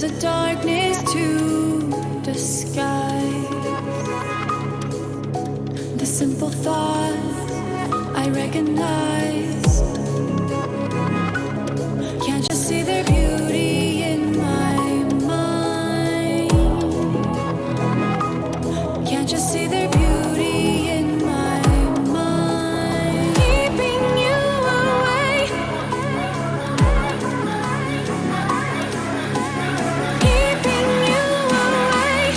There's a darkness to the sky. The simple thoughts I recognize. Can't you see their beauty in my mind? Can't you see their beauty in my mind? Keeping you away. Keeping you away.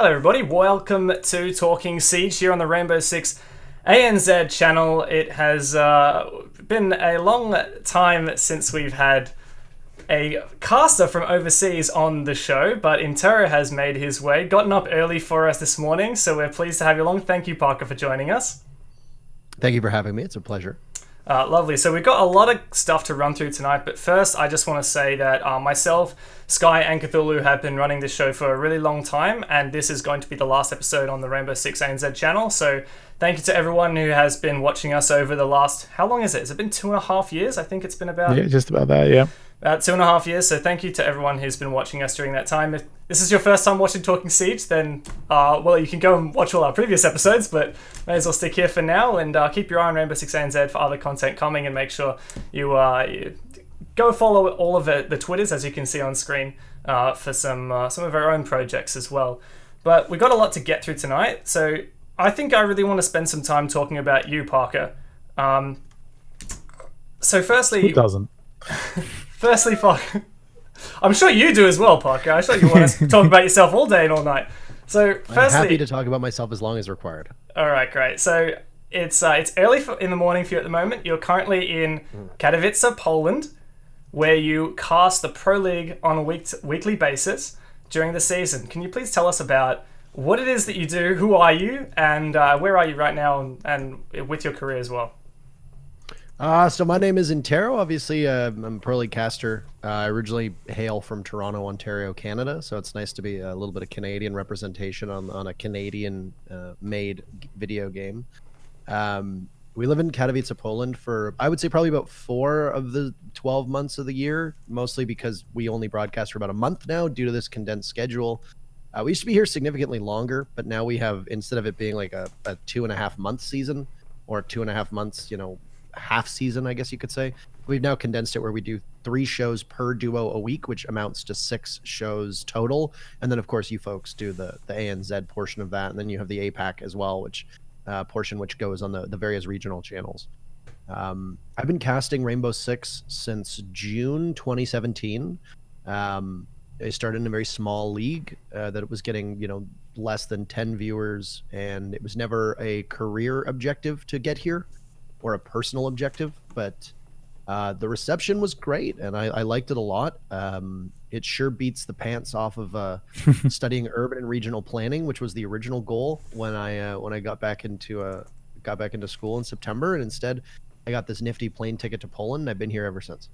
Hello, everybody. Welcome to Talking Siege here on the Rainbow Six ANZ channel. It has been a long time since we've had a caster from overseas on the show, but Interro has made his way, gotten up early for us this morning, so we're pleased to have you along. Thank you, Parker, for joining us. Thank you for having me. It's a pleasure. Lovely. So we've got a lot of stuff to run through tonight, but first I just want to say that myself, Sky, and Cthulhu have been running this show for a really long time, and this is going to be the last episode on the Rainbow Six ANZ channel. So thank you to everyone who has been watching us over the last, how long is it? Has it been 2.5 years? I think it's been about... Yeah, just about that, yeah. About 2.5 years, so thank you to everyone who's been watching us during that time. If this is your first time watching Talking Siege, then, well, you can go and watch all our previous episodes, but may as well stick here for now, and keep your eye on Rainbow Six ANZ for other content coming, and make sure you go follow all of the Twitters, as you can see on screen, for some of our own projects as well. But we've got a lot to get through tonight, so I think I really want to spend some time talking about you, Parker. So firstly... Who doesn't? Firstly, Parker, I'm sure you do as well, Parker. I'm sure you want to talk about yourself all day and all night. So, firstly, I'm happy to talk about myself as long as required. All right, great. So it's early in the morning for you at the moment. You're currently in Katowice, Poland, where you cast the Pro League on a weekly basis during the season. Can you please tell us about what it is that you do? Who are you, and where are you right now, and with your career as well? So my name is Interro. Obviously, I'm a Pro League caster. I originally hail from Toronto, Ontario, Canada. So it's nice to be a little bit of Canadian representation on a Canadian made video game. We live in Katowice, Poland for, I would say, probably about 4 of the 12 months of the year, mostly because we only broadcast for about a month now due to this condensed schedule. We used to be here significantly longer, but now we have, instead of it being like a 2.5 month season or 2.5 months, half season, I guess you could say, we've now condensed it where we do 3 shows per duo a week, which amounts to 6 shows total. And then of course you folks do the ANZ portion of that, and then you have the APAC as well, which portion which goes on the various regional channels. I've been casting Rainbow Six since June 2017. I started in a very small league that it was getting less than 10 viewers, and it was never a career objective to get here or a personal objective, but the reception was great, and I liked it a lot. It sure beats the pants off of studying urban and regional planning, which was the original goal when I got back into school in September, and instead I got this nifty plane ticket to Poland, and I've been here ever since.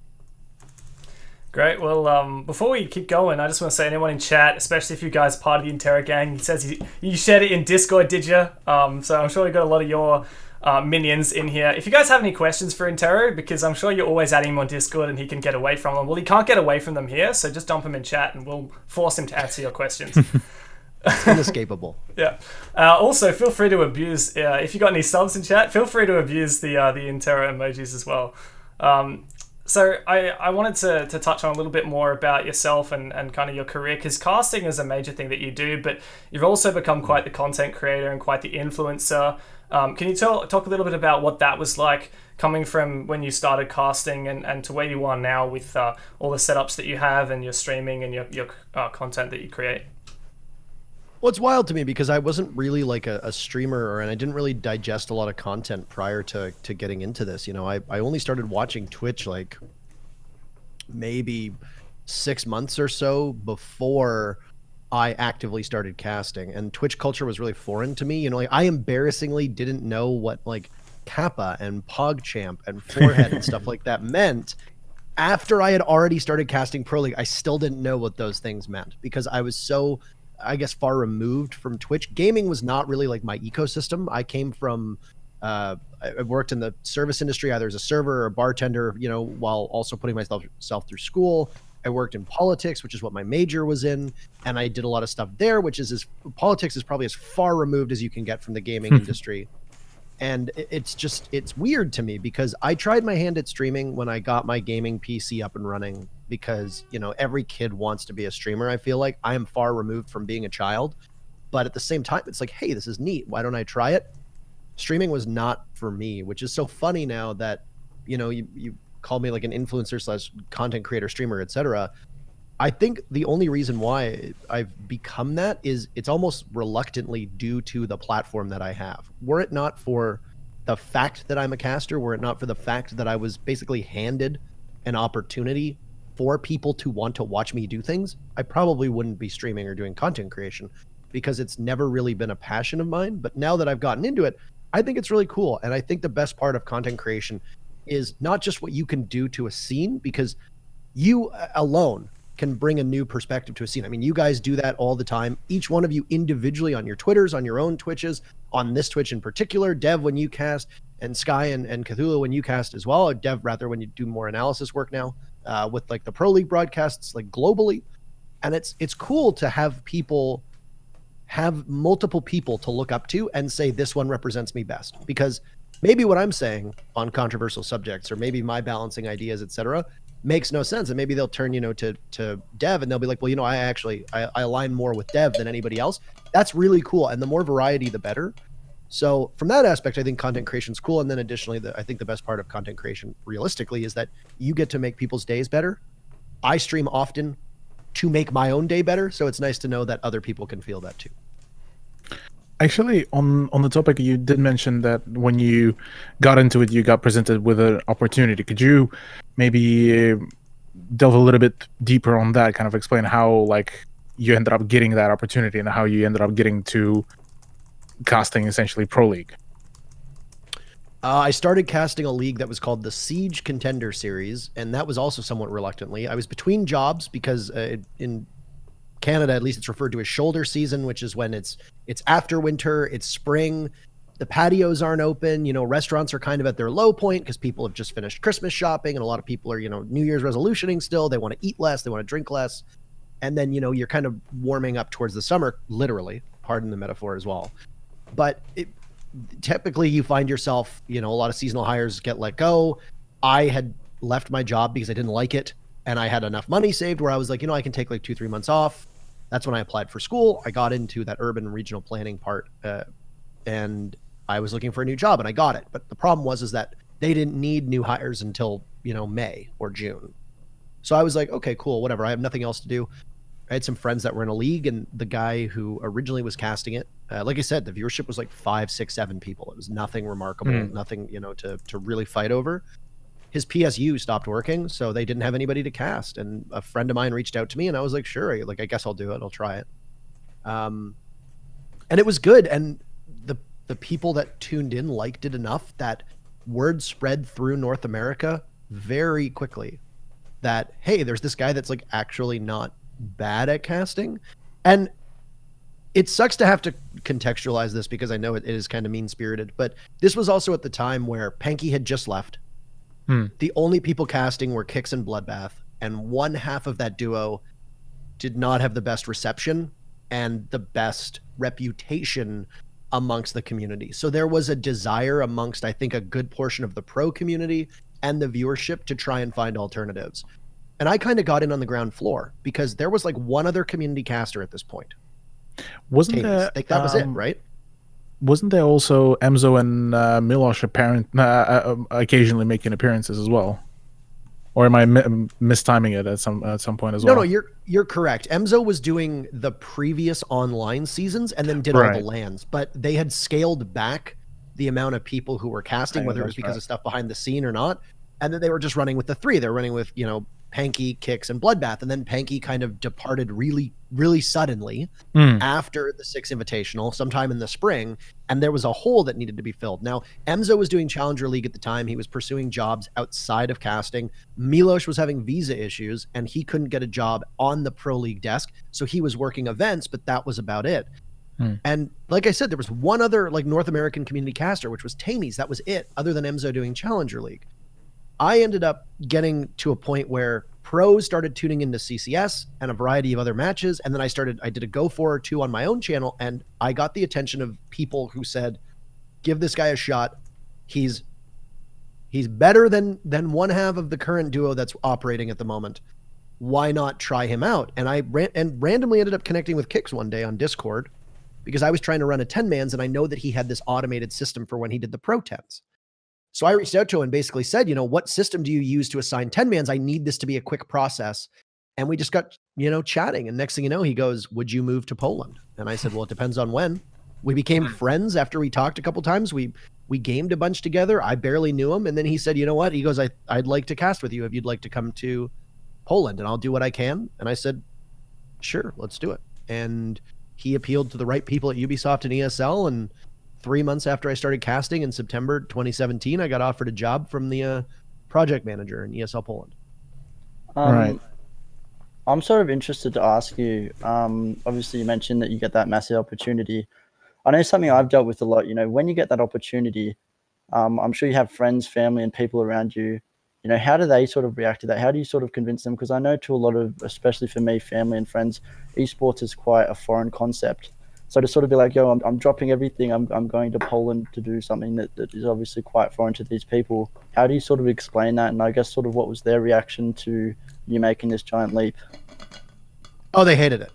Great. Well, before we keep going, I just want to say, anyone in chat, especially if you guys are part of the Interro gang, he says you shared it in Discord, did you? So I'm sure you got a lot of your minions in here. If you guys have any questions for Interro, because I'm sure you're always adding him on Discord and he can get away from them. Well, he can't get away from them here, so just dump him in chat and we'll force him to answer your questions. It's inescapable. Yeah. Also, feel free to abuse, if you got any subs in chat, feel free to abuse the Interro emojis as well. So I wanted to touch on a little bit more about yourself and kind of your career, because casting is a major thing that you do, but you've also become quite the content creator and quite the influencer. Can you talk a little bit about what that was like, coming from when you started casting and to where you are now with all the setups that you have and your streaming and your content that you create? Well, it's wild to me because I wasn't really like a streamer, and I didn't really digest a lot of content prior to getting into this. I only started watching Twitch like maybe 6 months or so before I actively started casting, and Twitch culture was really foreign to me. I embarrassingly didn't know what like Kappa and PogChamp and Forehead and stuff like that meant. After I had already started casting Pro League, I still didn't know what those things meant because I was so, I guess, far removed from Twitch. Gaming was not really like my ecosystem. I came from, I worked in the service industry, either as a server or a bartender, while also putting myself through school. I worked in politics, which is what my major was in, and I did a lot of stuff there, politics is probably as far removed as you can get from the gaming industry. And it's weird to me because I tried my hand at streaming when I got my gaming PC up and running because, every kid wants to be a streamer. I feel like I am far removed from being a child, but at the same time, it's like, hey, this is neat. Why don't I try it? Streaming was not for me, which is so funny now that, you call me like an influencer / content creator, streamer, etc. I think the only reason why I've become that is it's almost reluctantly due to the platform that I have. Were it not for the fact that I'm a caster, were it not for the fact that I was basically handed an opportunity for people to want to watch me do things, I probably wouldn't be streaming or doing content creation because it's never really been a passion of mine. But now that I've gotten into it, I think it's really cool. And I think the best part of content creation is not just what you can do to a scene, because you alone can bring a new perspective to a scene. I mean, you guys do that all the time. Each one of you individually on your Twitters, on your own Twitches, on this Twitch in particular, Dev when you cast, and Sky and Cthulhu when you cast as well, or Dev rather when you do more analysis work now, with like the Pro League broadcasts like globally. And it's cool to have people have multiple people to look up to and say this one represents me best, because maybe what I'm saying on controversial subjects or maybe my balancing ideas, etc., makes no sense, and maybe they'll turn to Dev and they'll be like, well, I align more with Dev than anybody else. That's really cool, and the more variety the better. So from that aspect, I think content creation is cool. And then additionally, I think the best part of content creation realistically is that you get to make people's days better. I stream often to make my own day better, so it's nice to know that other people can feel that too. Actually, on the topic, you did mention that when you got into it, you got presented with an opportunity. Could you maybe delve a little bit deeper on that? Kind of explain how like you ended up getting that opportunity and how you ended up getting to casting essentially Pro League. I started casting a league that was called the Siege Contender Series, and that was also somewhat reluctantly. I was between jobs because in Canada, at least, it's referred to as shoulder season, which is when it's after winter, it's spring, the patios aren't open, restaurants are kind of at their low point because people have just finished Christmas shopping, and a lot of people are, New Year's resolutioning still. They want to eat less, they want to drink less. And then, you're kind of warming up towards the summer, literally, pardon the metaphor as well. But typically you find yourself, a lot of seasonal hires get let go. I had left my job because I didn't like it, and I had enough money saved where I was like, I can take like 2-3 months off. That's when I applied for school. I got into that urban and regional planning part, and I was looking for a new job, and I got it. But the problem was that they didn't need new hires until, May or June. So I was like, okay, cool, whatever. I have nothing else to do. I had some friends that were in a league, and the guy who originally was casting it, like I said, the viewership was like 5, 6, 7 people. It was nothing remarkable, nothing, to really fight over. His PSU stopped working, so they didn't have anybody to cast. And a friend of mine reached out to me, and I was like, sure, I guess I'll do it. I'll try it. And it was good. And the people that tuned in liked it enough that word spread through North America very quickly that, hey, there's this guy that's like actually not bad at casting. And it sucks to have to contextualize this because I know it is kind of mean-spirited, but this was also at the time where Panky had just left. The only people casting were Kix and Bloodbath, and one half of that duo did not have the best reception and the best reputation amongst the community. So there was a desire amongst, I think, a good portion of the pro community and the viewership to try and find alternatives. And I kind of got in on the ground floor because there was like one other community caster at this point. Wasn't there? I think that was it, right? Wasn't there also Emzo and Milosh occasionally making appearances as well? Or am I mistiming it at some point as well? No, you're correct. Emzo was doing the previous online seasons and then did all the lands, but they had scaled back the amount of people who were casting, whether it was because of stuff behind the scene or not. And then they were just running with the three. They were running with, Panky, Kix, and Bloodbath. And then Panky kind of departed really, really suddenly after the 6 Invitational, sometime in the spring, and there was a hole that needed to be filled. Now, Emzo was doing Challenger League at the time. He was pursuing jobs outside of casting. Milosh was having visa issues, and he couldn't get a job on the Pro League desk, so he was working events, but that was about it. And like I said, there was one other like North American community caster, which was Tamies. That was it, other than Emzo doing Challenger League. I ended up getting to a point where pros started tuning into CCS and a variety of other matches. And then I did a Go 4 or 2 on my own channel, and I got the attention of people who said, give this guy a shot. He's better than one half of the current duo that's operating at the moment. Why not try him out? And I randomly ended up connecting with Kix one day on Discord because I was trying to run a 10-mans, and I know that he had this automated system for when he did the Pro 10s. So I reached out to him and basically said, what system do you use to assign 10-mans? I need this to be a quick process. And we just got, chatting. And next thing you know, he goes, "Would you move to Poland?" And I said, "Well, it depends on when." We became friends after we talked a couple times. We gamed a bunch together. I barely knew him. And then he said, "You know what?" He goes, I'd like to cast with you if you'd like to come to Poland, and I'll do what I can. And I said, "Sure, let's do it." And he appealed to the right people at Ubisoft and ESL. And 3 months after I started casting in September 2017, I got offered a job from the project manager in ESL Poland. Right. I'm sort of interested to ask you. Obviously, you mentioned that you get that massive opportunity. I know something I've dealt with a lot. When you get that opportunity, I'm sure you have friends, family, and people around you. How do they sort of react to that? How do you sort of convince them? Because I know to a lot of, especially for me, family and friends, esports is quite a foreign concept. So to sort of be like, yo, I'm dropping everything. I'm going to Poland to do something that is obviously quite foreign to these people. How do you sort of explain that? And I guess sort of what was their reaction to you making this giant leap? Oh, they hated it.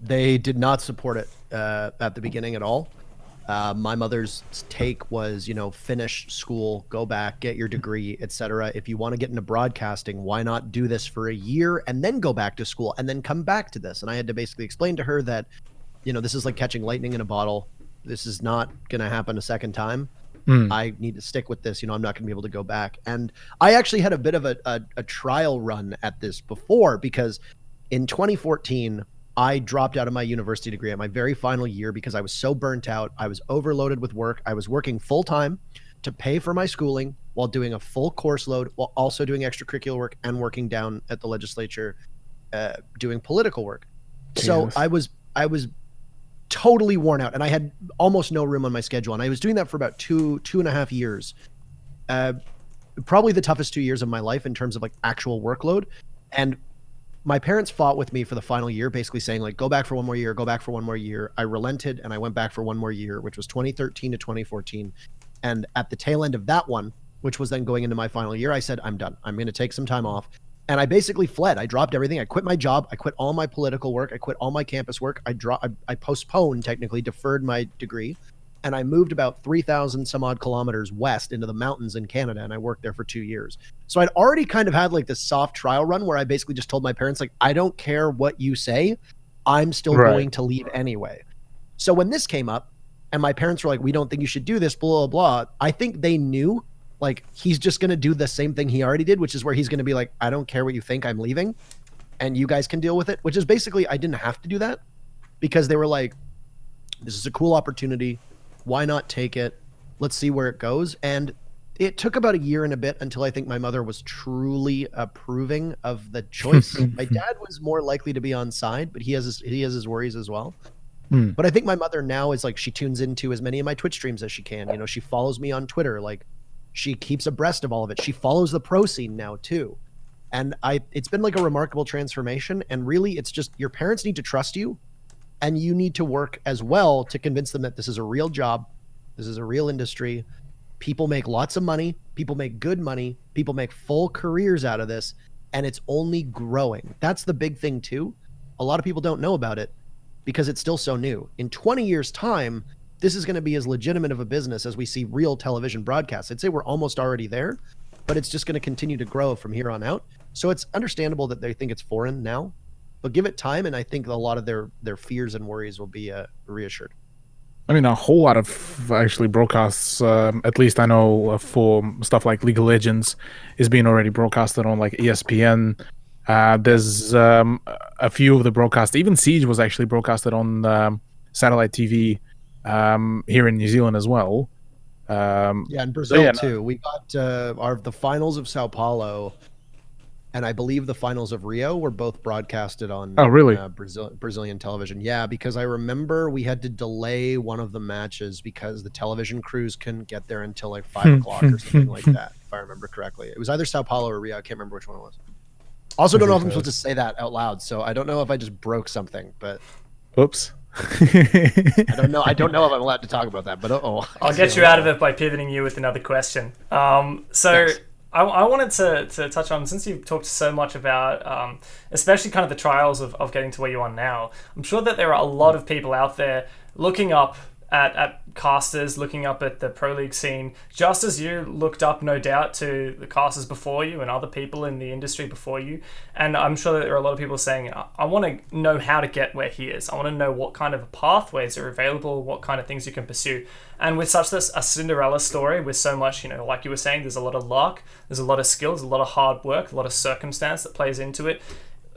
They did not support it at the beginning at all. My mother's take was, finish school, go back, get your degree, etc. If you want to get into broadcasting, why not do this for a year and then go back to school and then come back to this? And I had to basically explain to her that, this is like catching lightning in a bottle. This is not going to happen a second time. I need to stick with this. I'm not going to be able to go back. And I actually had a bit of a trial run at this before, because in 2014, I dropped out of my university degree at my very final year because I was so burnt out. I was overloaded with work. I was working full time to pay for my schooling while doing a full course load, while also doing extracurricular work and working down at the legislature, doing political work. So I was totally worn out, and I had almost no room on my schedule. And I was doing that for about two and a half years. Probably the toughest 2 years of my life in terms of like actual workload. And my parents fought with me for the final year, basically saying like, go back for one more year, go back for one more year. I relented and I went back for one more year, which was 2013 to 2014. And at the tail end of that one, which was then going into my final year, I said, I'm done. I'm going to take some time off. And I basically fled. I dropped everything. I quit my job. I quit all my political work. I quit all my campus work. I postponed, technically deferred my degree. And I moved about 3,000 some odd kilometers west into the mountains in Canada. And I worked there for 2 years. So I'd already kind of had like this soft trial run where I basically just told my parents, like, I don't care what you say. I'm still going to leave anyway. So when this came up and my parents were like, we don't think you should do this, blah, blah, blah. I think they knew like he's just going to do the same thing he already did, which is where he's going to be like, I don't care what you think, I'm leaving and you guys can deal with it, which is basically, I didn't have to do that because they were like, this is a cool opportunity. Why not take it? Let's see where it goes. And it took about a year and a bit until I think my mother was truly approving of the choice. My dad was more likely to be on side, but he has his worries as well. But I think my mother now is like, she tunes into as many of my Twitch streams as she can. She follows me on Twitter. Like, she keeps abreast of all of it. She follows the pro scene now too. And it's been like a remarkable transformation. And really, it's just your parents need to trust you, and you need to work as well to convince them that this is a real job. This is a real industry. People make lots of money. People make good money. People make full careers out of this, and it's only growing. That's the big thing too. A lot of people don't know about it because it's still so new. In 20 years' time, this is going to be as legitimate of a business as we see real television broadcasts. I'd say we're almost already there, but it's just going to continue to grow from here on out. So it's understandable that they think it's foreign now, but give it time, and I think a lot of their fears and worries will be reassured. I mean, a whole lot of actually broadcasts, at least I know for stuff like League of Legends, is being already broadcasted on like ESPN. There's a few of the broadcasts. Even Siege was actually broadcasted on satellite TV here in New Zealand as well. Yeah, in Brazil too. We got the finals of Sao Paulo, and I believe the finals of Rio were both broadcasted on Brazilian television. Yeah, because I remember we had to delay one of the matches because the television crews couldn't get there until like 5 o'clock or something like that, if I remember correctly. It was either Sao Paulo or Rio. I can't remember which one it was. Also, don't know if I'm supposed to say that out loud, so I don't know if I just broke something, but... Oops. I don't know if I'm allowed to talk about that, but I'll get you out of it by pivoting you with another question. Yes. I wanted to touch on, since you've talked so much about especially kind of the trials of getting to where you are now, I'm sure that there are a lot of people out there looking up at casters looking up at the pro league scene, just as you looked up, no doubt, to the casters before you and other people in the industry before you. And I'm sure that there are a lot of people saying, I want to know how to get where he is. I want to know what kind of pathways are available, what kind of things you can pursue. And with such a Cinderella story, with so much, like you were saying, there's a lot of luck, there's a lot of skills, a lot of hard work, a lot of circumstance that plays into it.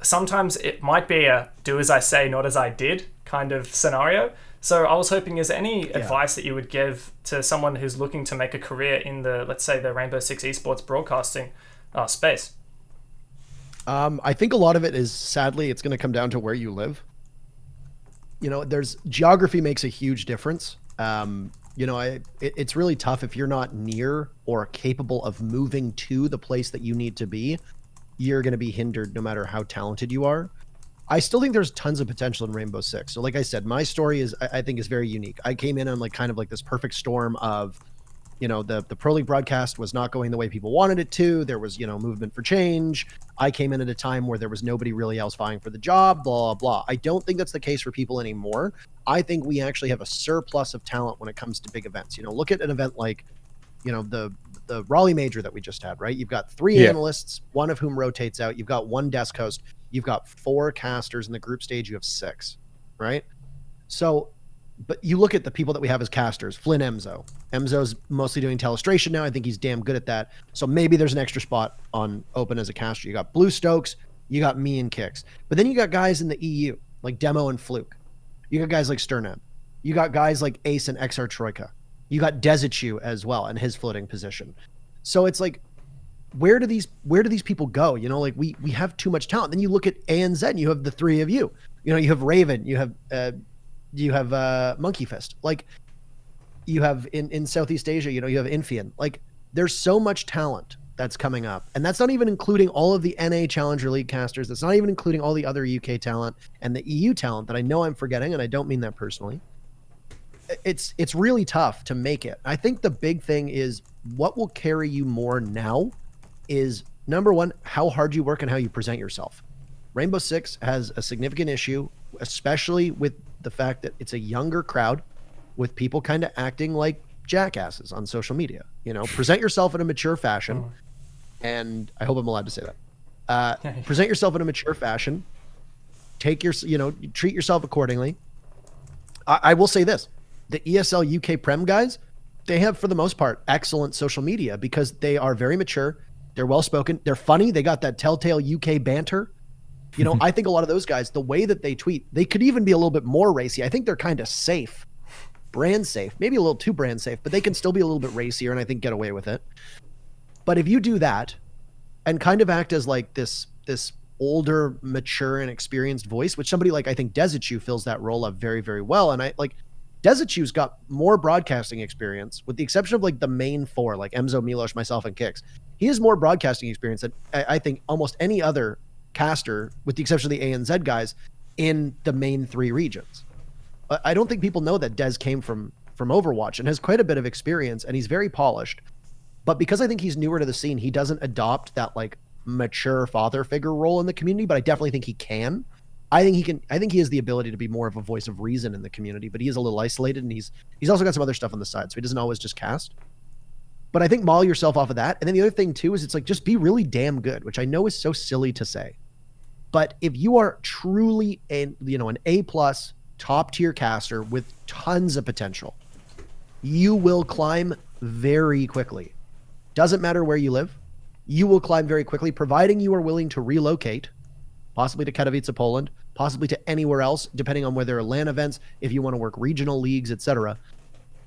Sometimes it might be a do as I say, not as I did kind of scenario. So I was hoping, is there any advice that you would give to someone who's looking to make a career in the, let's say, the Rainbow Six esports broadcasting space? I think a lot of it is, sadly, it's going to come down to where you live. There's geography makes a huge difference. It's really tough if you're not near or capable of moving to the place that you need to be. You're going to be hindered no matter how talented you are. I still think there's tons of potential in Rainbow Six. So like I said, my story is, I think, is very unique. I came in on kind of this perfect storm of, the Pro League broadcast was not going the way people wanted it to. There was, movement for change. I came in at a time where there was nobody really else vying for the job, blah, blah. I don't think that's the case for people anymore. I think we actually have a surplus of talent when it comes to big events. Look at an event like, the Raleigh Major that we just had, right? You've got 3 analysts, one of whom rotates out. You've got 1 desk host. You've got 4 casters in the group stage. You have 6, right? So, but you look at the people that we have as casters. Flynn Emzo. Emzo's mostly doing telestration now. I think he's damn good at that. So maybe there's an extra spot on open as a caster. You got Blue Stokes. You got me and Kicks. But then you got guys in the EU, like Demo and Fluke. You got guys like Sternab. You got guys like Ace and XR Troika. You got Dezichu as well and his floating position. So it's like, where do these people go? We have too much talent. Then you look at ANZ and you have the 3 of you. You have Raven, you have Monkey Fist. Like, you have in Southeast Asia, you have Infian. Like, there's so much talent that's coming up. And that's not even including all of the NA Challenger League casters. That's not even including all the other UK talent and the EU talent that I know I'm forgetting, and I don't mean that personally. It's really tough to make it. I think the big thing is what will carry you more now is, number one, how hard you work and how you present yourself. Rainbow Six has a significant issue, especially with the fact that it's a younger crowd with people kind of acting like jackasses on social media. Present yourself in a mature fashion. And I hope I'm allowed to say that. Present yourself in a mature fashion. Treat yourself accordingly. I will say this. The ESL UK Prem guys, they have, for the most part, excellent social media because they are very mature. They're well-spoken. They're funny. They got that telltale UK banter. I think a lot of those guys, the way that they tweet, they could even be a little bit more racy. I think they're kind of safe, brand safe, maybe a little too brand safe, but they can still be a little bit racier and I think get away with it. But if you do that and kind of act as like this older, mature, and experienced voice, which somebody like, I think Dezichu fills that role of very, very well. And I like, Dezichu's got more broadcasting experience, with the exception of like the main 4, like Emzo, Milosh, myself, and Kicks. He has more broadcasting experience than I think almost any other caster, with the exception of the ANZ guys, in the main 3 regions. I don't think people know that Dez came from Overwatch and has quite a bit of experience, and he's very polished. But because I think he's newer to the scene, he doesn't adopt that like mature father figure role in the community, but I definitely think he can. I think he has the ability to be more of a voice of reason in the community, but he is a little isolated, and he's also got some other stuff on the side, so he doesn't always just cast. But I think model yourself off of that. And then the other thing too is it's like, just be really damn good, which I know is so silly to say. But if you are truly an A+ top tier caster with tons of potential, you will climb very quickly. Doesn't matter where you live. You will climb very quickly, providing you are willing to relocate, possibly to Katowice, Poland, possibly to anywhere else, depending on where there are LAN events, if you want to work regional leagues, etc.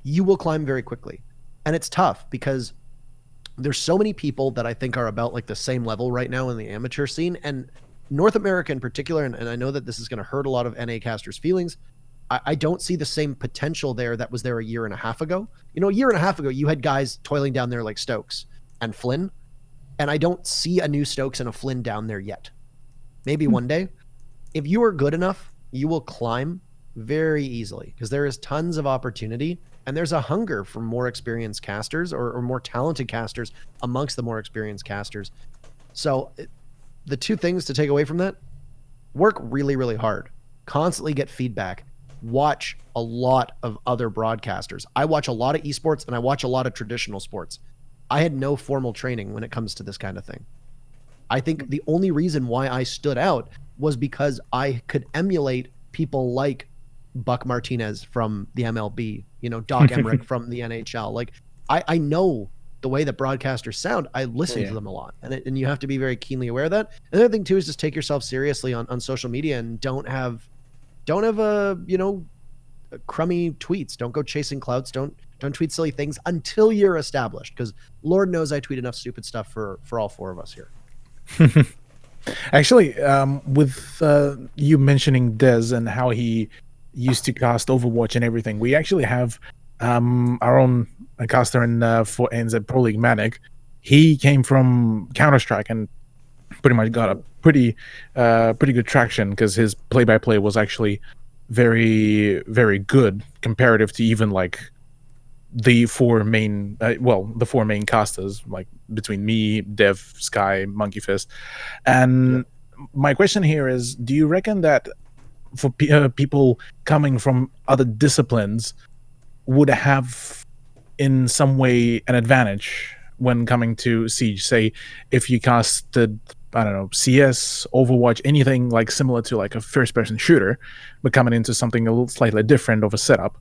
You will climb very quickly. And it's tough because there's so many people that I think are about like the same level right now in the amateur scene, and North America in particular, and I know that this is going to hurt a lot of NA casters' feelings, I don't see the same potential there that was there a year and a half ago. A year and a half ago, you had guys toiling down there like Stokes and Flynn, and I don't see a new Stokes and a Flynn down there yet. Maybe one day. If you are good enough, you will climb very easily because there is tons of opportunity, and there's a hunger for more experienced casters or more talented casters amongst the more experienced casters. So the 2 things to take away from that: work really, really hard, constantly get feedback, watch a lot of other broadcasters. I watch a lot of esports and I watch a lot of traditional sports. I had no formal training when it comes to this kind of thing. I think the only reason why I stood out was because I could emulate people like Buck Martinez from the MLB, Doc Emmerich from the NHL. Like I know the way that broadcasters sound. I listen to them a lot, and you have to be very keenly aware of that. Another thing too is just take yourself seriously on social media and don't have a crummy tweets. Don't go chasing clouts. Don't tweet silly things until you're established. Because Lord knows I tweet enough stupid stuff for all four of us here. Actually, with you mentioning Dez and how he used to cast Overwatch and everything, we actually have our own caster in for NZ Pro League, Manic. He came from Counter-Strike and pretty much got a pretty good traction because his play-by-play was actually very, very good comparative to even like the four main casters, like between me, Dev, Sky, Monkey Fist. And my question here is, do you reckon that for people coming from other disciplines would have in some way an advantage when coming to Siege? Say if you casted, I don't know, CS, Overwatch, anything like similar to like a first-person shooter, but coming into something a little slightly different of a setup,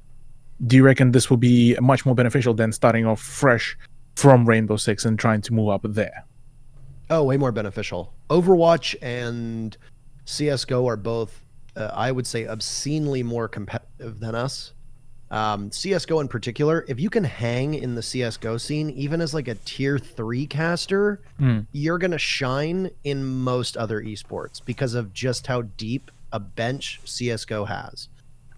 do you reckon this will be much more beneficial than starting off fresh from Rainbow Six and trying to move up there? Oh, way more beneficial. Overwatch and CSGO are both, I would say, obscenely more competitive than us. CSGO in particular, if you can hang in the CSGO scene, even as like a tier 3 caster, you're going to shine in most other esports because of just how deep a bench CSGO has.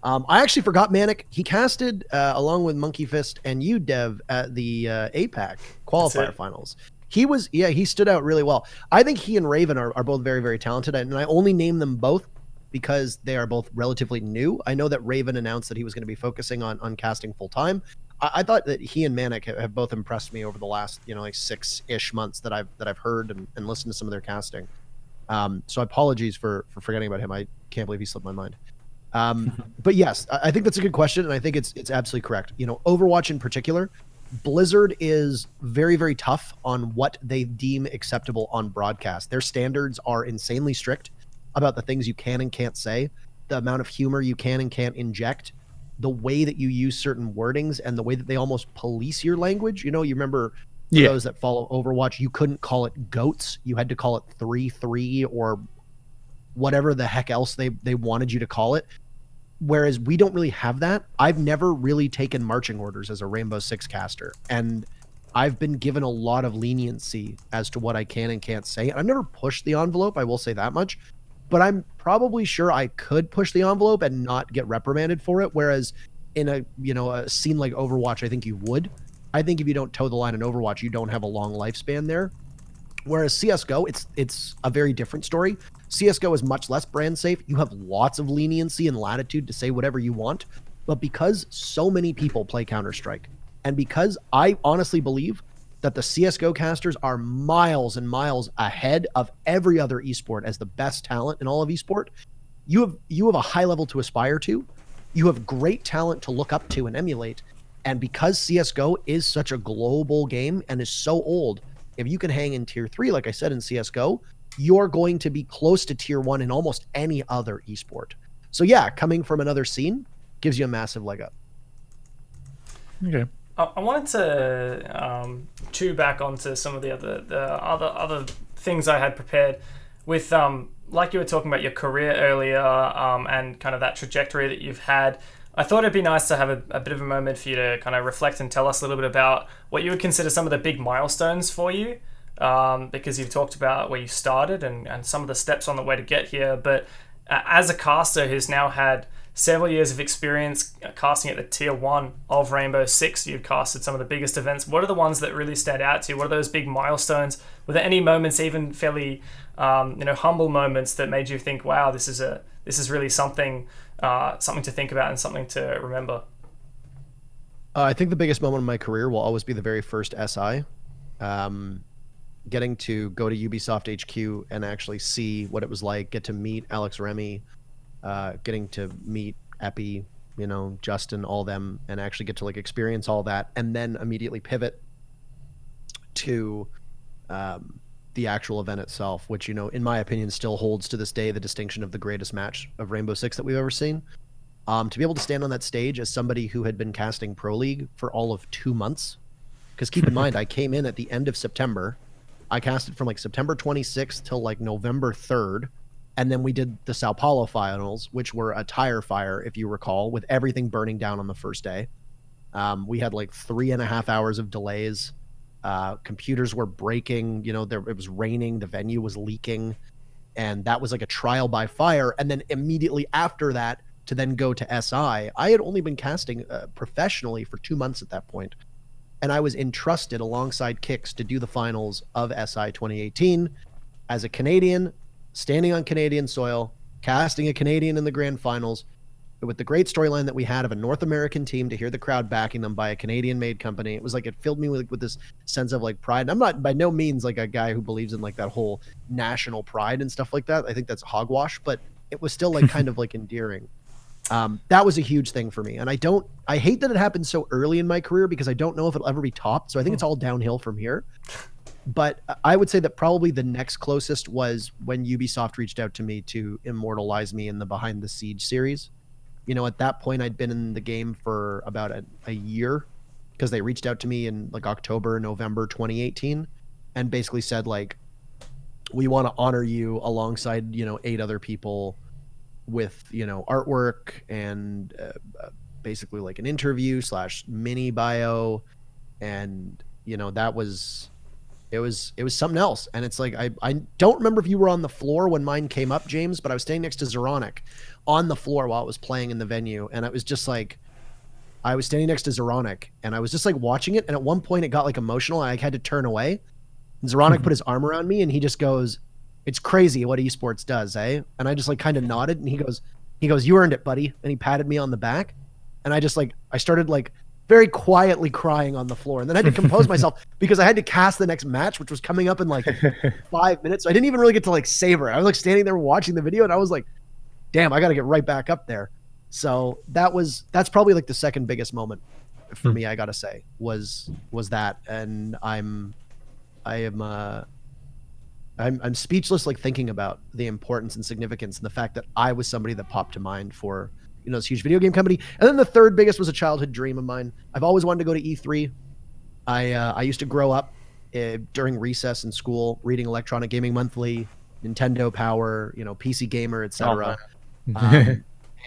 I actually forgot Manic. He casted along with Monkey Fist and you, Dev, at the APAC qualifier finals. He stood out really well. I think he and Raven are both very, very talented, and I only name them both because they are both relatively new. I know that Raven announced that he was going to be focusing on casting full time. I thought that he and Manic have both impressed me over the last like 6-ish months that I've heard and listened to some of their casting. So apologies for forgetting about him. I can't believe he slipped my mind. But yes, I think that's a good question, and I think it's absolutely correct. Overwatch in particular, Blizzard is very, very tough on what they deem acceptable on broadcast. Their standards are insanely strict about the things you can and can't say, the amount of humor you can and can't inject, the way that you use certain wordings, and the way that they almost police your language. You remember those that follow Overwatch, you couldn't call it goats. You had to call it 3-3 or whatever the heck else they wanted you to call it. Whereas we don't really have that. I've never really taken marching orders as a Rainbow Six caster, and I've been given a lot of leniency as to what I can and can't say. I've never pushed the envelope, I will say that much, but I'm probably sure I could push the envelope and not get reprimanded for it. Whereas in a scene like Overwatch, I think you would. I think if you don't toe the line in Overwatch, you don't have a long lifespan there. Whereas CSGO, it's a very different story. CSGO is much less brand safe. You have lots of leniency and latitude to say whatever you want. But because so many people play Counter-Strike, and because I honestly believe that the CSGO casters are miles and miles ahead of every other esport as the best talent in all of esport, you have a high level to aspire to. You have great talent to look up to and emulate. And because CSGO is such a global game and is so old, if you can hang in tier 3, like I said in CSGO, you're going to be close to tier 1 in almost any other esport. So yeah, coming from another scene gives you a massive leg up. Okay. I wanted to chew back onto some of the other things I had prepared with like you were talking about your career earlier and kind of that trajectory that you've had. I thought it'd be nice to have a bit of a moment for you to kind of reflect and tell us a little bit about what you would consider some of the big milestones for you, because you've talked about where you started and some of the steps on the way to get here. But as a caster who's now had several years of experience casting at the tier 1 of Rainbow Six, you've casted some of the biggest events. What are the ones that really stand out to you? What are those big milestones? Were there any moments, even fairly humble moments, that made you think, wow, this is really something to think about and something to remember? I think the biggest moment in my career will always be the very first SI. Getting to go to Ubisoft HQ and actually see what it was like, get to meet Alex Remy, getting to meet Epi, Justin, all them, and actually get to like experience all that, and then immediately pivot to the actual event itself, which in my opinion still holds to this day the distinction of the greatest match of Rainbow Six that we've ever seen. To be able to stand on that stage as somebody who had been casting Pro League for all of 2 months, because keep in mind, I came in at the end of September. I casted from like September 26th till like November 3rd. And then we did the Sao Paulo finals, which were a tire fire, if you recall, with everything burning down on the first day. We had like 3.5 hours of delays. Computers were breaking, it was raining, the venue was leaking. And that was like a trial by fire. And then immediately after that, to then go to SI, I had only been casting professionally for 2 months at that point. And I was entrusted alongside Kix to do the finals of SI 2018 as a Canadian, standing on Canadian soil, casting a Canadian in the grand finals, with the great storyline that we had of a North American team, to hear the crowd backing them by a Canadian-made company. It was like, it filled me with this sense of like pride. And I'm not by no means like a guy who believes in like that whole national pride and stuff like that. I think that's hogwash, but it was still like kind of like endearing. That was a huge thing for me. And I hate that it happened so early in my career, because I don't know if it'll ever be topped. So I think it's all downhill from here. But I would say that probably the next closest was when Ubisoft reached out to me to immortalize me in the Behind the Siege series. At that point, I'd been in the game for about a year, because they reached out to me in like October, November 2018, and basically said like, we want to honor you alongside, 8 other people with, artwork and basically like an interview / mini bio. And, that was... It was something else. And it's like, I don't remember if you were on the floor when mine came up, James, but I was standing next to Zeronic on the floor while it was playing in the venue. And it was just like, I was standing next to Zeronic and I was just like watching it. And at one point it got like emotional. I had to turn away. And Zeronic put his arm around me and he just goes, "It's crazy what esports does, eh?" And I just like kind of nodded, and he goes, "You earned it, buddy." And he patted me on the back. And I just like, I started like very quietly crying on the floor. And then I had to compose myself because I had to cast the next match, which was coming up in like 5 minutes. So I didn't even really get to like savor it. I was like standing there watching the video and I was like, damn, I got to get right back up there. So that's probably like the second biggest moment for me, I got to say, was that. And I'm speechless, like thinking about the importance and significance and the fact that I was somebody that popped to mind for, this huge video game company. And then the third biggest was a childhood dream of mine. I've always wanted to go to E3. I used to grow up during recess in school reading Electronic Gaming Monthly, Nintendo Power, PC Gamer, etc.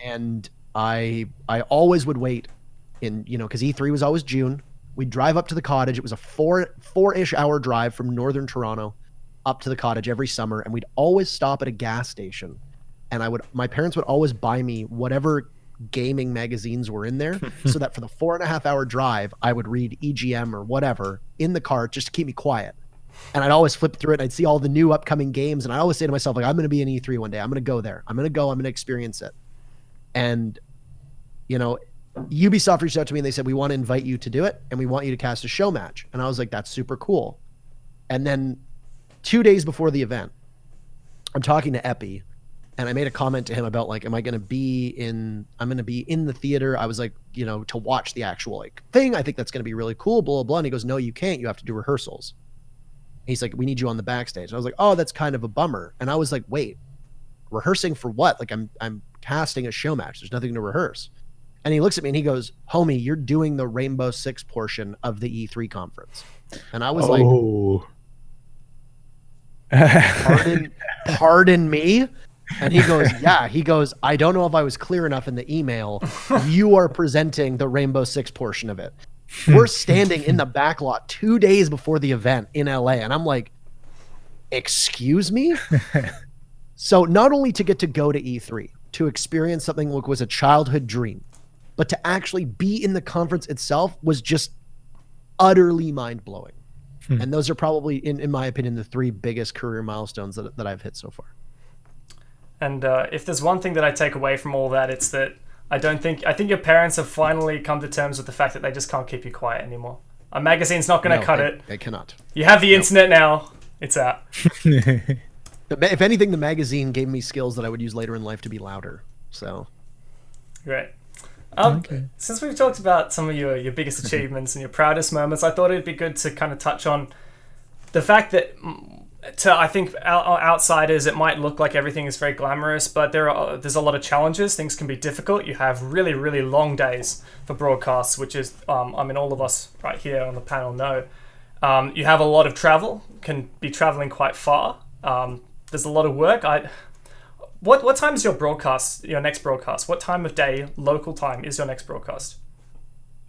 And I always would wait because E3 was always June. We'd drive up to the cottage. It was a four-ish hour drive from northern Toronto up to the cottage every summer, and we'd always stop at a gas station. And my parents would always buy me whatever gaming magazines were in there, so that for the 4.5 hour drive, I would read EGM or whatever in the car just to keep me quiet. And I'd always flip through it. And I'd see all the new upcoming games. And I always say to myself, like, I'm going to be in E3 one day. I'm going to go there. I'm going to experience it. And, Ubisoft reached out to me and they said, "We want to invite you to do it. And we want you to cast a show match." And I was like, that's super cool. And then 2 days before the event, I'm talking to Epi. And I made a comment to him about like, I'm going to be in the theater. I was like, to watch the actual like thing. I think that's going to be really cool, blah, blah, blah. And he goes, "No, you can't. You have to do rehearsals." He's like, "We need you on the backstage." And I was like, "Oh, that's kind of a bummer." And I was like, "Wait, rehearsing for what? Like I'm casting a show match. There's nothing to rehearse." And he looks at me and he goes, "Homie, you're doing the Rainbow Six portion of the E3 conference." And I was like, pardon me? And he goes, "Yeah." He goes, "I don't know if I was clear enough in the email. You are presenting the Rainbow Six portion of it." We're standing in the back lot 2 days before the event in LA. And I'm like, excuse me? So not only to get to go to E3, to experience something that was a childhood dream, but to actually be in the conference itself was just utterly mind-blowing. And those are probably, in my opinion, the 3 biggest career milestones that I've hit so far. And if there's one thing that I take away from all that, it's that I think your parents have finally come to terms with the fact that they just can't keep you quiet anymore. A magazine's not going to cut it. They cannot. You have the internet now. It's out. If anything, the magazine gave me skills that I would use later in life to be louder. So Great. Okay. Since we've talked about some of your biggest achievements and your proudest moments, I thought it'd be good to kind of touch on the fact that I think outsiders, it might look like everything is very glamorous, but there's a lot of challenges. Things can be difficult. You have really, really long days for broadcasts, which is, all of us right here on the panel know. You have a lot of travel, can be traveling quite far. There's a lot of work. What time is your broadcast, your next broadcast? What time of day, local time, is your next broadcast?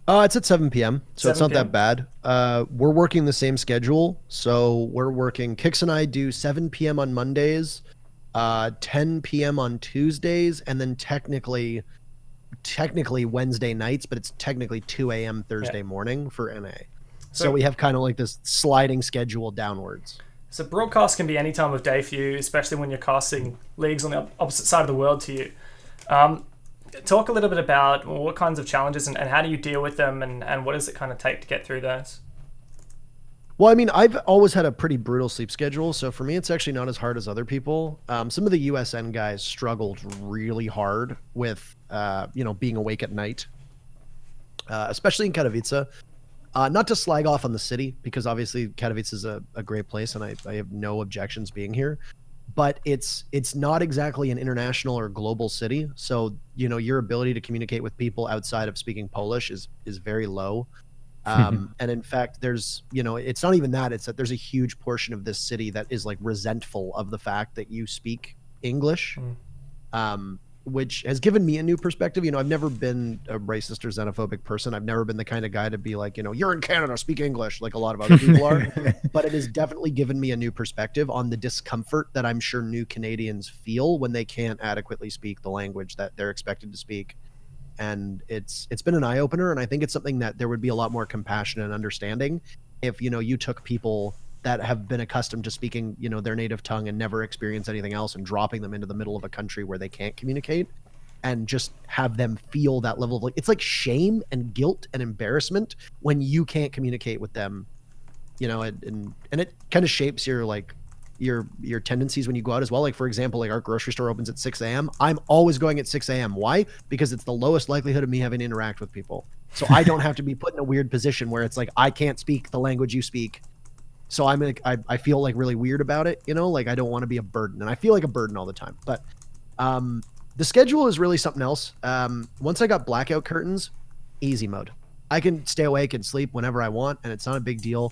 It's at 7 p.m., so it's 7 not that bad. We're working the same schedule, so we're working. Kix and I do 7 p.m. on Mondays, 10 p.m. on Tuesdays, and then technically Wednesday nights, but it's technically 2 a.m. Thursday morning for NA. So we have kind of like this sliding schedule downwards. So broadcast can be any time of day for you, especially when you're casting leagues on the opposite side of the world to you. Talk a little bit about what kinds of challenges and how do you deal with them, and what does it kind of take to get through those? Well, I mean, I've always had a pretty brutal sleep schedule, so for me, it's actually not as hard as other people. Some of the USN guys struggled really hard with, being awake at night, especially in Katowice. Not to slag off on the city, because obviously Katowice is a great place, and I have no objections being here. But it's not exactly an international or global city, so your ability to communicate with people outside of speaking Polish is very low. And in fact, there's it's not even that; it's that there's a huge portion of this city that is like resentful of the fact that you speak English, which has given me a new perspective. I've never been a racist or xenophobic person. I've never been the kind of guy to be like, you're in Canada, speak English, like a lot of other people are. But it has definitely given me a new perspective on the discomfort that I'm sure new Canadians feel when they can't adequately speak the language that they're expected to speak. And it's been an eye-opener, and I think it's something that there would be a lot more compassion and understanding if, you took people that have been accustomed to speaking, their native tongue and never experienced anything else, and dropping them into the middle of a country where they can't communicate, and just have them feel that level of it's like shame and guilt and embarrassment when you can't communicate with them, and it kind of shapes your tendencies when you go out as well. Like, for example, like our grocery store opens at 6 a.m. I'm always going at 6 a.m. Why? Because it's the lowest likelihood of me having to interact with people. So I don't have to be put in a weird position where it's like, I can't speak the language you speak. So I feel like really weird about it, like I don't want to be a burden, and I feel like a burden all the time. But the schedule is really something else. Once I got blackout curtains, easy mode. I can stay awake and sleep whenever I want, and it's not a big deal.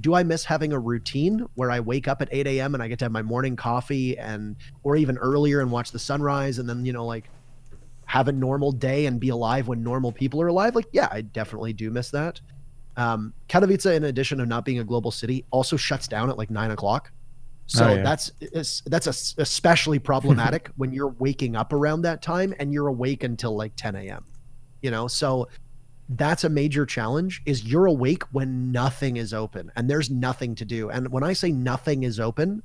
Do I miss having a routine where I wake up at 8 a.m. and I get to have my morning coffee or even earlier and watch the sunrise, and then, have a normal day and be alive when normal people are alive? Like, yeah, I definitely do miss that. Katowice, in addition of not being a global city, also shuts down at like 9 o'clock. So that's especially problematic when you're waking up around that time and you're awake until like 10 a.m. So that's a major challenge, is you're awake when nothing is open and there's nothing to do. And when I say nothing is open,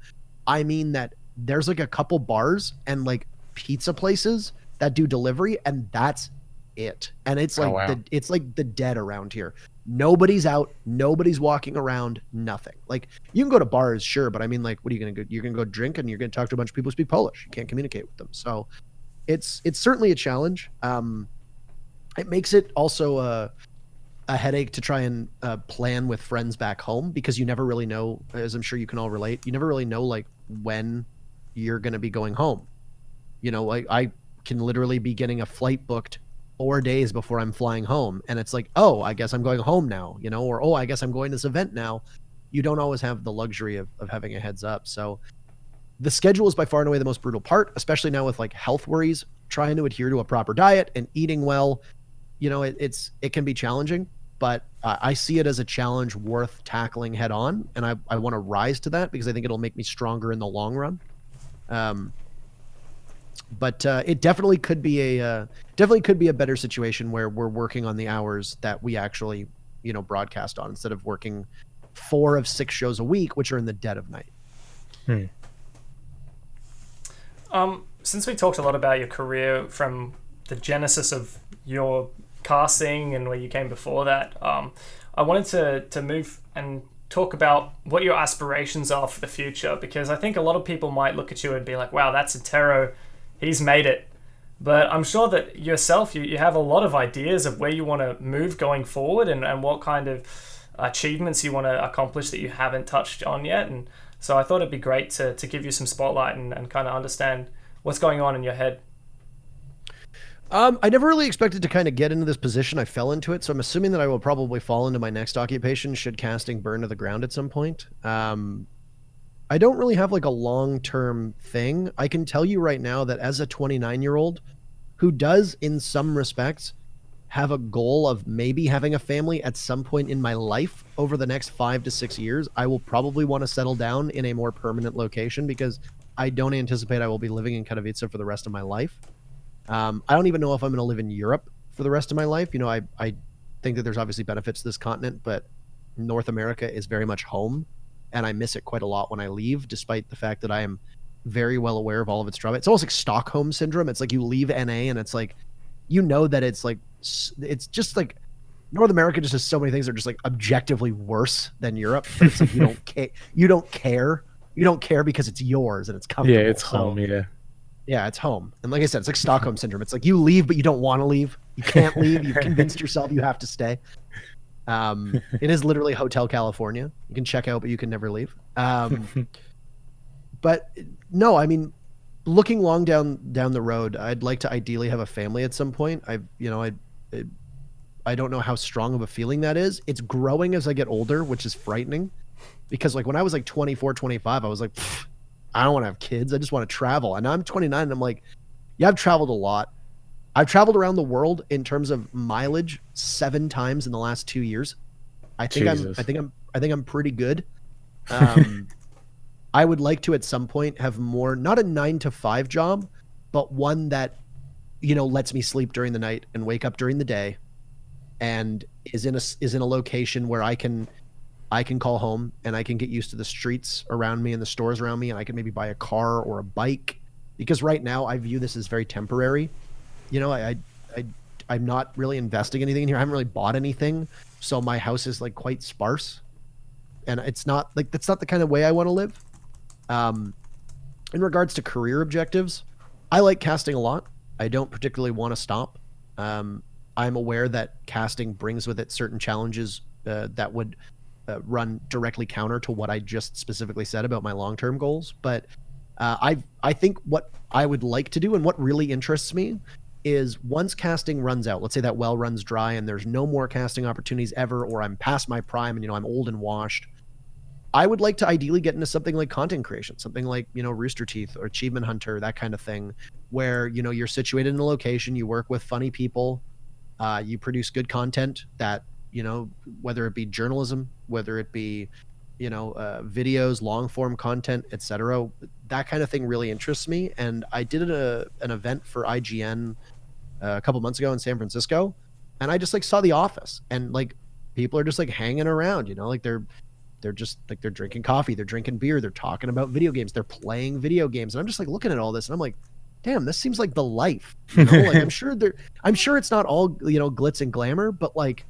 I mean that there's like a couple bars and like pizza places that do delivery, and that's it. And it's like it's like the dead around here. Nobody's out, nobody's walking around, nothing. Like, you can go to bars, sure, but I mean, like, what are you gonna go? You're gonna go drink and you're gonna talk to a bunch of people who speak Polish. You can't communicate with them. So it's certainly a challenge. It makes it also a headache to try and plan with friends back home, because you never really know, as I'm sure you can all relate, you never really know like when you're gonna be going home. Like I can literally be getting a flight booked 4 days before I'm flying home, and it's like, oh, I guess I'm going home now, or oh, I guess I'm going to this event now. You don't always have the luxury of having a heads up. So the schedule is by far and away the most brutal part, especially now with like health worries, trying to adhere to a proper diet and eating well. It can be challenging, but I see it as a challenge worth tackling head on, and I want to rise to that because I think it'll make me stronger in the long run. But it definitely could be a better situation where we're working on the hours that we actually broadcast on, instead of working 4 of 6 shows a week, which are in the dead of night. Since we talked a lot about your career from the genesis of your casting and where you came before that, I wanted to move and talk about what your aspirations are for the future, because I think a lot of people might look at you and be like, wow, that's Interro, he's made it. But I'm sure that yourself, you have a lot of ideas of where you want to move going forward, and what kind of achievements you want to accomplish that you haven't touched on yet. And so I thought it'd be great to give you some spotlight and kind of understand what's going on in your head. I never really expected to kind of get into this position. I fell into it, so I'm assuming that I will probably fall into my next occupation should casting burn to the ground at some point. I don't really have like a long-term thing. I can tell you right now that as a 29-year-old who does, in some respects, have a goal of maybe having a family at some point in my life over the next 5 to 6 years, I will probably want to settle down in a more permanent location because I don't anticipate I will be living in Katowice for the rest of my life. I don't even know if I'm going to live in Europe for the rest of my life. You know, I think that there's obviously benefits to this continent, but North America is very much home, and I miss it quite a lot when I leave, despite the fact that I am very well aware of all of its drawbacks. It's almost like Stockholm syndrome. It's like you leave NA and it's like, you know that it's like, it's just like North America just has so many things that are just like objectively worse than Europe. But it's like you don't care. You don't care. You don't care because it's yours and it's comfortable. Yeah, it's home. Yeah. Yeah, it's home. And like I said, it's like Stockholm syndrome. It's like you leave, but you don't want to leave. You can't leave. You've convinced yourself you have to stay. It is literally Hotel California. You can check out, but you can never leave. But no, I mean, looking long down the road, I'd like to ideally have a family at some point. I don't know how strong of a feeling that is. It's growing as I get older, which is frightening. Because like when I was like 24, 25, I was like, I don't want to have kids. I just want to travel. And now I'm 29 and I'm like, yeah, I've traveled a lot. I've traveled around the world in terms of mileage 7 times in the last 2 years. I think I'm pretty good. I would like to at some point have more, not a 9 to 5 job, but one that, you know, lets me sleep during the night and wake up during the day, and is in a location where I can call home and I can get used to the streets around me and the stores around me, and I can maybe buy a car or a bike, because right now I view this as very temporary. You know, I'm not really investing anything in here. I haven't really bought anything, so my house is like quite sparse, and it's not like, that's not the kind of way I want to live. In regards to career objectives, I like casting a lot. I don't particularly want to stop. I'm aware that casting brings with it certain challenges that would run directly counter to what I just specifically said about my long-term goals. But I think what I would like to do and what really interests me is once casting runs out, let's say that well runs dry and there's no more casting opportunities ever, or I'm past my prime and, you know, I'm old and washed, I would like to ideally get into something like content creation, something like, you know, Rooster Teeth or Achievement Hunter, that kind of thing, where, you know, you're situated in a location, you work with funny people, you produce good content that, you know, whether it be journalism, whether it be, you know, videos, long form content, etc. That kind of thing really interests me. And I did an event for IGN a couple months ago in San Francisco, and I just like saw The Office, and like people are just like hanging around, you know, like they're just like, they're drinking coffee, they're drinking beer, they're talking about video games, they're playing video games. And I'm just like looking at all this and I'm like, damn, this seems like the life, you know? Like I'm sure it's not all, you know, glitz and glamour, but like,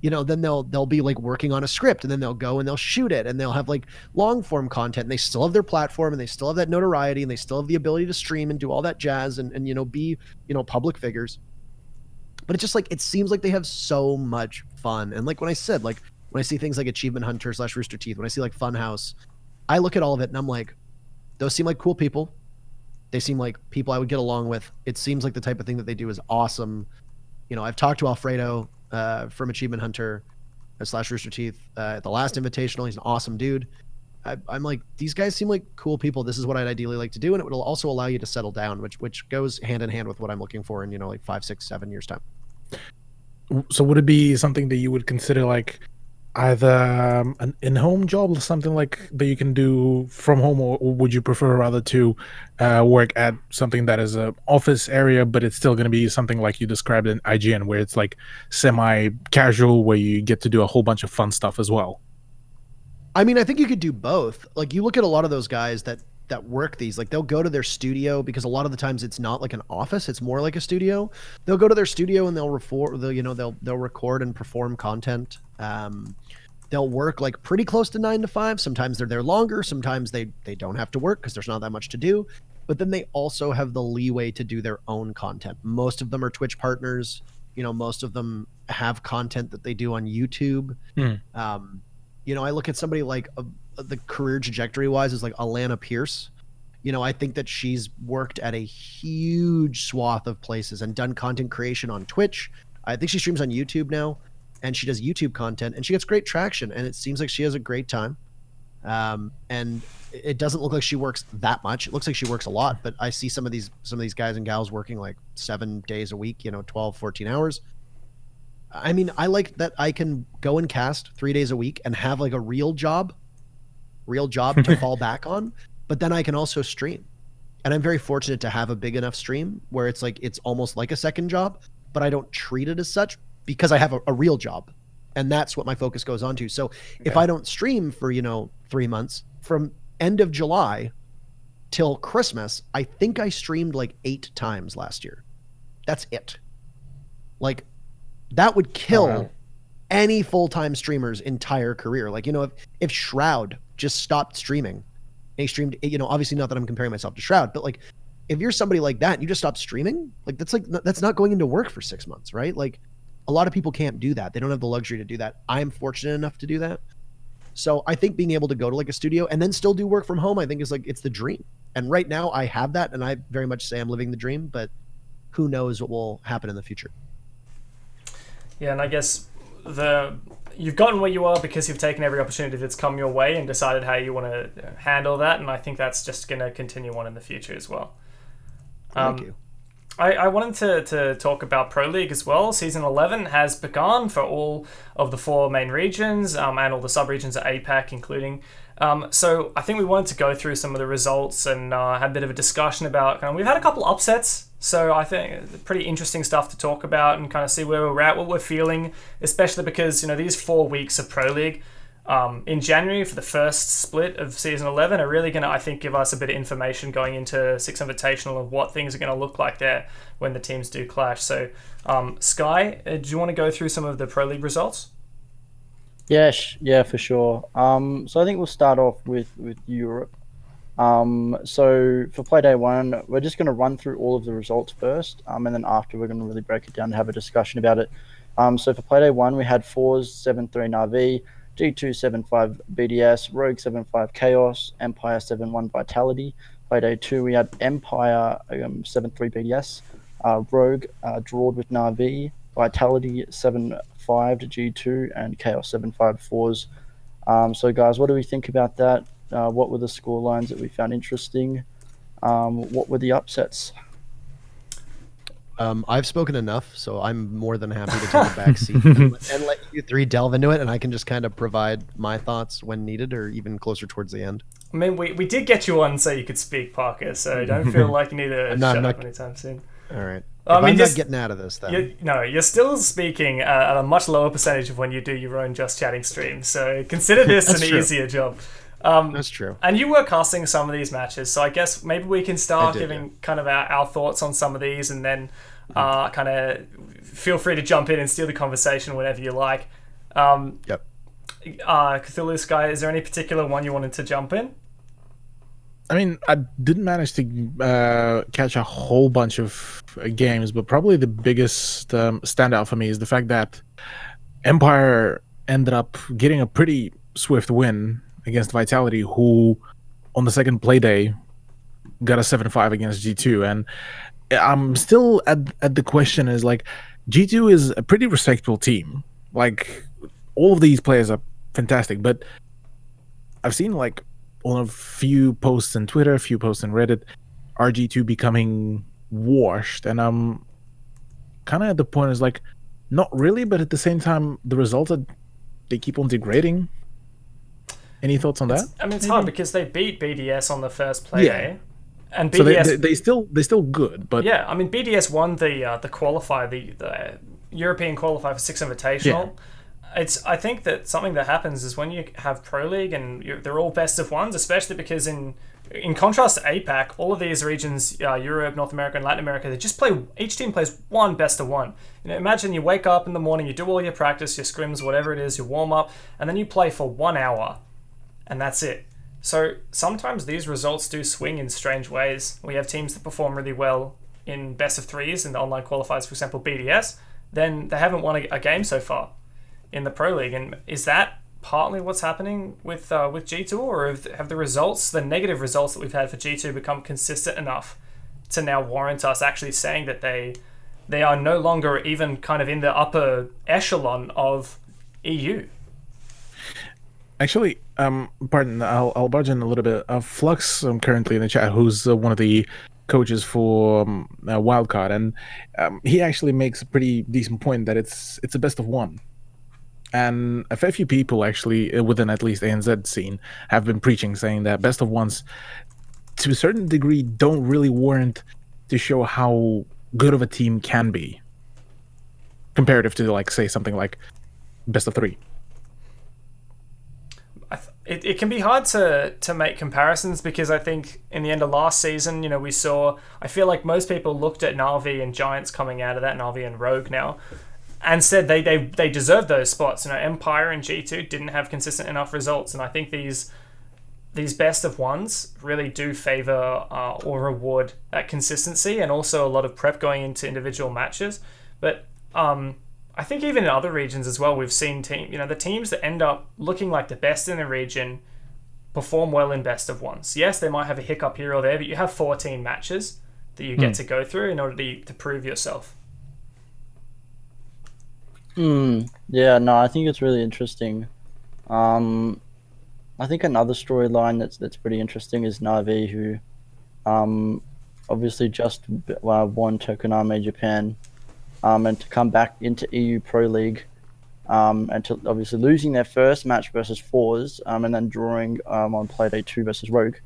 you know, then they'll be like working on a script, and then they'll go and they'll shoot it, and they'll have like long form content, and they still have their platform, and they still have that notoriety, and they still have the ability to stream and do all that jazz and you know, be, you know, public figures. But it's just like, it seems like they have so much fun. And like when I said, like when I see things like Achievement Hunter / Rooster Teeth, when I see like Funhouse, I look at all of it and I'm like, those seem like cool people. They seem like people I would get along with. It seems like the type of thing that they do is awesome. You know, I've talked to Alfredo from Achievement Hunter / Rooster Teeth at the last Invitational. He's an awesome dude. I'm like, these guys seem like cool people. This is what I'd ideally like to do, and it would also allow you to settle down, which goes hand in hand with what I'm looking for in, you know, like 5, 6, 7 years time. So would it be something that you would consider like either an in-home job or something like that you can do from home, or would you prefer rather to work at something that is a office area, but it's still going to be something like you described in IGN, where it's like semi-casual, where you get to do a whole bunch of fun stuff as well? I mean, I think you could do both. Like you look at a lot of those guys that work these, like they'll go to their studio, because a lot of the times it's not like an office, it's more like a studio. They'll go to their studio and they'll record and perform content. They'll work like pretty close to 9 to 5. Sometimes they're there longer. Sometimes they don't have to work because there's not that much to do. but then they also have the leeway to do their own content. Most of them are Twitch partners. Most of them have content that they do on YouTube. Um, I look at somebody like the career trajectory wise is like Alana Pierce. I think that she's worked at a huge swath of places and done content creation on Twitch. I think she streams on YouTube now, and she does YouTube content, and she gets great traction, and it seems like she has a great time. And it doesn't look like she works that much. It looks like she works a lot, but I see some of these guys and gals working like 7 days a week, 12, 14 hours. I mean, I like that I can go and cast 3 days a week and have like a real job to fall back on, but then I can also stream. And I'm very fortunate to have a big enough stream where it's almost like a second job, but I don't treat it as such because I have a real job. And that's what my focus goes on to. So if I don't stream for, 3 months, from end of July till Christmas, I think I streamed like 8 times last year. That's it. Like, that would kill any full-time streamer's entire career. Like, if Shroud just stopped streaming, and he streamed, obviously not that I'm comparing myself to Shroud, but like, if you're somebody like that and you just stop streaming, that's not going into work for 6 months, right? Like, a lot of people can't do that. They don't have the luxury to do that. I'm fortunate enough to do that. So I think being able to go to like a studio and then still do work from home, I think is like, it's the dream. And right now I have that, and I very much say I'm living the dream, but who knows what will happen in the future. Yeah, and I guess you've gotten where you are because you've taken every opportunity that's come your way and decided how you want to handle that, and I think that's just going to continue on in the future as well. Thank you. I wanted to talk about Pro League as well. Season 11 has begun for all of the 4 main regions and all the sub-regions at APAC including. So I think we wanted to go through some of the results and have a bit of a discussion about, we've had a couple upsets, so I think pretty interesting stuff to talk about and kind of see where we're at, what we're feeling, especially because, these 4 weeks of Pro League in January for the first split of Season 11 are really going to, I think, give us a bit of information going into Six Invitational of what things are going to look like there when the teams do clash. So, Sky, do you want to go through some of the Pro League results? Yeah, for sure. So I think we'll start off with Europe. So for play day 1, we're just going to run through all of the results first, and then after we're going to really break it down and have a discussion about it. So for play day 1, we had Fours 7-3 Na'Vi, G2 7-5 BDS, Rogue 7-5 Chaos, Empire 7-1 Vitality. Play day 2, we had Empire 7-3 BDS, Rogue drawed with Na'Vi, Vitality 7-5 to G2, and Chaos 7-5 Fours. So guys, what do we think about that? What were the score lines that we found interesting? What were the upsets? I've spoken enough, so I'm more than happy to take a back seat and let you 3 delve into it, and I can just kind of provide my thoughts when needed or even closer towards the end. I mean, we did get you on so you could speak, Parker, so don't feel like you need to shut up anytime soon. All right. I'm not getting out of this, then. You're still speaking at a much lower percentage of when you do your own Just Chatting stream, so consider this an easier job. That's true. And you were casting some of these matches, so I guess maybe we can start giving kind of our thoughts on some of these, and then kind of feel free to jump in and steer the conversation whenever you like. Yep. Cthulhu Sky, is there any particular one you wanted to jump in? I mean, I didn't manage to catch a whole bunch of games, but probably the biggest standout for me is the fact that Empire ended up getting a pretty swift win against Vitality, who on the second play day got a 7-5 against G2. And I'm still at the question is, like, G2 is a pretty respectable team. Like, all of these players are fantastic, but I've seen, like, on a few posts on Twitter, a few posts on Reddit, RG2 becoming washed, and I'm kind of at the point is like, not really, but at the same time, the results are, they keep on degrading. Any thoughts on that? It's hard because they beat BDS on the first play day, and BDS so they still good, but yeah, I mean BDS won the qualifier, the European qualifier for Six Invitational. Yeah. I think that something that happens is when you have Pro League and they're all best of ones, especially because in contrast to APAC, all of these regions, Europe, North America, and Latin America, they just play. Each team plays one best of one. Imagine you wake up in the morning, you do all your practice, your scrims, whatever it is, your warm up, and then you play for 1 hour, and that's it. So sometimes these results do swing in strange ways. We have teams that perform really well in best of threes in the online qualifiers, for example, BDS, then they haven't won a game so far in the Pro League. And is that partly what's happening with G2, or have the results, the negative results that we've had for G2, become consistent enough to now warrant us actually saying that they are no longer even kind of in the upper echelon of EU? Actually, pardon, I'll barge in a little bit. Flux, currently in the chat, who's one of the coaches for Wildcard, and he actually makes a pretty decent point that it's a best of one. And a fair few people actually within at least ANZ scene have been preaching, saying that best of ones, to a certain degree, don't really warrant to show how good of a team can be, comparative to, like, say, something like best of three. It can be hard to make comparisons, because I think in the end of last season, we saw, I feel like most people looked at Na'Vi and Giants coming out of that, Na'Vi and Rogue now, and said they deserved those spots. Empire and G2 didn't have consistent enough results, and I think these best of ones really do favor or reward that consistency, and also a lot of prep going into individual matches. But I think even in other regions as well, we've seen the teams that end up looking like the best in the region perform well in best of ones. Yes, they might have a hiccup here or there, but you have 14 matches that you get to go through in order to prove yourself. Yeah, no, I think it's really interesting. I think another storyline that's pretty interesting is Na'Vi, who obviously just won Tokonami Japan, and to come back into EU Pro League, and to obviously losing their first match versus Fours, and then drawing on Playday 2 versus Rogue.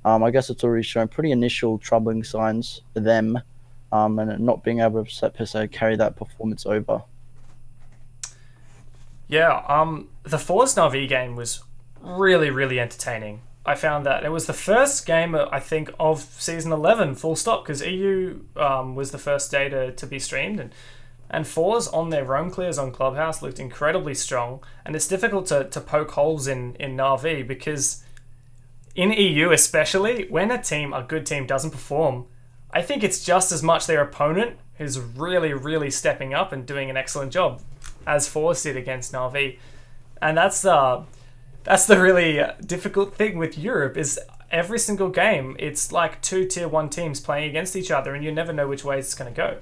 I guess it's already shown pretty initial troubling signs for them, and not being able to, per se, carry that performance over. Yeah, the Fours Na'Vi game was really, really entertaining. I found that it was the first game, I think, of season 11, full stop, because EU was the first day to be streamed, and Fours on their roam clears on Clubhouse looked incredibly strong, and it's difficult to poke holes in Na'Vi, because in EU especially, when a good team doesn't perform, I think it's just as much their opponent who's really, really stepping up and doing an excellent job, as Fours did against Na'Vi. And that's the really difficult thing with Europe, is every single game, it's like two tier 1 teams playing against each other, and you never know which way it's going to go.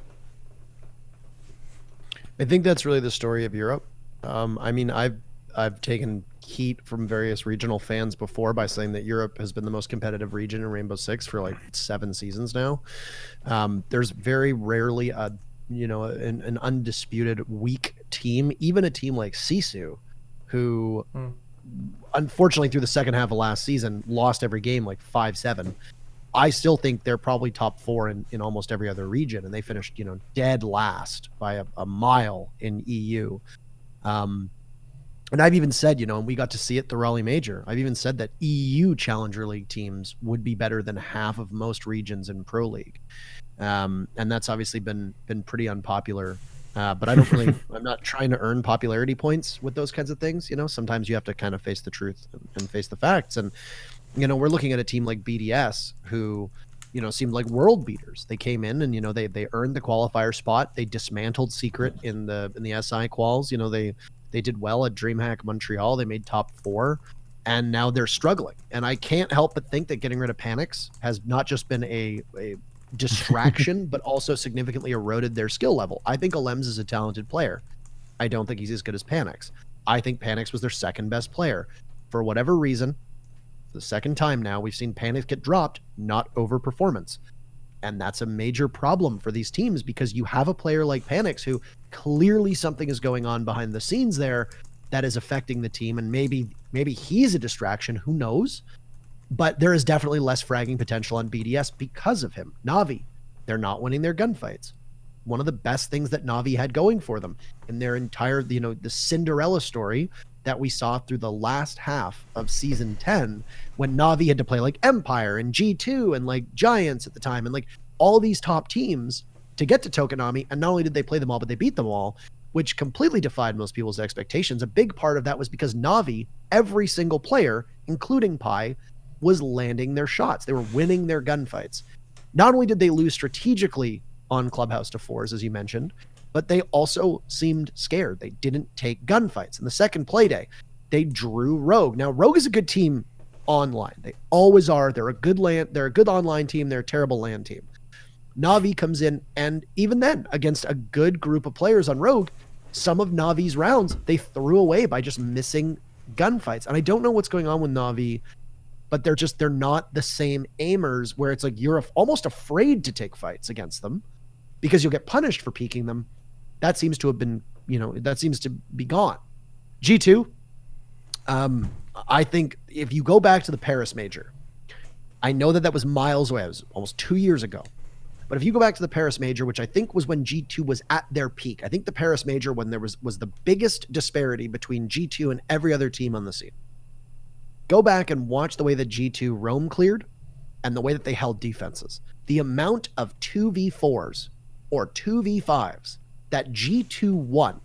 I think that's really the story of Europe. I mean, I've taken heat from various regional fans before by saying that Europe has been the most competitive region in Rainbow Six for like 7 seasons now. There's very rarely an undisputed weak team, even a team like Sisu, who unfortunately through the second half of last season lost every game like 5-7. I still think they're probably top 4 in almost every other region, and they finished dead last by a mile in EU. And I've even said, and we got to see it at the Raleigh Major, I've even said that EU Challenger League teams would be better than half of most regions in Pro League. And that's obviously been pretty unpopular. But I don't really, I'm not trying to earn popularity points with those kinds of things. Sometimes you have to kind of face the truth and face the facts. And, we're looking at a team like BDS who, seemed like world beaters. They came in and, they earned the qualifier spot. They dismantled Secret in the SI quals. They did well at DreamHack Montreal. They made top 4, and now they're struggling. And I can't help but think that getting rid of Panics has not just been a distraction, but also significantly eroded their skill level. I think Alems is a talented player. I don't think he's as good as Panics. I think Panics was their second best player. For whatever reason, the second time now we've seen Panics get dropped, not over performance. And that's a major problem for these teams, because you have a player like Panics who clearly something is going on behind the scenes there that is affecting the team. And maybe he's a distraction, who knows? But there is definitely less fragging potential on BDS because of him. Na'Vi, they're not winning their gunfights. One of the best things that Na'Vi had going for them in their entire, the Cinderella story that we saw through the last half of season 10, when Na'Vi had to play like Empire and G2 and like Giants at the time, and like all these top teams to get to Tokonami. And not only did they play them all, but they beat them all, which completely defied most people's expectations. A big part of that was because Na'Vi, every single player, including Pi, was landing their shots. They were winning their gunfights. Not only did they lose strategically on Clubhouse to fours, as you mentioned, but they also seemed scared. They didn't take gunfights. In the second play day, they drew Rogue. Now, Rogue is a good team online. They always are. They're a good online team. They're a terrible land team. Na'Vi comes in, and even then, against a good group of players on Rogue, some of Navi's rounds they threw away by just missing gunfights. And I don't know what's going on with Na'Vi, but they're not the same aimers where it's like you're almost afraid to take fights against them because you'll get punished for peeking them. That seems to have been, that seems to be gone. G2, I think if you go back to the Paris Major, I know that was miles away. It was almost 2 years ago. But if you go back to the Paris Major, which I think was when G2 was at their peak, I think the Paris Major when there was the biggest disparity between G2 and every other team on the scene. Go back and watch the way that G2 roam cleared and the way that they held defenses. The amount of 2v4s or 2v5s that G2 won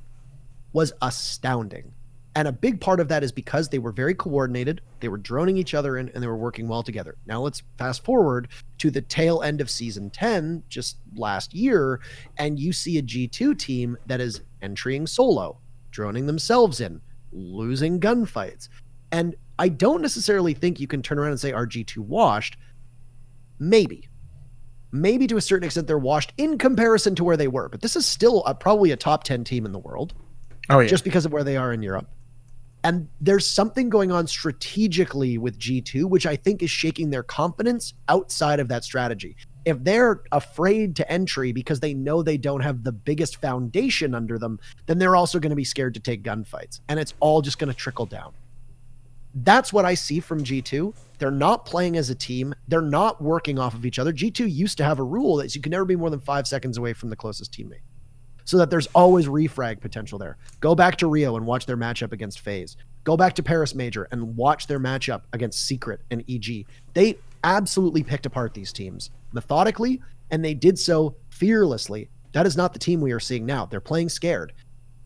was astounding. And a big part of that is because they were very coordinated, they were droning each other in, and they were working well together. Now let's fast forward to the tail end of Season 10, just last year, and you see a G2 team that is entering solo, droning themselves in, losing gunfights. And I don't necessarily think you can turn around and say, are G2 washed? Maybe to a certain extent they're washed in comparison to where they were. But this is still probably a top 10 team in the world. Oh, yeah. Just because of where they are in Europe. And there's something going on strategically with G2, which I think is shaking their confidence outside of that strategy. If they're afraid to entry because they know they don't have the biggest foundation under them, then they're also going to be scared to take gunfights. And it's all just going to trickle down. That's what I see from G2. They're not playing as a team. They're not working off of each other. G2 used to have a rule that you can never be more than 5 seconds away from the closest teammate, so that there's always refrag potential there. Go back to Rio and watch their matchup against FaZe. Go back to Paris Major and watch their matchup against Secret and EG. They absolutely picked apart these teams methodically, and they did so fearlessly. That is not the team we are seeing now. They're playing scared.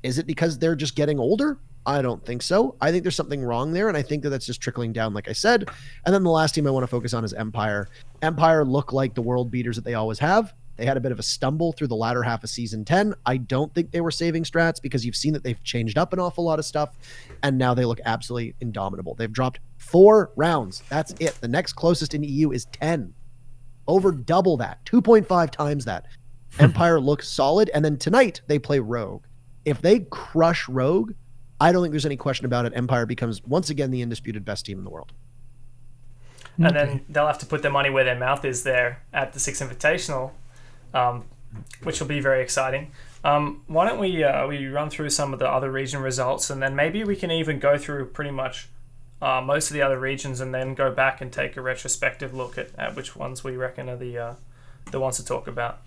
Is it because they're just getting older? I don't think so. I think there's something wrong there, and I think that that's just trickling down, like I said. And then the last team I want to focus on is Empire. Empire look like the world beaters that they always have. They had a bit of a stumble through the latter half of Season 10. I don't think they were saving strats because you've seen that they've changed up an awful lot of stuff, and now they look absolutely indomitable. They've dropped 4 rounds. That's it. The next closest in EU is 10. Over double that. 2.5 times that. Empire looks solid, and then tonight they play Rogue. If they crush Rogue, I don't think there's any question about it. Empire becomes, once again, the undisputed best team in the world. And then they'll have to put their money where their mouth is there at the Six Invitational, which will be very exciting. Why don't we run through some of the other region results, and then maybe we can even go through pretty much most of the other regions, and then go back and take a retrospective look at which ones we reckon are the ones to talk about.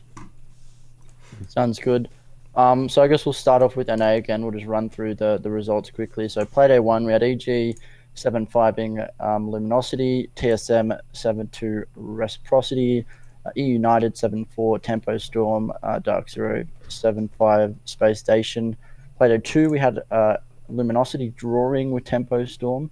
Sounds good. So I guess we'll start off with NA again. We'll just run through the results quickly. So play day 1, we had EG 7-5ing Luminosity, TSM 7-2 Reciprocity, E United 7-4 Tempo Storm, Dark Zero 7-5 Space Station. Play day 2, we had Luminosity drawing with Tempo Storm,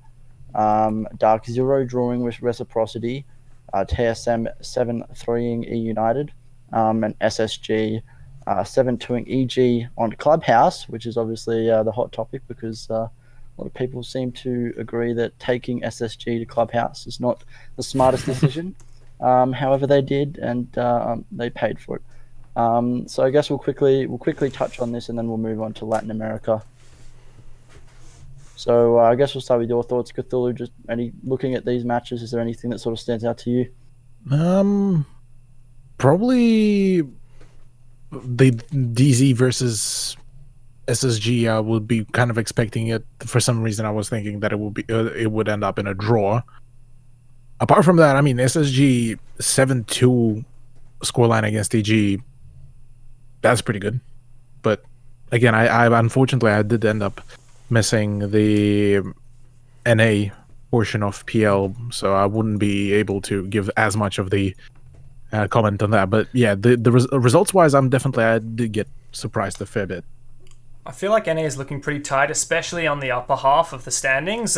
Dark Zero drawing with Reciprocity, TSM 7-3ing E United, and SSG 7-2ing EG on Clubhouse, which is obviously the hot topic because a lot of people seem to agree that taking SSG to Clubhouse is not the smartest decision. However, they did, and they paid for it. So I guess we'll quickly touch on this, and then we'll move on to Latin America. So I guess we'll start with your thoughts, Cthulhu. Just looking at these matches, is there anything that sort of stands out to you? Probably the DZ versus SSG. I would be kind of expecting it. For some reason, I was thinking that it would end up in a draw. Apart from that, I mean, SSG 7-2 scoreline against EG, that's pretty good. But again, I unfortunately I did end up missing the NA portion of PL, so I wouldn't be able to give as much of the comment on that. But yeah, the results wise, I did get surprised a fair bit. I feel like NA is looking pretty tight, especially on the upper half of the standings.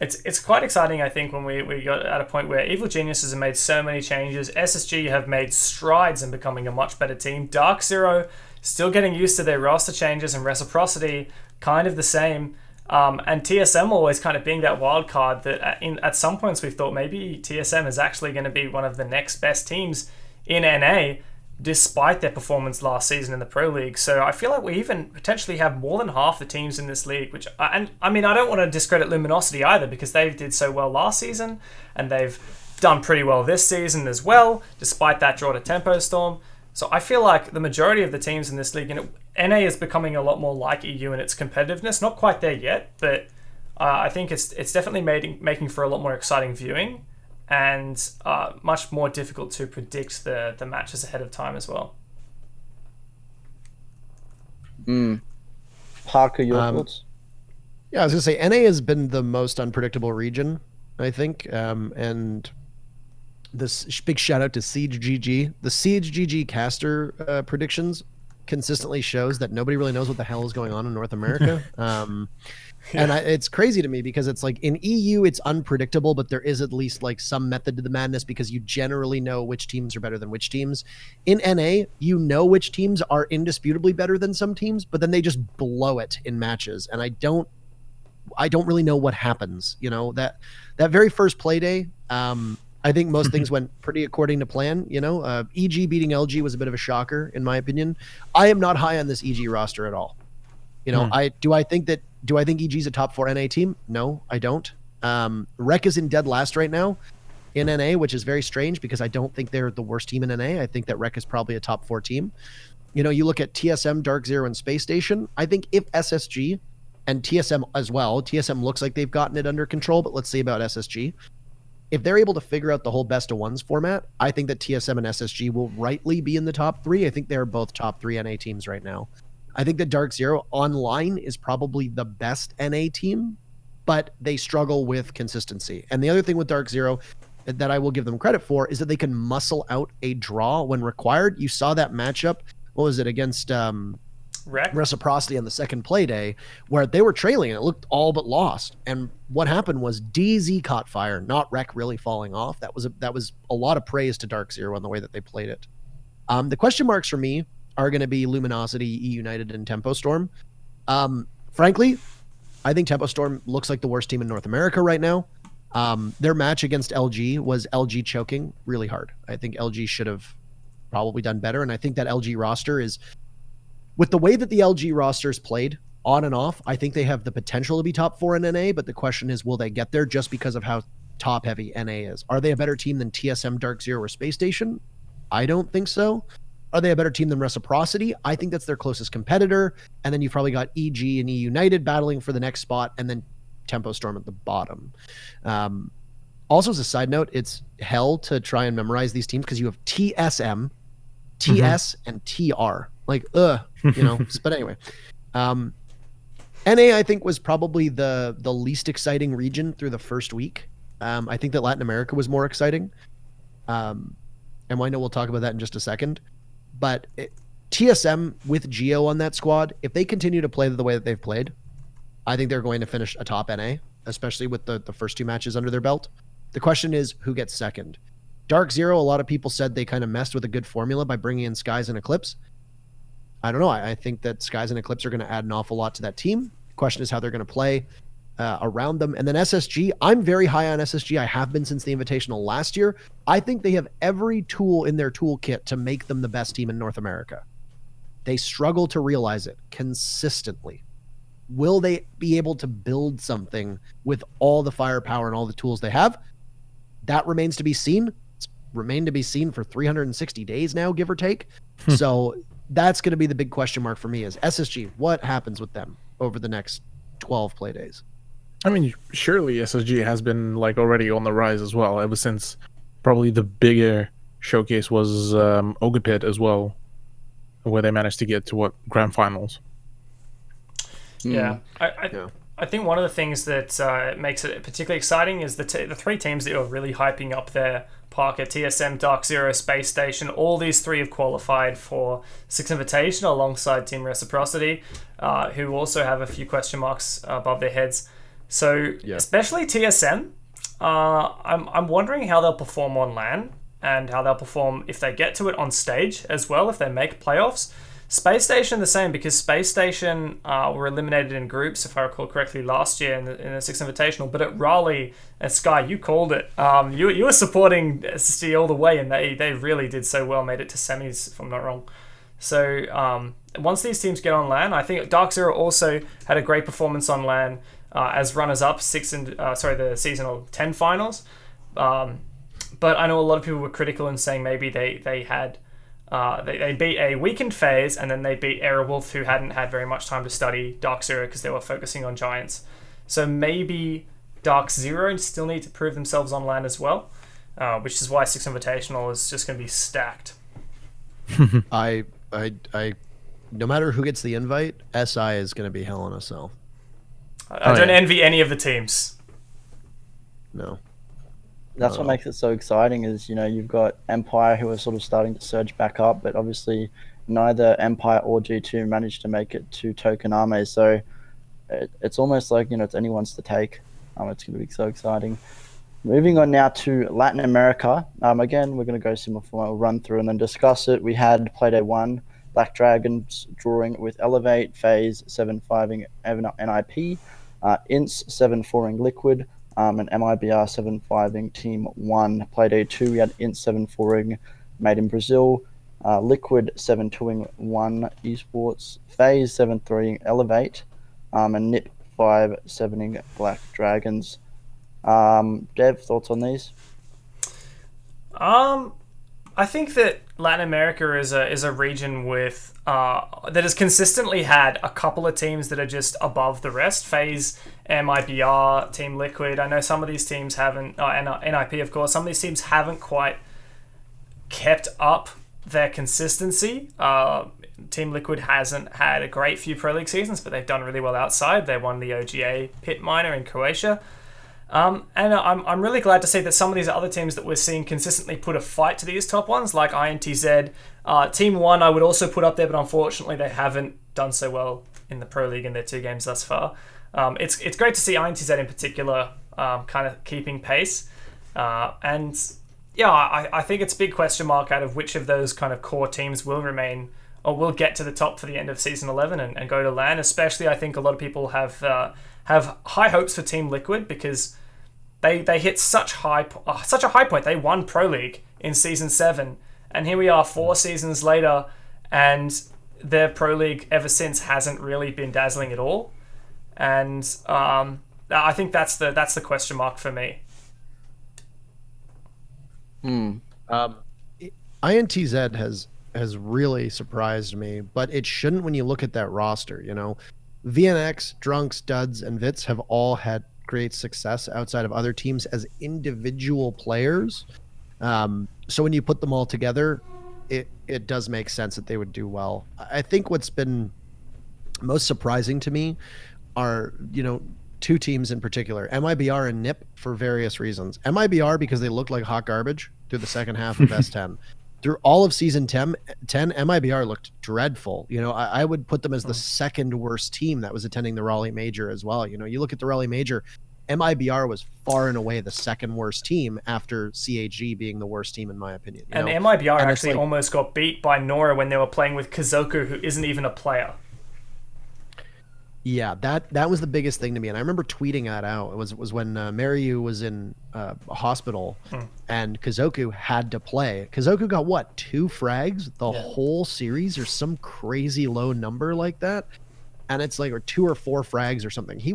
It's quite exciting, I think, when we got at a point where Evil Geniuses have made so many changes. SSG have made strides in becoming a much better team. Dark Zero still getting used to their roster changes, and Reciprocity kind of the same. And TSM always kind of being that wild card that at some points we've thought maybe TSM is actually going to be one of the next best teams in NA, despite their performance last season in the Pro League. So I feel like we even potentially have more than half the teams in this league, which, and I mean, I don't want to discredit Luminosity either, because they did so well last season, and they've done pretty well this season as well, despite that draw to Tempo Storm. So I feel like the majority of the teams in this league, and NA is becoming a lot more like EU in its competitiveness. Not quite there yet, but I think it's definitely making for a lot more exciting viewing, and much more difficult to predict the matches ahead of time as well. Parker, your thoughts? Yeah, I was gonna say NA has been the most unpredictable region, I think, and this big shout out to Siege GG. The Siege GG caster predictions consistently shows that nobody really knows what the hell is going on in North America. And it's crazy to me because it's like in EU, it's unpredictable, but there is at least like some method to the madness because you generally know which teams are better than which teams. In NA, you know which teams are indisputably better than some teams, but then they just blow it in matches. And I don't really know what happens. You know, that very first play day, I think most things went pretty according to plan. You know, EG beating LG was a bit of a shocker, in my opinion. I am not high on this EG roster at all. You know, do I think EG's a top 4 NA team? No, I don't. Rec is in dead last right now in NA, which is very strange because I don't think they're the worst team in NA. I think that Rec is probably a top 4 team. You know, you look at TSM, Dark Zero, and Space Station. I think if SSG and TSM as well, TSM looks like they've gotten it under control, but let's see about SSG. If they're able to figure out the whole best of ones format, I think that TSM and SSG will rightly be in the top 3. I think they're both top 3 NA teams right now. I think that Dark Zero online is probably the best NA team, but they struggle with consistency. And the other thing with Dark Zero that I will give them credit for is that they can muscle out a draw when required. You saw that matchup. What was it against Reciprocity on the second play day where they were trailing and it looked all but lost. And what happened was DZ caught fire, not Rec really falling off. That was a lot of praise to Dark Zero on the way that they played it. The question marks for me are going to be Luminosity, E United, and Tempo Storm. Frankly, I think Tempo Storm looks like the worst team in North America right now. Their match against LG was LG choking really hard. I think LG should have probably done better, and I think that LG roster is, with the way that the LG roster's played on and off, I think they have the potential to be top 4 in NA, but the question is, will they get there just because of how top-heavy NA is? Are they a better team than TSM, Dark Zero, or Space Station? I don't think so. Are they a better team than Reciprocity? I think that's their closest competitor. And then you've probably got EG and E United battling for the next spot, and then Tempo Storm at the bottom. Also, as a side note, it's hell to try and memorize these teams because you have TSM, TS, and TR. Like, you know. But anyway, NA I think was probably the least exciting region through the first week. I think that Latin America was more exciting. And I know we'll talk about that in just a second. But TSM with Geo on that squad, if they continue to play the way that they've played, I think they're going to finish atop NA, especially with the first 2 matches under their belt. The question is, who gets second? Dark Zero, a lot of people said they kind of messed with a good formula by bringing in Skies and Eclipse. I don't know. I think that Skies and Eclipse are going to add an awful lot to that team. The question is how they're going to play around them. And then SSG, I'm very high on SSG. I have been since the Invitational last year. I think they have every tool in their toolkit to make them the best team in North America. They struggle to realize it consistently. Will they be able to build something with all the firepower and all the tools they have? That remains to be seen. It's remained to be seen for 360 days now, give or take. So that's going to be the big question mark for me is SSG. What happens with them over the next 12 play days? I mean, surely SSG has been like already on the rise as well, ever since probably the bigger showcase was Ogapit as well, where they managed to get to grand finals. Yeah, I think one of the things that makes it particularly exciting is the 3 teams that you're really hyping up there. Parker, TSM, Dark Zero, Space Station, all these 3 have qualified for Six Invitational alongside Team Reciprocity, who also have a few question marks above their heads. So Yeah. especially TSM, I'm wondering how they'll perform on LAN and how they'll perform if they get to it on stage as well, if they make playoffs. Space Station the same, because Space Station were eliminated in groups, if I recall correctly, last year in the Six Invitational. But at Raleigh and Sky, you called it. You were supporting SSG all the way, and they really did so well, made it to semis, if I'm not wrong. So once these teams get on LAN, I think Dark Zero also had a great performance on LAN as runners-up the seasonal 10 finals. But I know a lot of people were critical in saying maybe they had. They beat a weakened phase, and then they beat Airwolf, who hadn't had very much time to study Dark Zero because they were focusing on Giants. So maybe Dark Zero still need to prove themselves on LAN as well, which is why Six Invitational is just going to be stacked. I, no matter who gets the invite, SI is going to be hell in a cell. I don't envy any of the teams. No. That's what makes it so exciting is, you've got Empire who are sort of starting to surge back up, but obviously neither Empire or G2 managed to make it to Tokoname. So it's almost like, it's anyone's to take. It's going to be so exciting. Moving on now to Latin America. Again, we're going to go similar format. We'll run through and then discuss it. We had Playday 1, Black Dragons drawing with Elevate, FaZe 7-5ing NIP, Ints 7-4ing Liquid, and MIBR 7-5ing Team 1. Playday 2, we had Int 7-4ing Made in Brazil, Liquid 7-2ing 1 Esports, FaZe 7-3ing Elevate, and NIP 5-7ing Black Dragons. Dev, thoughts on these? I think that Latin America is a region with that has consistently had a couple of teams that are just above the rest. FaZe, MIBR, Team Liquid. I know some of these teams haven't, NIP of course. Some of these teams haven't quite kept up their consistency. Team Liquid hasn't had a great few Pro League seasons, but they've done really well outside. They won the OGA Pit Minor in Croatia. And I'm really glad to see that some of these other teams that we're seeing consistently put a fight to these top ones, like INTZ. Team 1 I would also put up there, but unfortunately they haven't done so well in the Pro League in their 2 games thus far. It's great to see INTZ in particular kind of keeping pace. And yeah, I think it's a big question mark out of which of those kind of core teams will remain or will get to the top for the end of Season 11 and go to LAN. Especially, I think a lot of people have high hopes for Team Liquid because they hit such a high point. They won Pro League in Season 7, and here we are 4 seasons later, and their Pro League ever since hasn't really been dazzling at all. And I think that's the question mark for me. INTZ has really surprised me, but it shouldn't when you look at that roster. VNX, Drunks, Duds, and Vits have all had great success outside of other teams as individual players. So when you put them all together, it does make sense that they would do well. I think what's been most surprising to me are, 2 teams in particular, MIBR and NIP, for various reasons. MIBR because they looked like hot garbage through the second half of S10. Through all of Season 10, MIBR looked dreadful. I would put them as the second worst team that was attending the Raleigh Major as well. You look at the Raleigh Major, MIBR was far and away the second worst team after CHG being the worst team, in my opinion. And MIBR actually almost got beat by Nora when they were playing with Kazoku, who isn't even a player. Yeah, that was the biggest thing to me, and I remember tweeting that out. It was when Mariu was in a hospital, and Kazoku had to play. Kazoku got 2 frags the whole series, or some crazy low number like that, and it's like, or 2 or 4 frags or something. He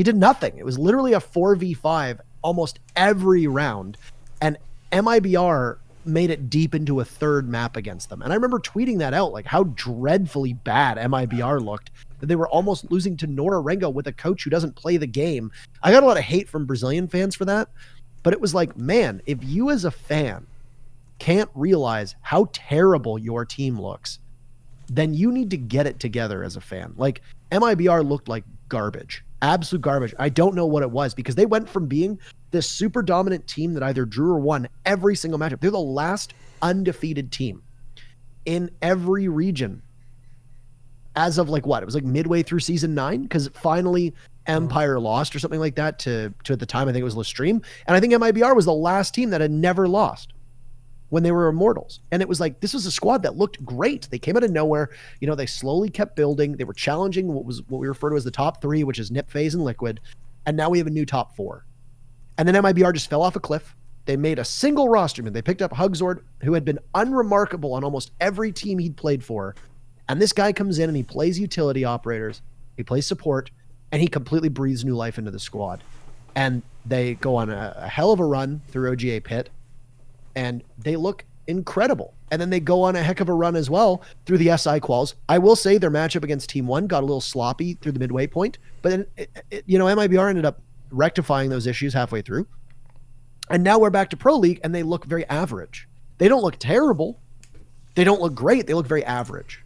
did nothing. It was literally a 4v5 almost every round, and MIBR made it deep into a 3rd map against them. And I remember tweeting that out, like how dreadfully bad MIBR looked, that they were almost losing to Nora Rengo with a coach who doesn't play the game. I got a lot of hate from Brazilian fans for that, but it was like, man, if you as a fan can't realize how terrible your team looks, then you need to get it together as a fan. Like, MIBR looked like garbage, absolute garbage. I don't know what it was, because they went from being this super dominant team that either drew or won every single matchup. They're the last undefeated team in every region as of it was like midway through Season 9, because finally Empire lost or something like that to at the time, I think it was Lestream. And I think MIBR was the last team that had never lost when they were Immortals. And it was like, this was a squad that looked great. They came out of nowhere. You know, they slowly kept building. They were challenging what we refer to as the top 3, which is Nip, FaZe, and Liquid. And now we have a new top 4. And then MIBR just fell off a cliff. They made a single roster move. They picked up Hugzord, who had been unremarkable on almost every team he'd played for. And this guy comes in and he plays utility operators. He plays support. And he completely breathes new life into the squad. And they go on a hell of a run through OGA Pit. And they look incredible. And then they go on a heck of a run as well through the SI quals. I will say their matchup against Team 1 got a little sloppy through the midway point. But then, MIBR ended up rectifying those issues halfway through. And now we're back to Pro League, and they look very average. They don't look terrible. They don't look great. They look very average.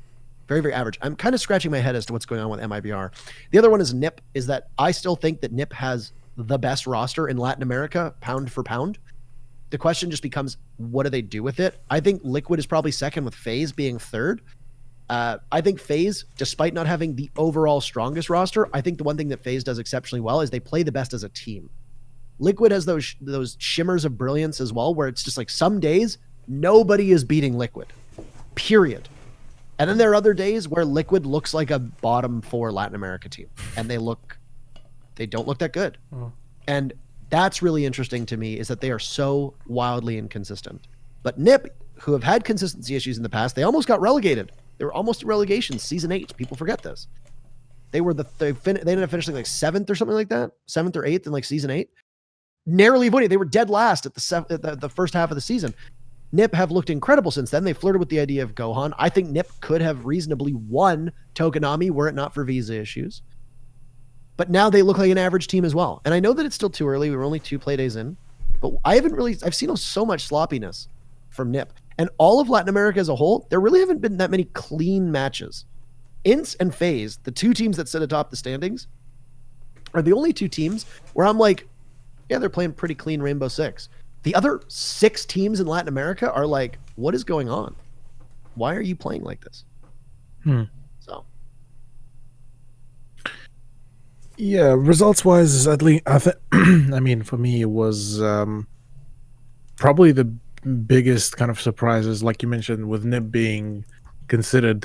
Very, very average. I'm kind of scratching my head as to what's going on with MIBR. The other one is NIP, is that I still think that NIP has the best roster in Latin America, pound for pound. The question just becomes, what do they do with it? I think Liquid is probably second, with FaZe being third. I think FaZe, despite not having the overall strongest roster, I think the one thing that FaZe does exceptionally well is they play the best as a team. Liquid has those shimmers of brilliance as well, where it's just like some days nobody is beating Liquid, period. And then there are other days where Liquid looks like a bottom 4 Latin America team, and they don't look that good. And that's really interesting to me, is that they are so wildly inconsistent. But NIP, who have had consistency issues in the past, they almost got relegated. They were almost in relegation season 8. People forget this. They ended up finishing like 7th or something like that, 7th or 8th in like season 8. Narrowly avoided. They were dead last at the first half of the season. NIP have looked incredible since then. They flirted with the idea of Gohan. I think NIP could have reasonably won Tokonami were it not for visa issues. But now they look like an average team as well. And I know that it's still too early. We were only 2 play days in. But I've seen so much sloppiness from NIP. And all of Latin America as a whole, there really haven't been that many clean matches. INTS and FaZe, the 2 teams that sit atop the standings, are the only 2 teams where I'm like, yeah, they're playing pretty clean Rainbow Six. The other 6 teams in Latin America are like, what is going on? Why are you playing like this? So, yeah, results-wise, at least, I mean, for me, it was probably the biggest kind of surprises, like you mentioned, with NIP being considered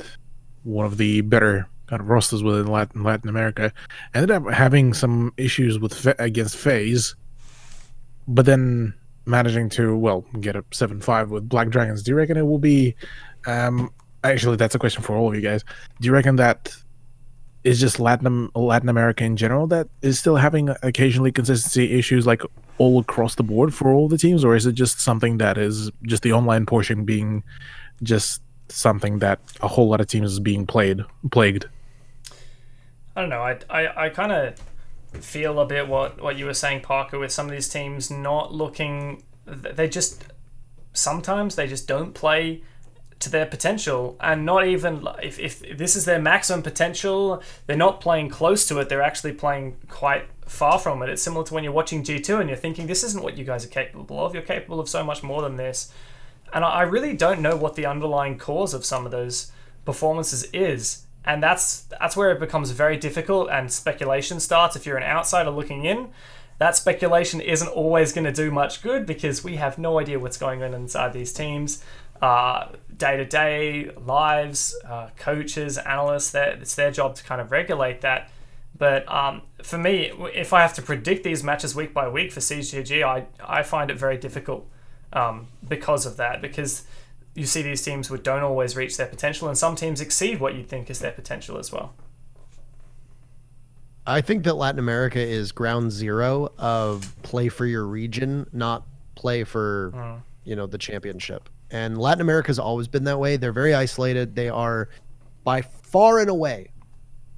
one of the better kind of rosters within Latin America. Ended up having some issues against FaZe, but then managing to, get a 7-5 with Black Dragons. Do you reckon it will be... actually, that's a question for all of you guys. Do you reckon that is just Latin America in general that is still having occasionally consistency issues, like all across the board for all the teams? Or is it just something that is just the online portion being just something that a whole lot of teams is being plagued? I don't know. I kind of feel a bit what you were saying, Parker, with some of these teams not looking... Sometimes they just don't play to their potential, and not even if this is their maximum potential, they're not playing close to it. They're actually playing quite far from it. It's similar to when you're watching G2 and you're thinking, this isn't what you guys are capable of. You're capable of so much more than this. And I really don't know what the underlying cause of some of those performances is. And that's where it becomes very difficult and speculation starts. If you're an outsider looking in, that speculation isn't always going to do much good, because we have no idea what's going on inside these teams. Day-to-day lives, coaches, analysts, it's their job to kind of regulate that. But for me, if I have to predict these matches week by week for CGG, I find it very difficult because of that, because you see these teams who don't always reach their potential, and some teams exceed what you'd think is their potential as well. I think that Latin America is ground zero of play for your region, not play for the championship. And Latin America has always been that way. They're very isolated. They are by far and away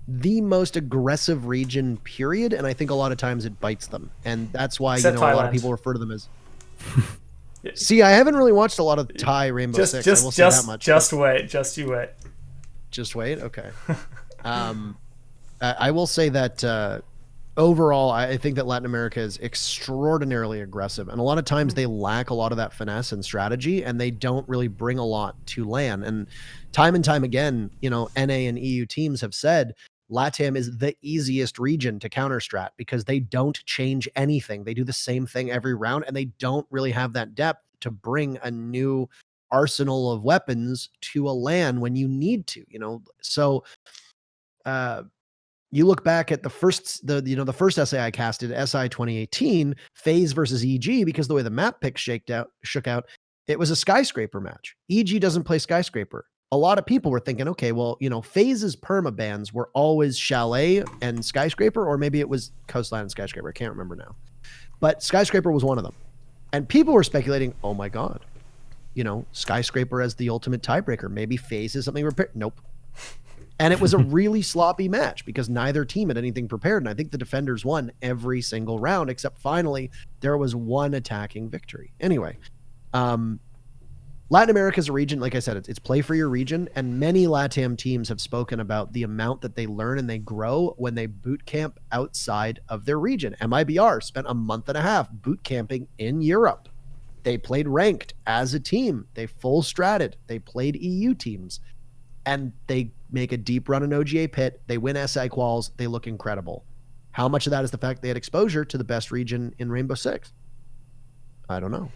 the most aggressive region, period. And I think a lot of times it bites them. And that's why, a lot of people refer to them as... See, I haven't really watched a lot of Thai Rainbow Six. I will say that much. Just wait. Just wait? Okay. I will say that overall, I think that Latin America is extraordinarily aggressive. And a lot of times they lack a lot of that finesse and strategy, and they don't really bring a lot to LAN. And time again, NA and EU teams have said LATAM is the easiest region to counter strat because they don't change anything. They do the same thing every round, and they don't really have that depth to bring a new arsenal of weapons to a LAN when you need to, So you look back at the first essay I casted, SI 2018, FaZe versus EG, because the way the map pick shook out, it was a skyscraper match. EG doesn't play skyscraper. A lot of people were thinking, okay, well, FaZe's permabans were always Chalet and Skyscraper, or maybe it was Coastline and Skyscraper. I can't remember now. But Skyscraper was one of them. And people were speculating, oh my God, Skyscraper as the ultimate tiebreaker. Maybe FaZe is something prepared. Nope. And it was a really sloppy match because neither team had anything prepared. And I think the defenders won every single round, except finally there was one attacking victory. Anyway, Latin America is a region, like I said, it's play for your region. And many LATAM teams have spoken about the amount that they learn and they grow when they boot camp outside of their region. MIBR spent a month and a half boot camping in Europe. They played ranked as a team. They full stratted. They played EU teams. And they make a deep run in OGA pit. They win SI quals. They look incredible. How much of that is the fact they had exposure to the best region in Rainbow Six? I don't know.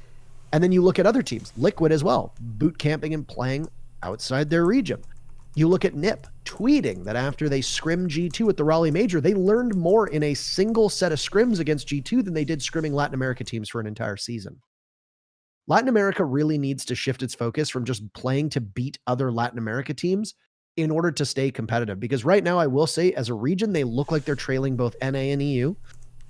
And then you look at other teams, Liquid as well, boot camping and playing outside their region. You look at NIP tweeting that after they scrimmed G2 at the Raleigh Major, they learned more in a single set of scrims against G2 than they did scrimming Latin America teams for an entire season. Latin America really needs to shift its focus from just playing to beat other Latin America teams in order to stay competitive. Because right now, I will say, as a region, they look like they're trailing both NA and EU,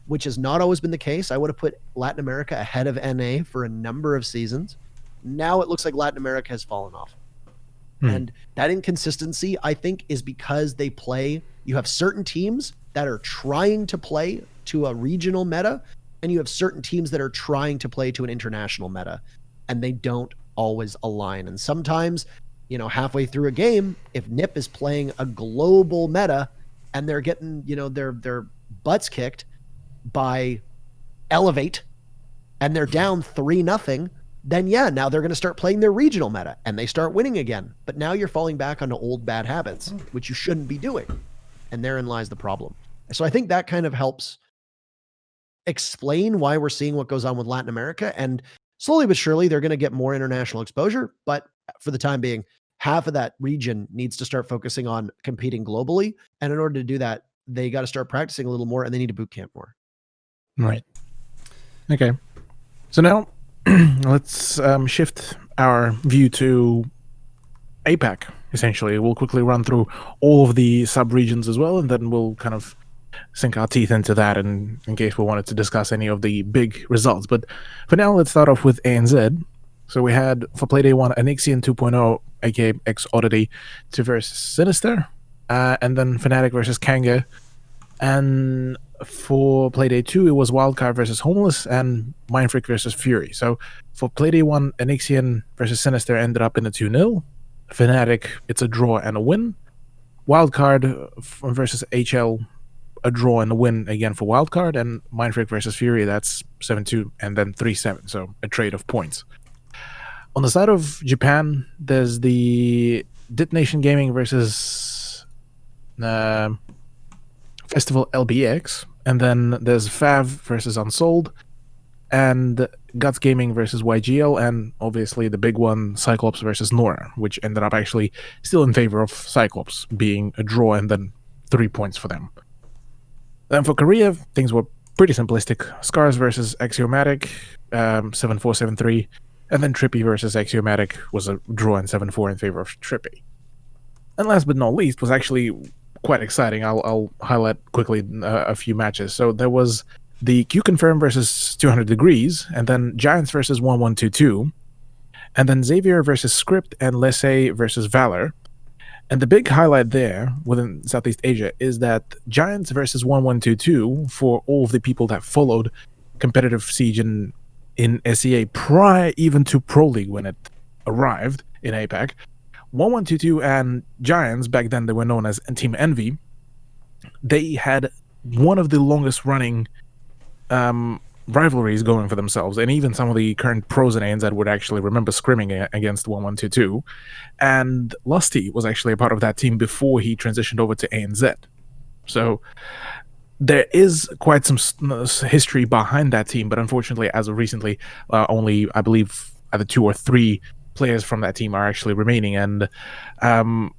which has not always been the case. I would have put Latin America ahead of NA for a number of seasons. Now it looks like Latin America has fallen off. And that inconsistency, I think, is because you have certain teams that are trying to play to a regional meta, and you have certain teams that are trying to play to an international meta, and they don't always align. And sometimes, halfway through a game, if NIP is playing a global meta and they're getting, their butts kicked by Elevate and they're down 3-0, then now they're going to start playing their regional meta and they start winning again. But now you're falling back onto old bad habits, which you shouldn't be doing. And therein lies the problem. So I think that kind of helps explain why we're seeing what goes on with Latin America. And slowly but surely, they're going to get more international exposure. But for the time being, half of that region needs to start focusing on competing globally. And in order to do that, they got to start practicing a little more and they need to boot camp more. Right. Okay. So now let's shift our view to APAC, essentially. We'll quickly run through all of the sub-regions as well, and then we'll kind of sink our teeth into that in case we wanted to discuss any of the big results. But for now, let's start off with ANZ. So we had, for Playday 1, Anixian 2.0, aka X Oddity, to versus Sinister, and then Fnatic versus Kanga. And for Playday 2, it was Wildcard versus Homeless and Mindfreak versus Fury. So for Playday 1, Anixian versus Sinister ended up in a 2-0. Fnatic, it's a draw and a win. Wildcard versus HL, a draw and a win again for Wildcard. And Mindfreak versus Fury, that's 7-2 and then 3-7. So a trade of points. On the side of Japan, there's the Detonation Gaming versus Festival LBX, and then there's Fav versus Unsold, and Guts Gaming versus YGL, and obviously the big one, Cyclops versus Nora, which ended up actually still in favor of Cyclops, being a draw and then 3 points for them. Then for Korea, things were pretty simplistic. Scars versus Axiomatic, 7-4, 7-3, and then Trippy versus Axiomatic was a draw and 7-4 in favor of Trippy. And last but not least was actually quite exciting. I'll highlight quickly a few matches. So there was the Q Confirm versus 200 Degrees, and then Giants versus 1122, and then Xavier versus Script and Lessay versus Valor. And the big highlight there within Southeast Asia is that Giants versus 1122, for all of the people that followed competitive Siege in SEA prior even to Pro League when it arrived in APAC, 1122 and Giants, back then they were known as Team Envy, they had one of the longest running rivalries going for themselves, and even some of the current pros in ANZ would actually remember scrimming against 1122, and Lusty was actually a part of that team before he transitioned over to ANZ. So there is quite some history behind that team, but unfortunately, as of recently, only I believe either 2 or 3 players from that team are actually remaining, and um,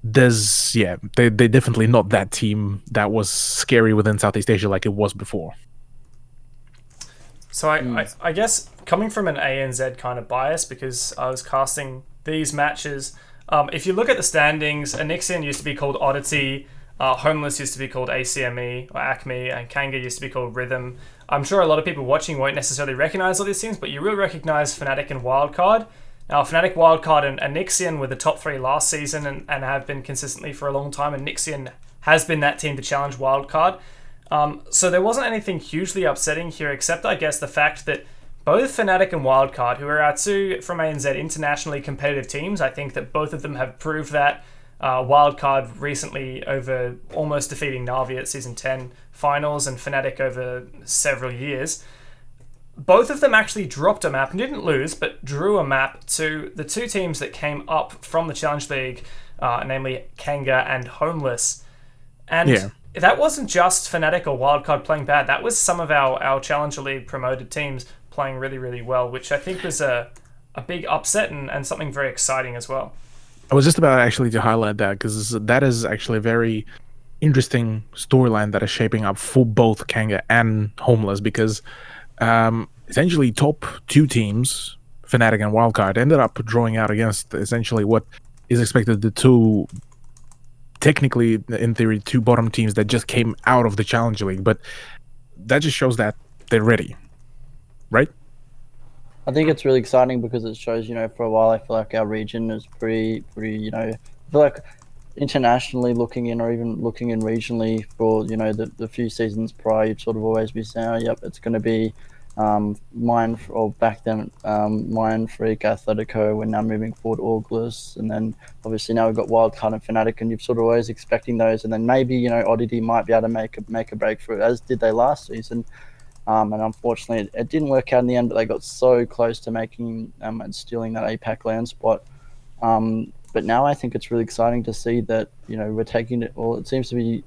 they're definitely not that team that was scary within Southeast Asia like it was before. So I guess coming from an ANZ kind of bias, because I was casting these matches, if you look at the standings, Anixian used to be called Oddity, Homeless used to be called ACME or ACME, and Kanga used to be called Rhythm. I'm sure a lot of people watching won't necessarily recognize all these things, but you will recognize Fnatic and Wildcard. Now, Fnatic, Wildcard, and Anixian were the top 3 last season and have been consistently for a long time, and Anixian has been that team to challenge Wildcard. So there wasn't anything hugely upsetting here, except I guess the fact that both Fnatic and Wildcard, who are our 2 from ANZ internationally competitive teams, I think that both of them have proved that. Wildcard recently over almost defeating Na'Vi at Season 10 finals, and Fnatic over several years. Both of them actually dropped a map and didn't lose, but drew a map to the 2 teams that came up from the Challenge League, namely Kanga and Homeless. And that wasn't just Fnatic or Wildcard playing bad. That was some of our Challenger League promoted teams playing really, really well, which I think was a big upset and something very exciting as well. I was just about actually to highlight that, because that is actually a very interesting storyline that is shaping up for both Kanga and Homeless, because essentially top 2 teams, Fnatic and Wildcard, ended up drawing out against essentially what is expected the 2, technically in theory, 2 bottom teams that just came out of the Challenger League, but that just shows that they're ready, right? I think it's really exciting because it shows, for a while I feel like our region is pretty, I feel like internationally looking in, or even looking in regionally for, the few seasons prior, you'd sort of always be saying, oh, yep, it's going to be Mine, or back then, Mine, Freak, Athletico, we're now moving forward August, and then obviously now we've got Wildcard and Fnatic, and you're sort of always expecting those, and then maybe, Oddity might be able to make a breakthrough, as did they last season. And unfortunately, it didn't work out in the end, but they got so close to making and stealing that APAC land spot. But now I think it's really exciting to see that, we're taking it, or it seems to be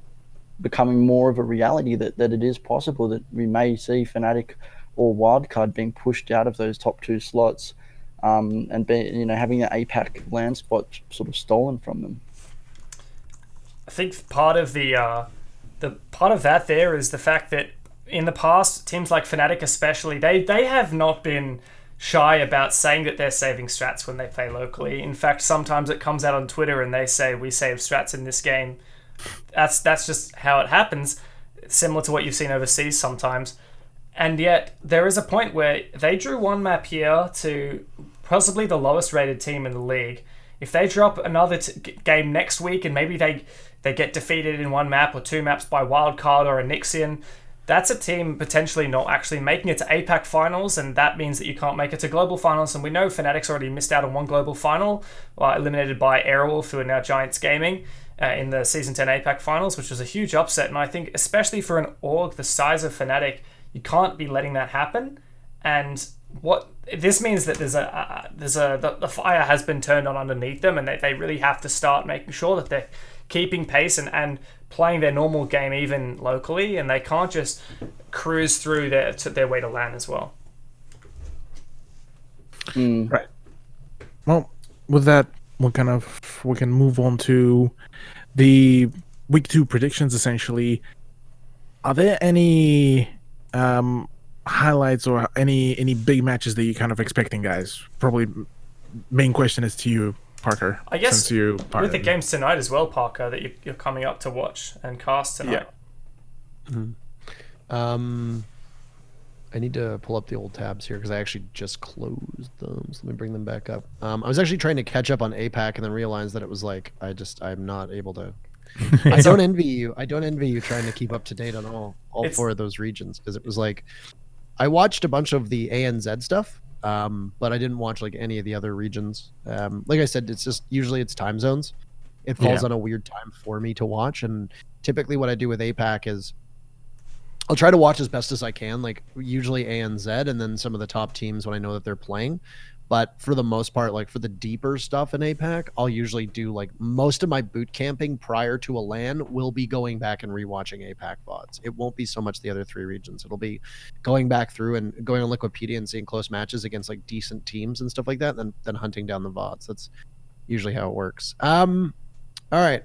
becoming more of a reality that it is possible that we may see Fnatic or Wildcard being pushed out of those top 2 slots, and having that APAC land spot sort of stolen from them. I think part of the part of that there is the fact that in the past, teams like Fnatic especially, they have not been shy about saying that they're saving strats when they play locally. In fact, sometimes it comes out on Twitter and they say, we save strats in this game. That's just how it happens, similar to what you've seen overseas sometimes. And yet, there is a point where they drew 1 map here to possibly the lowest rated team in the league. If they drop another game next week and maybe they get defeated in 1 map or 2 maps by Wildcard or Anixian, that's a team potentially not actually making it to APAC finals, and that means that you can't make it to global finals. And we know Fnatic's already missed out on 1 global final, eliminated by Airwolf, who are now Giants Gaming, in the Season 10 APAC finals, which was a huge upset. And I think, especially for an org the size of Fnatic, you can't be letting that happen. And what this means that the fire has been turned on underneath them, and they really have to start making sure that they're keeping pace and playing their normal game even locally, and they can't just cruise through their way to LAN as well. Right. Well, with that, we can move on to the week 2 predictions. Essentially, are there any highlights or any big matches that you're kind of expecting, guys? Probably main question is to you, Parker. I guess since you with the games tonight as well, Parker, that you're coming up to watch and cast tonight. Yeah. I need to pull up the old tabs here because I actually just closed them. So let me bring them back up. I was actually trying to catch up on APAC and then realized that it was like I'm not able to. I don't envy you. I don't envy you trying to keep up to date on all 4 of those regions, because it was like I watched a bunch of the ANZ stuff, but I didn't watch like any of the other regions. Like I said, it's just usually it's time zones. It falls on a weird time for me to watch, and typically what I do with APAC is I'll try to watch as best as I can, like usually ANZ and then some of the top teams when I know that they're playing. But for the most part, like for the deeper stuff in APAC, I'll usually do like most of my boot camping prior to a LAN will be going back and rewatching APAC VODs. It won't be so much the other 3 regions. It'll be going back through and going on Liquipedia and seeing close matches against like decent teams and stuff like that, and then hunting down the VODs. That's usually how it works. All right.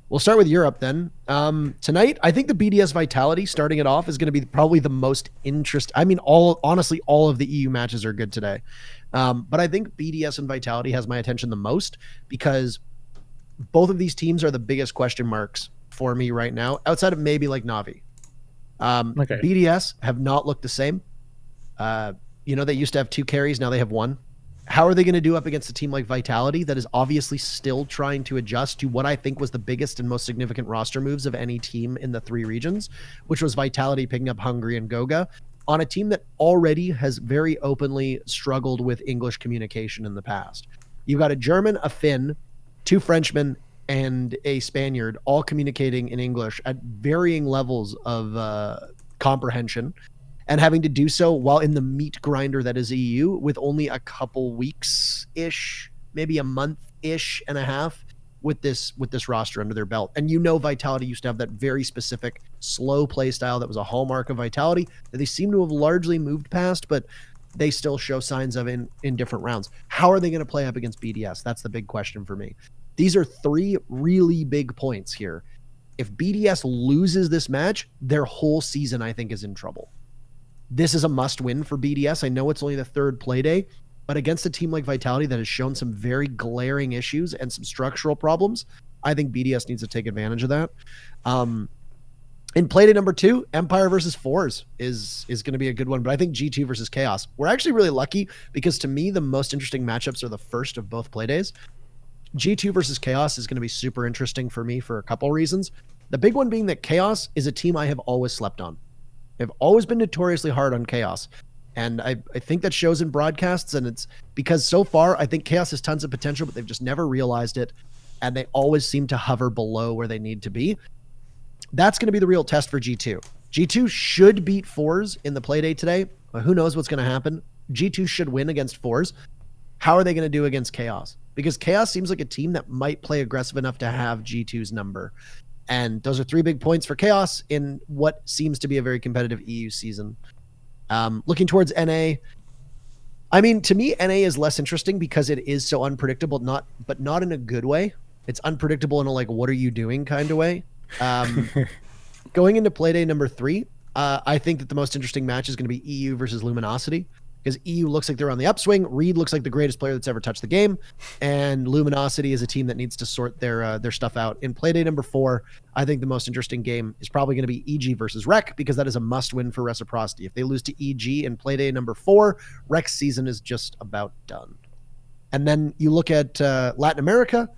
We'll start with Europe then. Tonight, I think the BDS Vitality starting it off is going to be probably the most interesting. I mean, honestly, all of the EU matches are good today. But I think BDS and Vitality has my attention the most because both of these teams are the biggest question marks for me right now, outside of maybe like Navi. Okay. BDS have not looked the same. They used to have 2 carries. Now they have 1. How are they going to do up against a team like Vitality that is obviously still trying to adjust to what I think was the biggest and most significant roster moves of any team in the 3 regions, which was Vitality picking up Hungary and Goga on a team that already has very openly struggled with English communication in the past. You've got a German, a Finn, 2 Frenchmen, and a Spaniard all communicating in English at varying levels of comprehension, and having to do so while in the meat grinder that is EU with only a couple weeks-ish, maybe a month-ish and a half with this roster under their belt. And Vitality used to have that very specific slow play style that was a hallmark of Vitality that they seem to have largely moved past, but they still show signs of in different rounds. How are they going to play up against BDS? That's the big question for me. These are 3 really big points here. If BDS loses this match, their whole season, I think, is in trouble. This is a must-win for BDS. I know it's only the 3rd play day, but against a team like Vitality that has shown some very glaring issues and some structural problems, I think BDS needs to take advantage of that. In play day number 2, Empire versus Fours is going to be a good one, but I think G2 versus Chaos. We're actually really lucky because to me, the most interesting matchups are the first of both play days. G2 versus Chaos is going to be super interesting for me for a couple reasons. The big one being that Chaos is a team I have always slept on. I've always been notoriously hard on Chaos. And I think that shows in broadcasts, and it's because so far I think Chaos has tons of potential, but they've just never realized it. And they always seem to hover below where they need to be. That's going to be the real test for G2. G2 should beat Fours in the playdate today. Who knows what's going to happen? G2 should win against Fours. How are they going to do against Chaos? Because Chaos seems like a team that might play aggressive enough to have G2's number. And those are 3 big points for Chaos in what seems to be a very competitive EU season. Looking towards NA, I mean, to me, NA is less interesting because it is so unpredictable, but not in a good way. It's unpredictable in a like, what are you doing kind of way. Going into Playday number 3, I think that the most interesting match is going to be EU versus Luminosity, because EU looks like they're on the upswing. Reed looks like the greatest player that's ever touched the game, and Luminosity is a team that needs to sort their stuff out. In Playday number 4, I think the most interesting game is probably going to be EG versus Rec, because that is a must-win for Reciprocity. If they lose to EG in Playday number 4, Rec's season is just about done. And then you look at Latin America.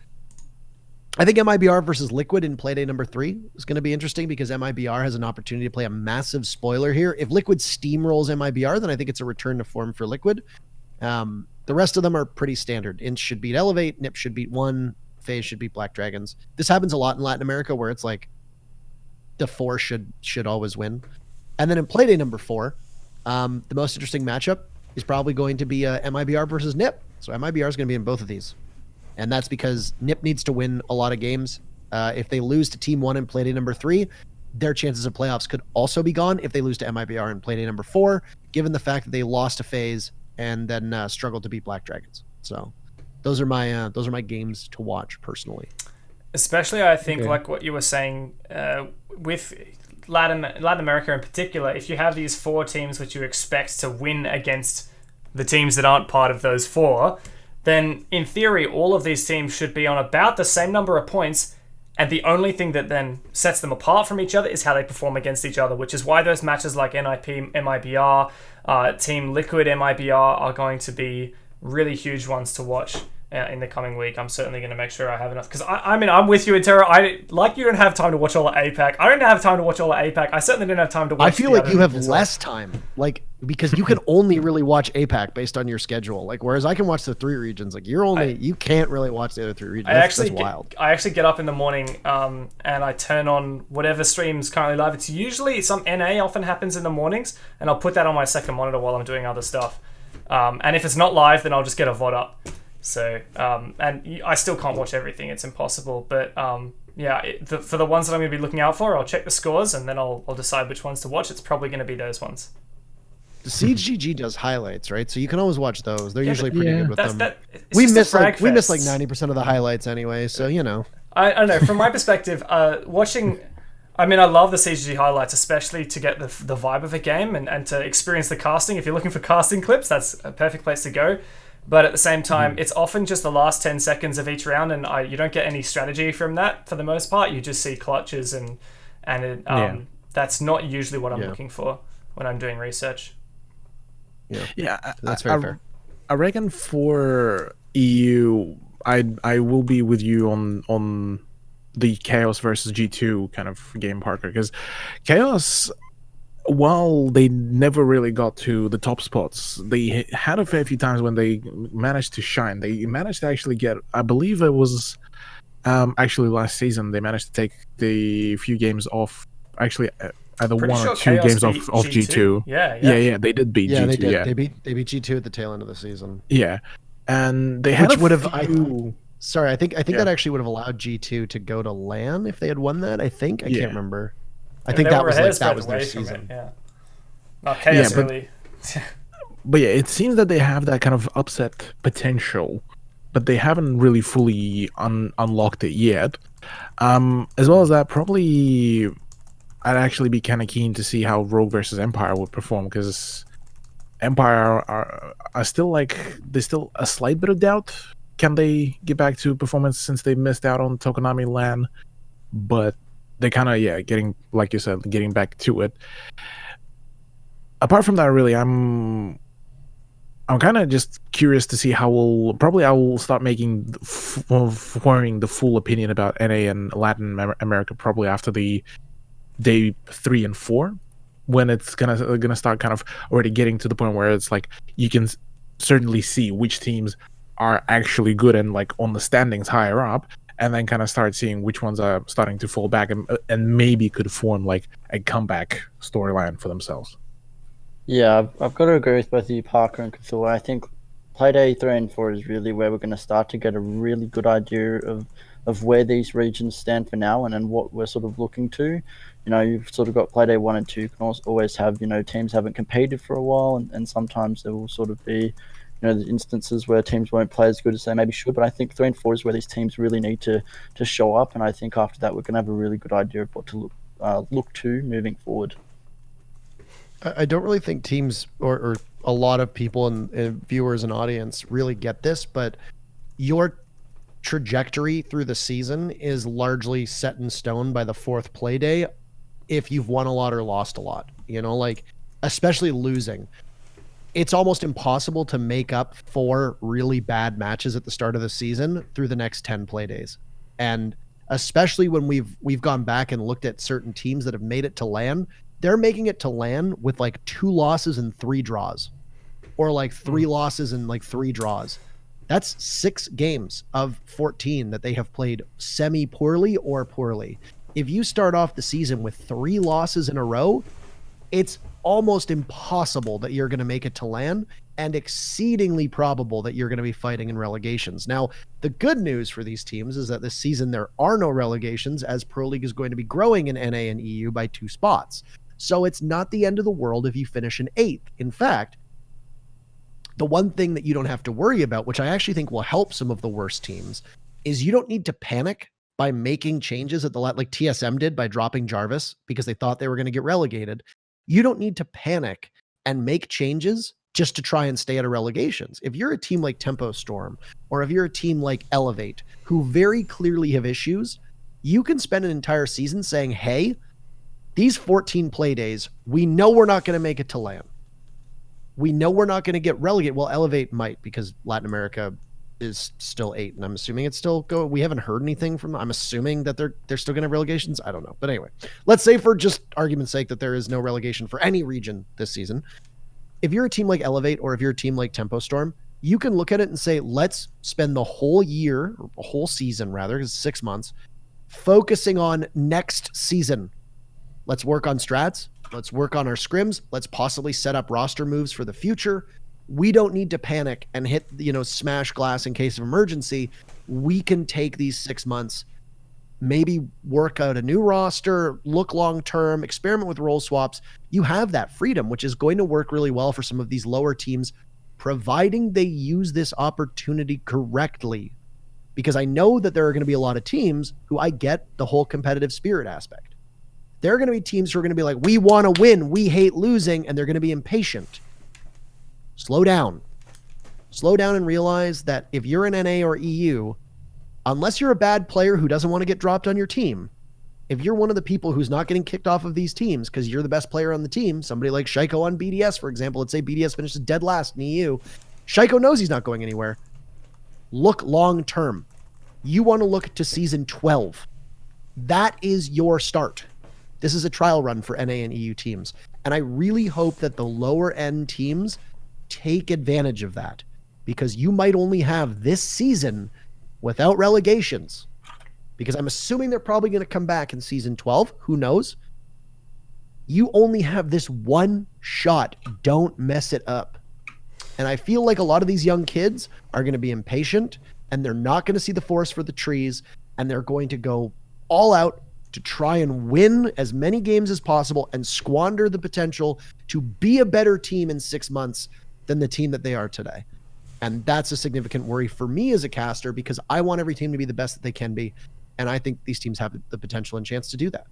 I think MIBR versus Liquid in Playday number 3 is going to be interesting because MIBR has an opportunity to play a massive spoiler here. If Liquid steamrolls MIBR, then I think it's a return to form for Liquid. The rest of them are pretty standard. Inch should beat Elevate, Nip should beat One, FaZe should beat Black Dragons. This happens a lot in Latin America where it's like the 4 should always win. And then in Playday number 4, the most interesting matchup is probably going to be MIBR versus Nip. So MIBR is going to be in both of these. And that's because Nip needs to win a lot of games. If they lose to Team 1 in Playday number 3, their chances of playoffs could also be gone if they lose to MIBR in Playday number 4, given the fact that they lost to FaZe and then struggled to beat Black Dragons. So those are my games to watch personally. Especially, I think, like what you were saying, with Latin America in particular, if you have these 4 teams which you expect to win against the teams that aren't part of those 4, then in theory, all of these teams should be on about the same number of points, and the only thing that then sets them apart from each other is how they perform against each other, which is why those matches like NIP, MIBR, Team Liquid, MIBR are going to be really huge ones to watch in the coming week. I'm certainly going to make sure I have enough, because I mean, I'm with you, Interro. You don't have time to watch all of APAC. I don't have time to watch all of APAC. I certainly don't have time to watch. I feel like you have less time, because you can only really watch APAC based on your schedule. Whereas I can watch the 3 regions. You can't really watch the other 3 regions. That's wild. I actually get up in the morning and I turn on whatever stream's currently live. It's usually some NA often happens in the mornings, and I'll put that on my second monitor while I'm doing other stuff. And if it's not live, then I'll just get a VOD up. So, I still can't watch everything. It's impossible. But for the ones that I'm going to be looking out for, I'll check the scores and then I'll decide which ones to watch. It's probably going to be those ones. CGG does highlights, right? So you can always watch those. They're usually pretty good with them. We miss like 90% of the highlights anyway. So I don't know. From my perspective, watching. I mean, I love the CGG highlights, especially to get the vibe of a game and to experience the casting. If you're looking for casting clips, that's a perfect place to go. But at the same time, it's often just the last 10 seconds of each round, and you don't get any strategy from that for the most part. You just see clutches, and that's not usually what I'm looking for when I'm doing research. Yeah, that's very fair. I reckon for EU, I will be with you on the Chaos versus G2 kind of game, Parker, because Chaos, while they never really got to the top spots, they had a fair few times when they managed to shine. They managed to actually get, I believe it was actually last season, they managed to take the few games off, actually either Pretty one sure or two Chaos games off G2. G2. Yeah, they did beat G2. They did. They beat G2 at the tail end of the season. Yeah, and they had Sorry, I think that actually would have allowed G2 to go to LAN if they had won that. I can't remember. I think that was their season. Not Chaos really. But yeah, it seems that they have that kind of upset potential, but they haven't really fully unlocked it yet. As well as that, probably I'd actually be kind of keen to see how Rogue versus Empire would perform, because Empire are still there's still a slight bit of doubt. Can they get back to performance since they missed out on Tokonami LAN? But they kind of, getting, like you said, getting back to it. Apart from that, really, I'm kind of just curious to see how I will start forming the full opinion about NA and Latin America probably after the day 3 and 4, when it's gonna start kind of already getting to the point where it's like you can certainly see which teams are actually good and like on the standings higher up, and then kind of start seeing which ones are starting to fall back and maybe could form like a comeback storyline for themselves. Yeah, I've got to agree with both of you, Parker and Cthulhu. I think Playday 3 and 4 is really where we're going to start to get a really good idea of where these regions stand for now and what we're sort of looking to. You've sort of got Playday 1 and 2. You can always have, teams haven't competed for a while, and sometimes there will sort of be, the instances where teams won't play as good as they maybe should. But I think 3 and 4 is where these teams really need to show up, and I think after that we're going to have a really good idea of what to look to moving forward. I don't really think teams or a lot of people and viewers and audience really get this, but your trajectory through the season is largely set in stone by the 4th play day if you've won a lot or lost a lot. Especially losing. It's almost impossible to make up 4 really bad matches at the start of the season through the next 10 play days. And especially when we've gone back and looked at certain teams that have made it to LAN, they're making it to LAN with like 2 losses and 3 draws, or like 3 losses and like 3 draws. That's 6 games of 14 that they have played semi-poorly or poorly. If you start off the season with 3 losses in a row, it's almost impossible that you're going to make it to LAN, and exceedingly probable that you're going to be fighting in relegations. Now, the good news for these teams is that this season there are no relegations, as Pro League is going to be growing in NA and EU by 2 spots. So it's not the end of the world if you finish in 8th. In fact, the one thing that you don't have to worry about, which I actually think will help some of the worst teams, is you don't need to panic by making changes at like TSM did by dropping Jarvis because they thought they were going to get relegated. You don't need to panic and make changes just to try and stay out of relegations. If you're a team like Tempo Storm, or if you're a team like Elevate, who very clearly have issues, you can spend an entire season saying, hey, these 14 play days, we know we're not going to make it to LAN. We know we're not going to get relegated. Well, Elevate might, because Latin America is still 8, and I'm assuming it's still go. We haven't heard anything from them. I'm assuming that they're still going to have relegations. I don't know. But anyway, let's say for just argument's sake that there is no relegation for any region this season. If you're a team like Elevate, or if you're a team like Tempo Storm, you can look at it and say, let's spend the whole year, or the whole season rather, because it's 6 months, focusing on next season. Let's work on strats. Let's work on our scrims. Let's possibly set up roster moves for the future. We don't need to panic and hit, smash glass in case of emergency. We can take these 6 months, maybe work out a new roster, look long term, experiment with role swaps. You have that freedom, which is going to work really well for some of these lower teams, providing they use this opportunity correctly. Because I know that there are going to be a lot of teams who, I get the whole competitive spirit aspect. There are going to be teams who are going to be like, we want to win, we hate losing, and they're going to be impatient. Slow down. Slow down and realize that if you're in NA or EU, unless you're a bad player who doesn't want to get dropped on your team, if you're one of the people who's not getting kicked off of these teams because you're the best player on the team, somebody like Shaiko on BDS, for example, let's say BDS finishes dead last in EU, Shaiko knows he's not going anywhere. Look long term. You want to look to season 12. That is your start. This is a trial run for NA and EU teams. And I really hope that the lower end teams take advantage of that, because you might only have this season without relegations, because I'm assuming they're probably going to come back in season 12. Who knows? You only have this one shot. Don't mess it up. And I feel like a lot of these young kids are going to be impatient, and they're not going to see the forest for the trees, and they're going to go all out to try and win as many games as possible and squander the potential to be a better team in 6 months than the team that they are today. And that's a significant worry for me as a caster, because I want every team to be the best that they can be. And I think these teams have the potential and chance to do that.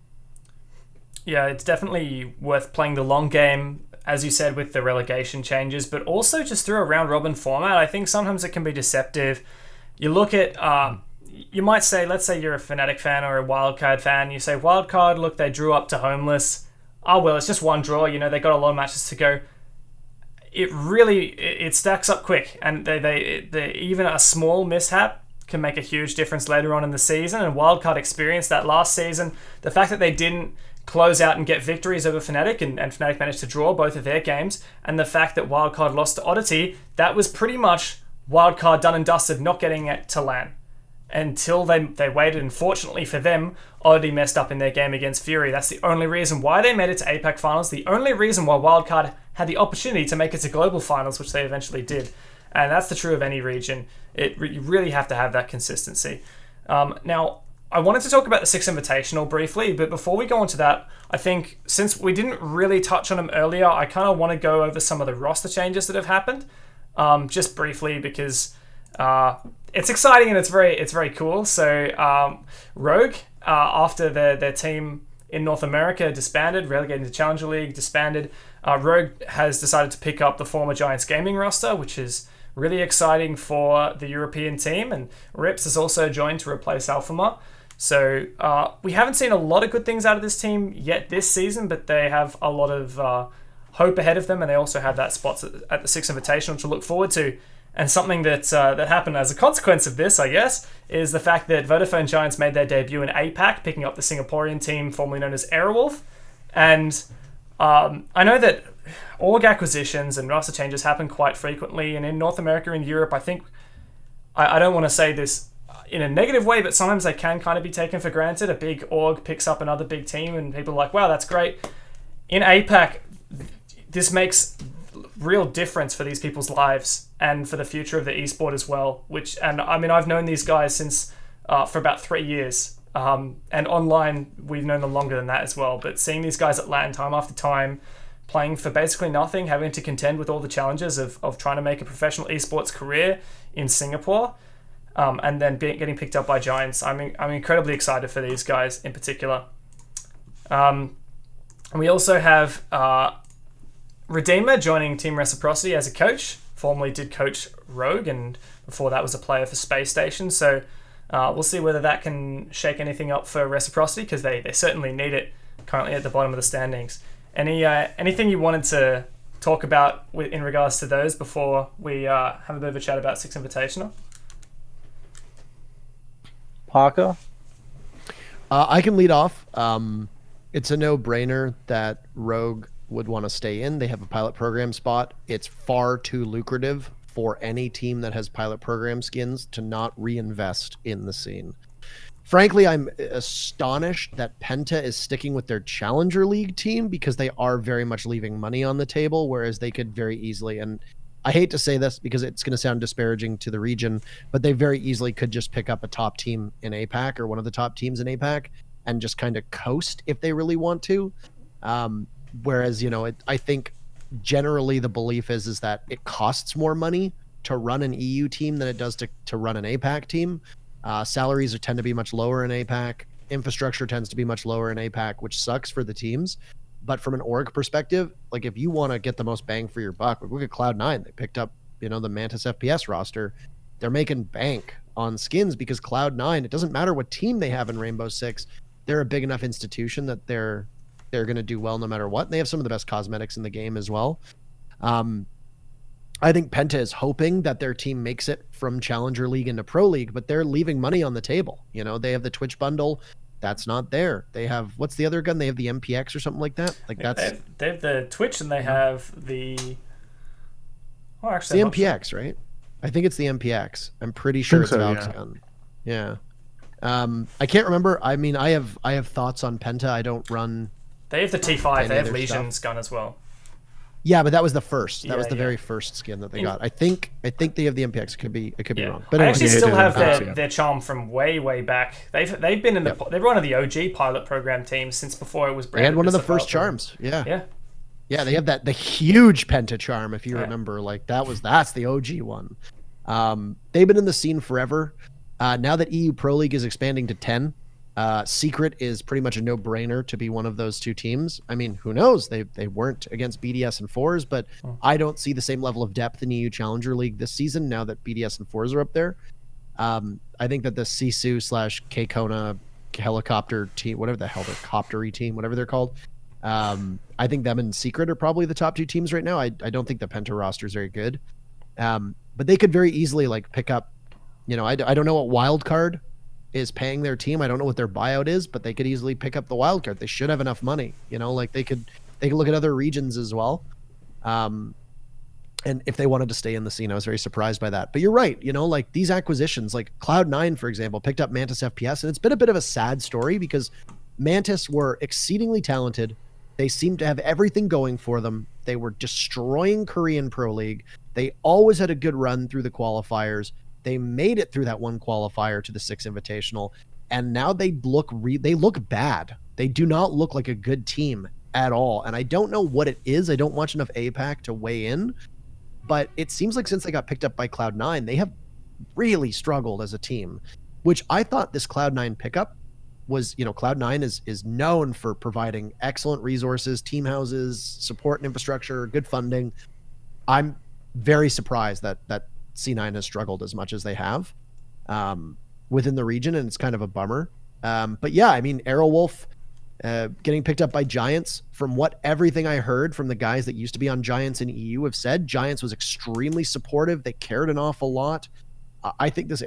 Yeah, it's definitely worth playing the long game, as you said, with the relegation changes, but also just through a round robin format. I think sometimes it can be deceptive. You look at, you might say, let's say you're a Fnatic fan or a Wildcard fan, you say, Wildcard, look, they drew up to Homeless. Oh, well, it's just one draw, they got a lot of matches to go. It stacks up quick, and they even a small mishap can make a huge difference later on in the season. And Wildcard experienced that last season. The fact that they didn't close out and get victories over Fnatic, and Fnatic managed to draw both of their games, and the fact that Wildcard lost to Oddity, that was pretty much Wildcard done and dusted, not getting it to LAN. Until they waited, and fortunately for them, Oddity messed up in their game against Fury. That's the only reason why they made it to APAC Finals, the only reason why Wildcard had the opportunity to make it to Global Finals, which they eventually did. And that's the true of any region. You really have to have that consistency. Now, I wanted to talk about the Six Invitational briefly, but before we go on to that, I think since we didn't really touch on them earlier, I kind of want to go over some of the roster changes that have happened, just briefly, because it's exciting and it's very cool. So Rogue, after their team in North America disbanded, relegated to Challenger League, disbanded, Rogue has decided to pick up the former Giants Gaming roster, which is really exciting for the European team. And Rips has also joined to replace Alphama. So we haven't seen a lot of good things out of this team yet this season, but they have a lot of hope ahead of them, and they also have that spot at the Six Invitational to look forward to. And something that happened as a consequence of this, I guess, is the fact that Vodafone Giants made their debut in APAC, picking up the Singaporean team formerly known as Airwolf. And I know that org acquisitions and roster changes happen quite frequently, and in North America and Europe, I think, I don't want to say this in a negative way, but sometimes they can kind of be taken for granted. A big org picks up another big team, and people are like, wow, that's great. In APAC, this makes real difference for these people's lives and for the future of the esport as well. I've known these guys since for about 3 years, and online we've known them longer than that as well. But seeing these guys at LAN time after time, playing for basically nothing, having to contend with all the challenges of trying to make a professional esports career in Singapore, and then getting picked up by Giants, I'm incredibly excited for these guys in particular. And we also have Redeemer joining Team Reciprocity as a coach. Formerly did coach Rogue, and before that was a player for Space Station. So we'll see whether that can shake anything up for Reciprocity, because they certainly need it currently at the bottom of the standings. Anything you wanted to talk about in regards to those before we have a bit of a chat about Six Invitational? Parker? I can lead off. It's a no-brainer that Rogue would want to stay in. They have a pilot program spot. It's far too lucrative for any team that has pilot program skins to not reinvest in the scene. Frankly, I'm astonished that Penta is sticking with their Challenger League team, because they are very much leaving money on the table, whereas they could very easily, and I hate to say this because it's going to sound disparaging to the region, but they very easily could just pick up a top team in APAC or one of the top teams in APAC and just kind of coast if they really want to. Whereas, I think generally the belief is that it costs more money to run an EU team than it does to run an APAC team. Salaries tend to be much lower in APAC. Infrastructure tends to be much lower in APAC, which sucks for the teams. But from an org perspective, like if you want to get the most bang for your buck, look at Cloud9. They picked up, the Mantis FPS roster. They're making bank on skins because Cloud9, it doesn't matter what team they have in Rainbow Six, they're a big enough institution that they're going to do well no matter what. And they have some of the best cosmetics in the game as well. I think Penta is hoping that their team makes it from Challenger League into Pro League, but they're leaving money on the table. They have the Twitch bundle. That's not there. They have, what's the other gun? They have the MPX or something like that. Like that's they have the Twitch and they have the. Oh, it's actually, the MPX, right? I think it's the MPX. I'm pretty sure it's so, Valk's gun. Yeah. I can't remember. I mean, I have thoughts on Penta. I don't run. They have the T5. any They have other Legion's stuff. gun as well. Yeah, but that was the first. That Yeah, was the yeah. very first skin that they got. I think they have the MPX. It could be Yeah. wrong. But I anyway. actually Yeah, still they have do. their charm from way back. They've been in the they were one of the OG pilot program teams since before it was They branded. had one of as the a first pilot charms. Yeah. program. Yeah, they have the huge Penta charm, if you Yeah. remember. Like that's the OG one. They've been in the scene forever. Now that EU Pro League is expanding to 10, Secret is pretty much a no-brainer to be one of those two teams. I mean, who knows? They weren't against BDS and Fours, but I don't see the same level of depth in EU Challenger League this season now that BDS and Fours are up there. I think that the Sisu / Kona helicopter team, whatever the hell, the coptery team, whatever they're called, I think them and Secret are probably the top two teams right now. I don't think the Penta roster is very good. But they could very easily pick up, I don't know what wild card is paying their team. I don't know what their buyout is, but they could easily pick up the wild card. They should have enough money, they could look at other regions as well. And if they wanted to stay in the scene, I was very surprised by that. But you're right, these acquisitions, like Cloud9, for example, picked up Mantis FPS, and it's been a bit of a sad story because Mantis were exceedingly talented. They seemed to have everything going for them. They were destroying Korean Pro League. They always had a good run through the qualifiers. They made it through that one qualifier to the 6 Invitational, and now they look bad. They do not look like a good team at all, and I don't know what it is. I don't watch enough APAC to weigh in, but it seems like since they got picked up by Cloud9, they have really struggled as a team, which I thought this Cloud9 pickup was, Cloud9 is known for providing excellent resources, team houses, support and infrastructure, good funding. I'm very surprised that C9 has struggled as much as they have within the region, and it's kind of a bummer. But yeah, I mean, Aerowolf getting picked up by Giants. From everything I heard from the guys that used to be on Giants in EU have said, Giants was extremely supportive. They cared an awful lot. I think this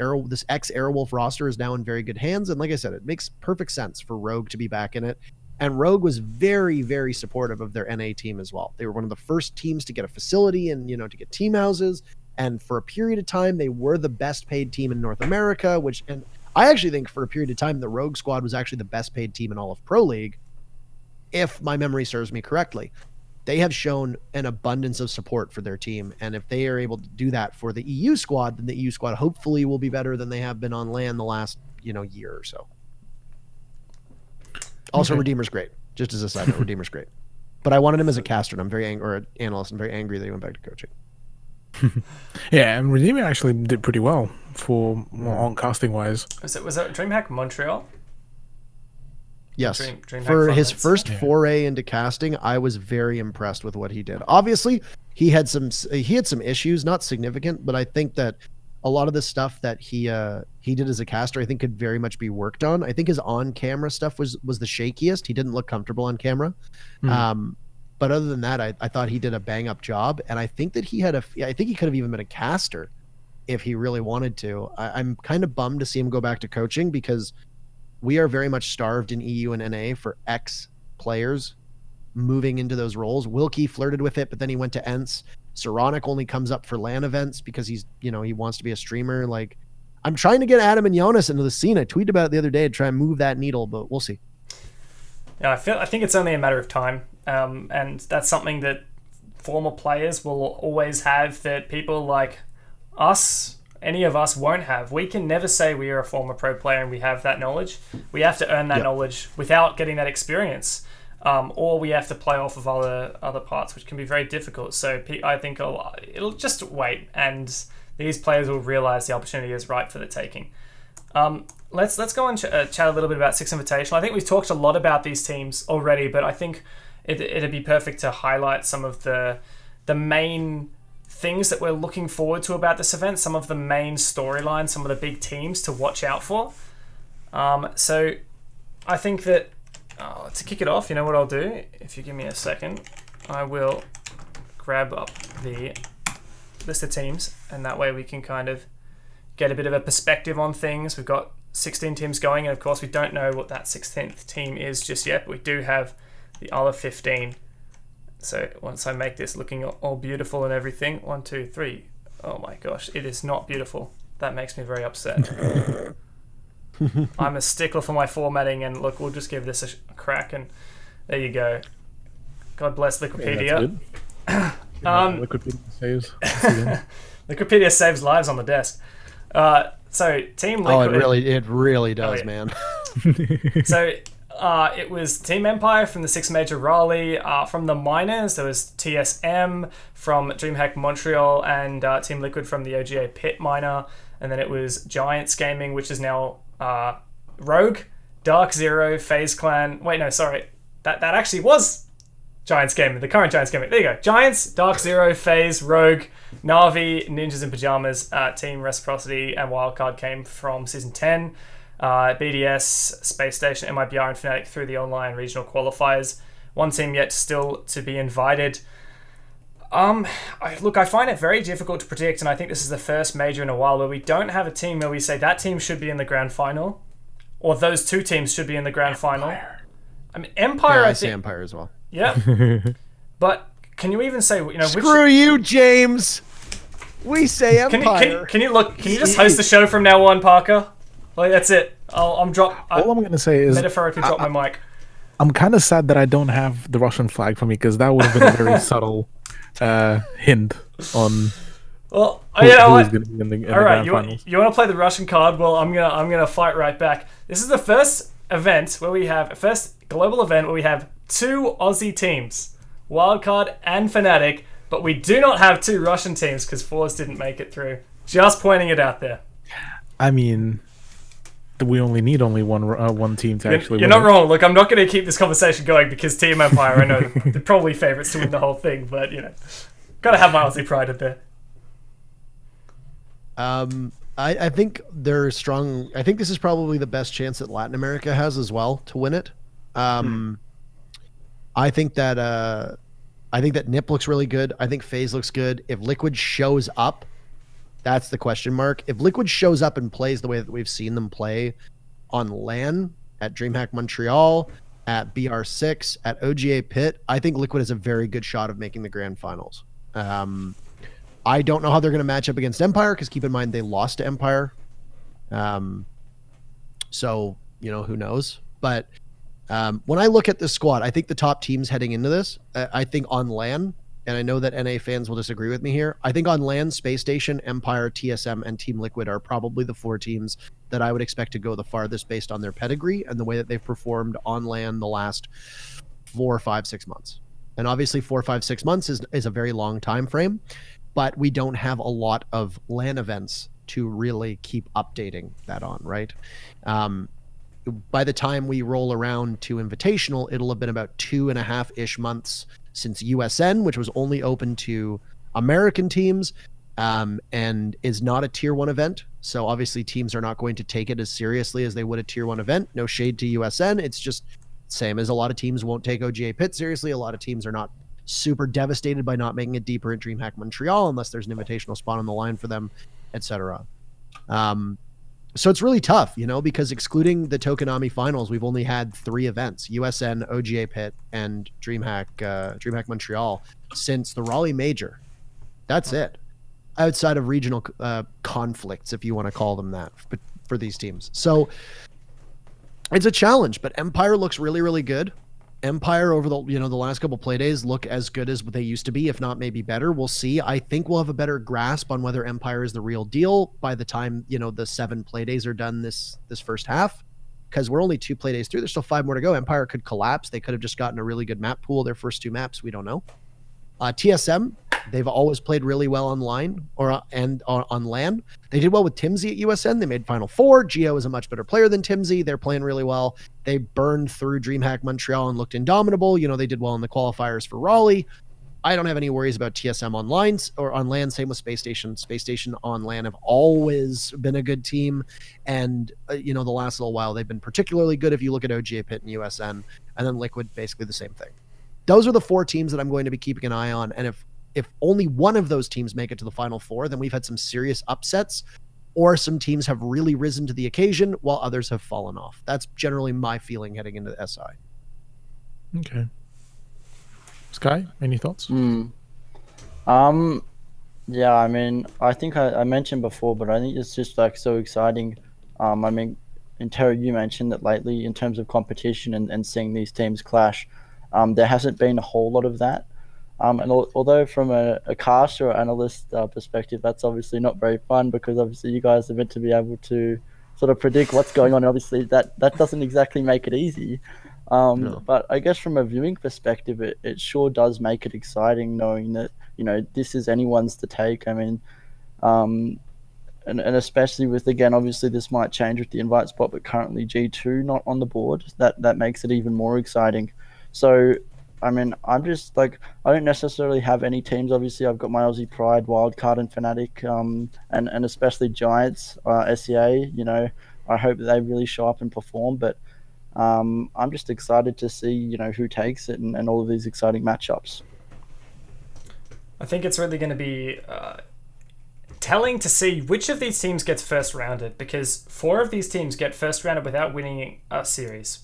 ex-Aerowolf roster is now in very good hands, and like I said, it makes perfect sense for Rogue to be back in it. And Rogue was very, very supportive of their NA team as well. They were one of the first teams to get a facility and to get team houses. And for a period of time, they were the best paid team in North America, and I actually think for a period of time, the Rogue squad was actually the best paid team in all of Pro League, if my memory serves me correctly. They have shown an abundance of support for their team, and if they are able to do that for the EU squad, then the EU squad hopefully will be better than they have been on LAN the last year or so. Also, Okay. Redeemer's great. Just as a side note, Redeemer's great. But I wanted him as a caster, and I'm very angry, or an analyst. I'm very angry that he went back to coaching. Yeah, and Redeemer actually did pretty well on casting wise. Was that DreamHack Montreal? Yes. DreamHack For his Frontliners. first foray into casting, I was very impressed with what he did. Obviously, he had some issues, not significant, but I think that a lot of the stuff that he did as a caster, I think could very much be worked on. I think his on-camera stuff was the shakiest. He didn't look comfortable on camera. But other than that, I thought he did a bang-up job, and I think that I think he could have even been a caster if he really wanted to. I'm kind of bummed to see him go back to coaching because we are very much starved in EU and NA for ex players moving into those roles. Wilkie flirted with it, but then he went to ENTS. Saronic only comes up for LAN events because he's, he wants to be a streamer. Like, I'm trying to get Adam and Jonas into the scene. I tweeted about it the other day to try and move that needle, but we'll see. Yeah, I think it's only a matter of time, and that's something that former players will always have that people like us, any of us, won't have. We can never say we are a former pro player and we have that knowledge. We have to earn that knowledge without getting that experience, or we have to play off of other parts, which can be very difficult. So I think it'll just wait, and these players will realize the opportunity is right for the taking. Let's go and chat a little bit about Six Invitational. I think we've talked a lot about these teams already, but I think it'd be perfect to highlight some of the main things that we're looking forward to about this event, some of the main storylines, some of the big teams to watch out for. So I think that to kick it off, you know what I'll do? If you give me a second, I will grab up the list of teams, and that way we can kind of get a bit of a perspective on things. We've got 16 teams going, and of course we don't know what that 16th team is just yet, but we do have the other 15. So once I make this looking all beautiful and everything, 1, 2, 3. Oh my gosh, it is not beautiful. That makes me very upset. I'm a stickler for my formatting, and look, we'll just give this a crack, and there you go. God bless Wikipedia. Yeah, Wikipedia saves. Wikipedia saves lives on the desk. So Team Liquid. Oh, it really does, man. So it was Team Empire from the Six Major Raleigh. From the minors, there was TSM from DreamHack Montreal, and Team Liquid from the OGA Pit minor. And then it was Giants Gaming, which is now Rogue, Dark Zero, FaZe Clan. Wait, no, sorry. That actually was Giants Gaming, the current Giants Gaming. There you go. Giants, Dark Zero, FaZe, Rogue, Na'Vi, Ninjas in Pajamas, Team Reciprocity, and Wildcard came from Season 10. BDS, Space Station, MIBR, and Fnatic through the online regional qualifiers. One team yet still to be invited. I find it very difficult to predict, and I think this is the first major in a while where we don't have a team where we say that team should be in the grand final, or those two teams should be in the grand final. I mean, Empire. Yeah, I say think Empire as well. Yeah, but can you even say Screw you, James. We say Empire. Can you just host the show from now on, Parker? Like, that's it. All I'm gonna say is metaphorically drop my mic. I'm kind of sad that I don't have the Russian flag for me, because that would have been a very subtle hint on. Well, who, you know who what? is going to be in the All right, grand finals. you want to play the Russian card? Well, I'm gonna fight right back. This is the first event where we have first global event where we have two Aussie teams, Wildcard and Fnatic, but we do not have two Russian teams because Force didn't make it through. Just pointing it out there. I mean, we only need one team to actually You're win not it. wrong. Look, I'm not going to keep this conversation going because Team Empire, I know they're probably favourites to win the whole thing, but, got to have my Aussie pride in there. I think they're strong. I think this is probably the best chance that Latin America has as well to win it. I think that NiP looks really good. I think FaZe looks good. If Liquid shows up, that's the question mark. If Liquid shows up and plays the way that we've seen them play on LAN, at DreamHack Montreal, at BR6, at OGA Pit, I think Liquid has a very good shot of making the grand finals. I don't know how they're going to match up against Empire, because keep in mind they lost to Empire. So, who knows? But when I look at this squad, I think the top teams heading into this, I think on LAN, and I know that NA fans will disagree with me here, I think on LAN, Space Station, Empire, TSM, and Team Liquid are probably the four teams that I would expect to go the farthest based on their pedigree and the way that they've performed on LAN the last 4, 5, 6 months. And obviously 4, 5, 6 months is a very long time frame, but we don't have a lot of LAN events to really keep updating that on, right? By the time we roll around to Invitational, it'll have been about 2.5-ish months since USN, which was only open to American teams, and is not a tier 1 event. So obviously teams are not going to take it as seriously as they would a tier 1 event. No shade to USN. It's just same as a lot of teams won't take OGA Pit seriously. A lot of teams are not super devastated by not making it deeper at DreamHack Montreal unless there's an invitational spot on the line for them, etc. So it's really tough, because excluding the Tokonami finals, we've only had 3 events: USN, OGA Pit, and DreamHack Montreal since the Raleigh Major. That's it. Outside of regional conflicts, if you want to call them that, for these teams. So it's a challenge, but Empire looks really, really good. Empire over the the last couple play days look as good as what they used to be, if not maybe better. We'll see. I think we'll have a better grasp on whether Empire is the real deal by the time the 7 play days are done this first half, because we're only 2 play days through. There's still 5 more to go. Empire could collapse. They could have just gotten a really good map pool their first 2 maps. We don't know. TSM, they've always played really well online and on LAN. They did well with Timsy at USN. They made Final Four. Geo is a much better player than Timsy. They're playing really well. They burned through DreamHack Montreal and looked indomitable. They did well in the qualifiers for Raleigh. I don't have any worries about TSM on lines or on LAN. Same with Space Station. Space Station on LAN have always been a good team. And, the last little while, they've been particularly good if you look at OGA Pit and USN. And then Liquid, basically the same thing. Those are the 4 teams that I'm going to be keeping an eye on. And if only one of those teams make it to the Final Four, then we've had some serious upsets, or some teams have really risen to the occasion while others have fallen off. That's generally my feeling heading into the SI. Okay. Sky, any thoughts? Yeah, I mean, I think I mentioned before, but I think it's just like so exciting. I mean, Interro, you mentioned that lately in terms of competition and seeing these teams clash, there hasn't been a whole lot of that. And although from a caster or analyst perspective, that's obviously not very fun, because obviously you guys are meant to be able to sort of predict what's going on. Obviously, that doesn't exactly make it easy. No. But I guess from a viewing perspective, it sure does make it exciting knowing that, this is anyone's to take. I mean, and especially with, again, obviously this might change with the invite spot, but currently G2 not on the board. That makes it even more exciting. So, I mean, I'm just like, I don't necessarily have any teams. Obviously, I've got my Aussie Pride, Wildcard, and Fnatic, and especially Giants, SEA. I hope that they really show up and perform. But I'm just excited to see, who takes it and all of these exciting matchups. I think it's really going to be telling to see which of these teams gets first rounded, because 4 of these teams get first rounded without winning a series.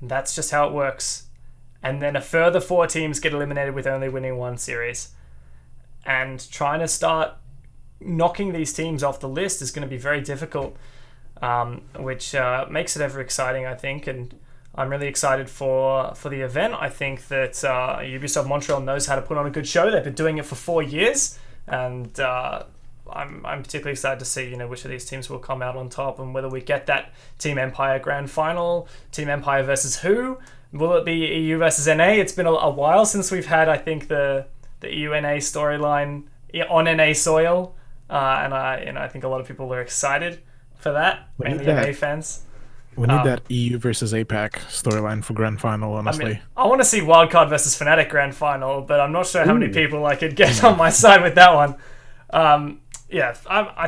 That's just how it works. And then a further 4 teams get eliminated with only winning 1 series. And trying to start knocking these teams off the list is going to be very difficult, which makes it ever exciting, I think. And I'm really excited for the event. I think that Ubisoft Montreal knows how to put on a good show. They've been doing it for 4 years. And I'm particularly excited to see, which of these teams will come out on top, and whether we get that Team Empire grand final, Team Empire versus who. Will it be EU versus NA? It's been a while since we've had, I think, the EU-NA storyline on NA soil, and I think a lot of people are excited for that, mainly NA fans. We need that EU versus APAC storyline for grand final, honestly. I mean, I want to see Wildcard versus Fnatic grand final, but I'm not sure how many people I could get on my side with that one. I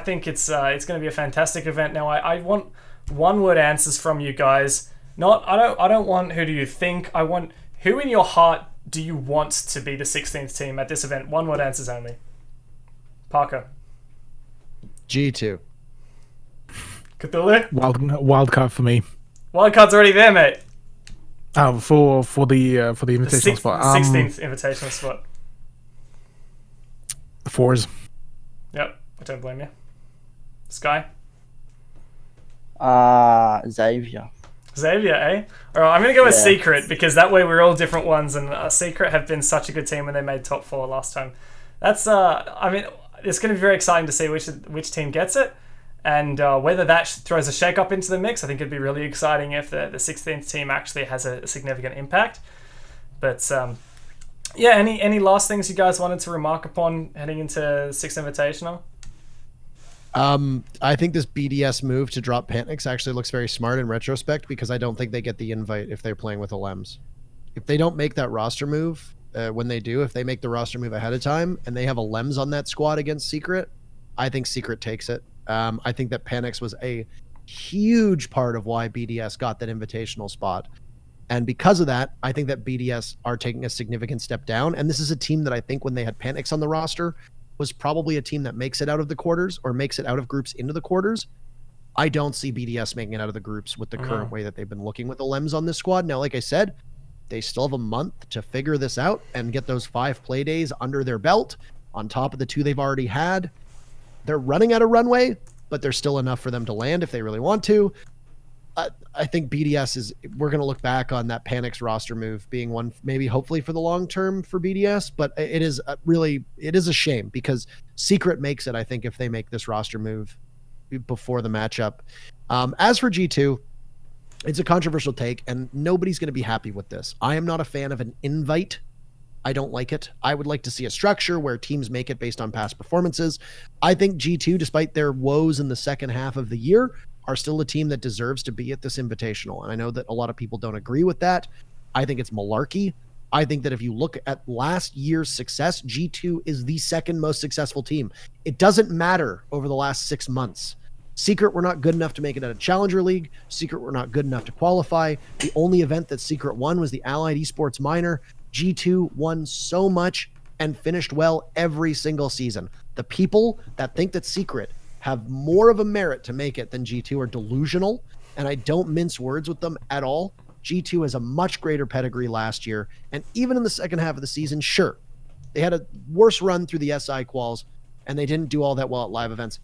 think it's going to be a fantastic event. Now, I want one-word answers from you guys. I don't want who do you think. I want who in your heart do you want to be the 16th team at this event. One-word answers only. Parker. G2. Cthulhu? Wildcard for me. Wildcard's already there, mate. Oh, for the invitational spot. 16th invitational spot. The 4s. Yep, I don't blame you. Sky? Xavier. Xavier, eh? All right, I'm going to go with Yeah. Secret, because that way we're all different ones, and Secret have been such a good team when they made top 4 last time. That's, I mean, it's going to be very exciting to see which team gets it, and whether that throws a shake-up into the mix. I think it'd be really exciting if the 16th team actually has a significant impact. But, any last things you guys wanted to remark upon heading into 6th Invitational? I think this BDS move to drop Panics actually looks very smart in retrospect, because I don't think they get the invite if they're playing with a LEMS. If they don't make that roster move, when they do, if they make the roster move ahead of time and they have a LEMS on that squad against Secret, I think Secret takes it. I think that Panics was a huge part of why BDS got that invitational spot. And because of that, I think that BDS are taking a significant step down. And this is a team that I think when they had Panics on the roster was probably a team that makes it out of the quarters or makes it out of groups into the quarters. I don't see BDS making it out of the groups with the current way that they've been looking with the LEMS on this squad. Now, like I said, they still have a month to figure this out and get those 5 play days under their belt on top of the 2 they've already had. They're running out of runway, but there's still enough for them to land if they really want to. I think BDS is, we're going to look back on that Panics roster move being one, maybe hopefully for the long term for BDS, but it is it is a shame because Secret makes it, I think, if they make this roster move before the matchup. As for G2, it's a controversial take and nobody's going to be happy with this. I am not a fan of an invite. I don't like it. I would like to see a structure where teams make it based on past performances. I think G2, despite their woes in the second half of the year, are still a team that deserves to be at this invitational. And I know that a lot of people don't agree with that. I think it's malarkey. I think that if you look at last year's success, G2 is the second most successful team. It doesn't matter over the last 6 months. Secret were not good enough to make it at a Challenger League. Secret were not good enough to qualify. The only event that Secret won was the Allied Esports Minor. G2 won so much and finished well every single season. The people that think that Secret have more of a merit to make it than G2 are delusional, and I don't mince words with them at all. G2 has a much greater pedigree last year, and even in the second half of the season, sure, they had a worse run through the SI quals, and they didn't do all that well at live events.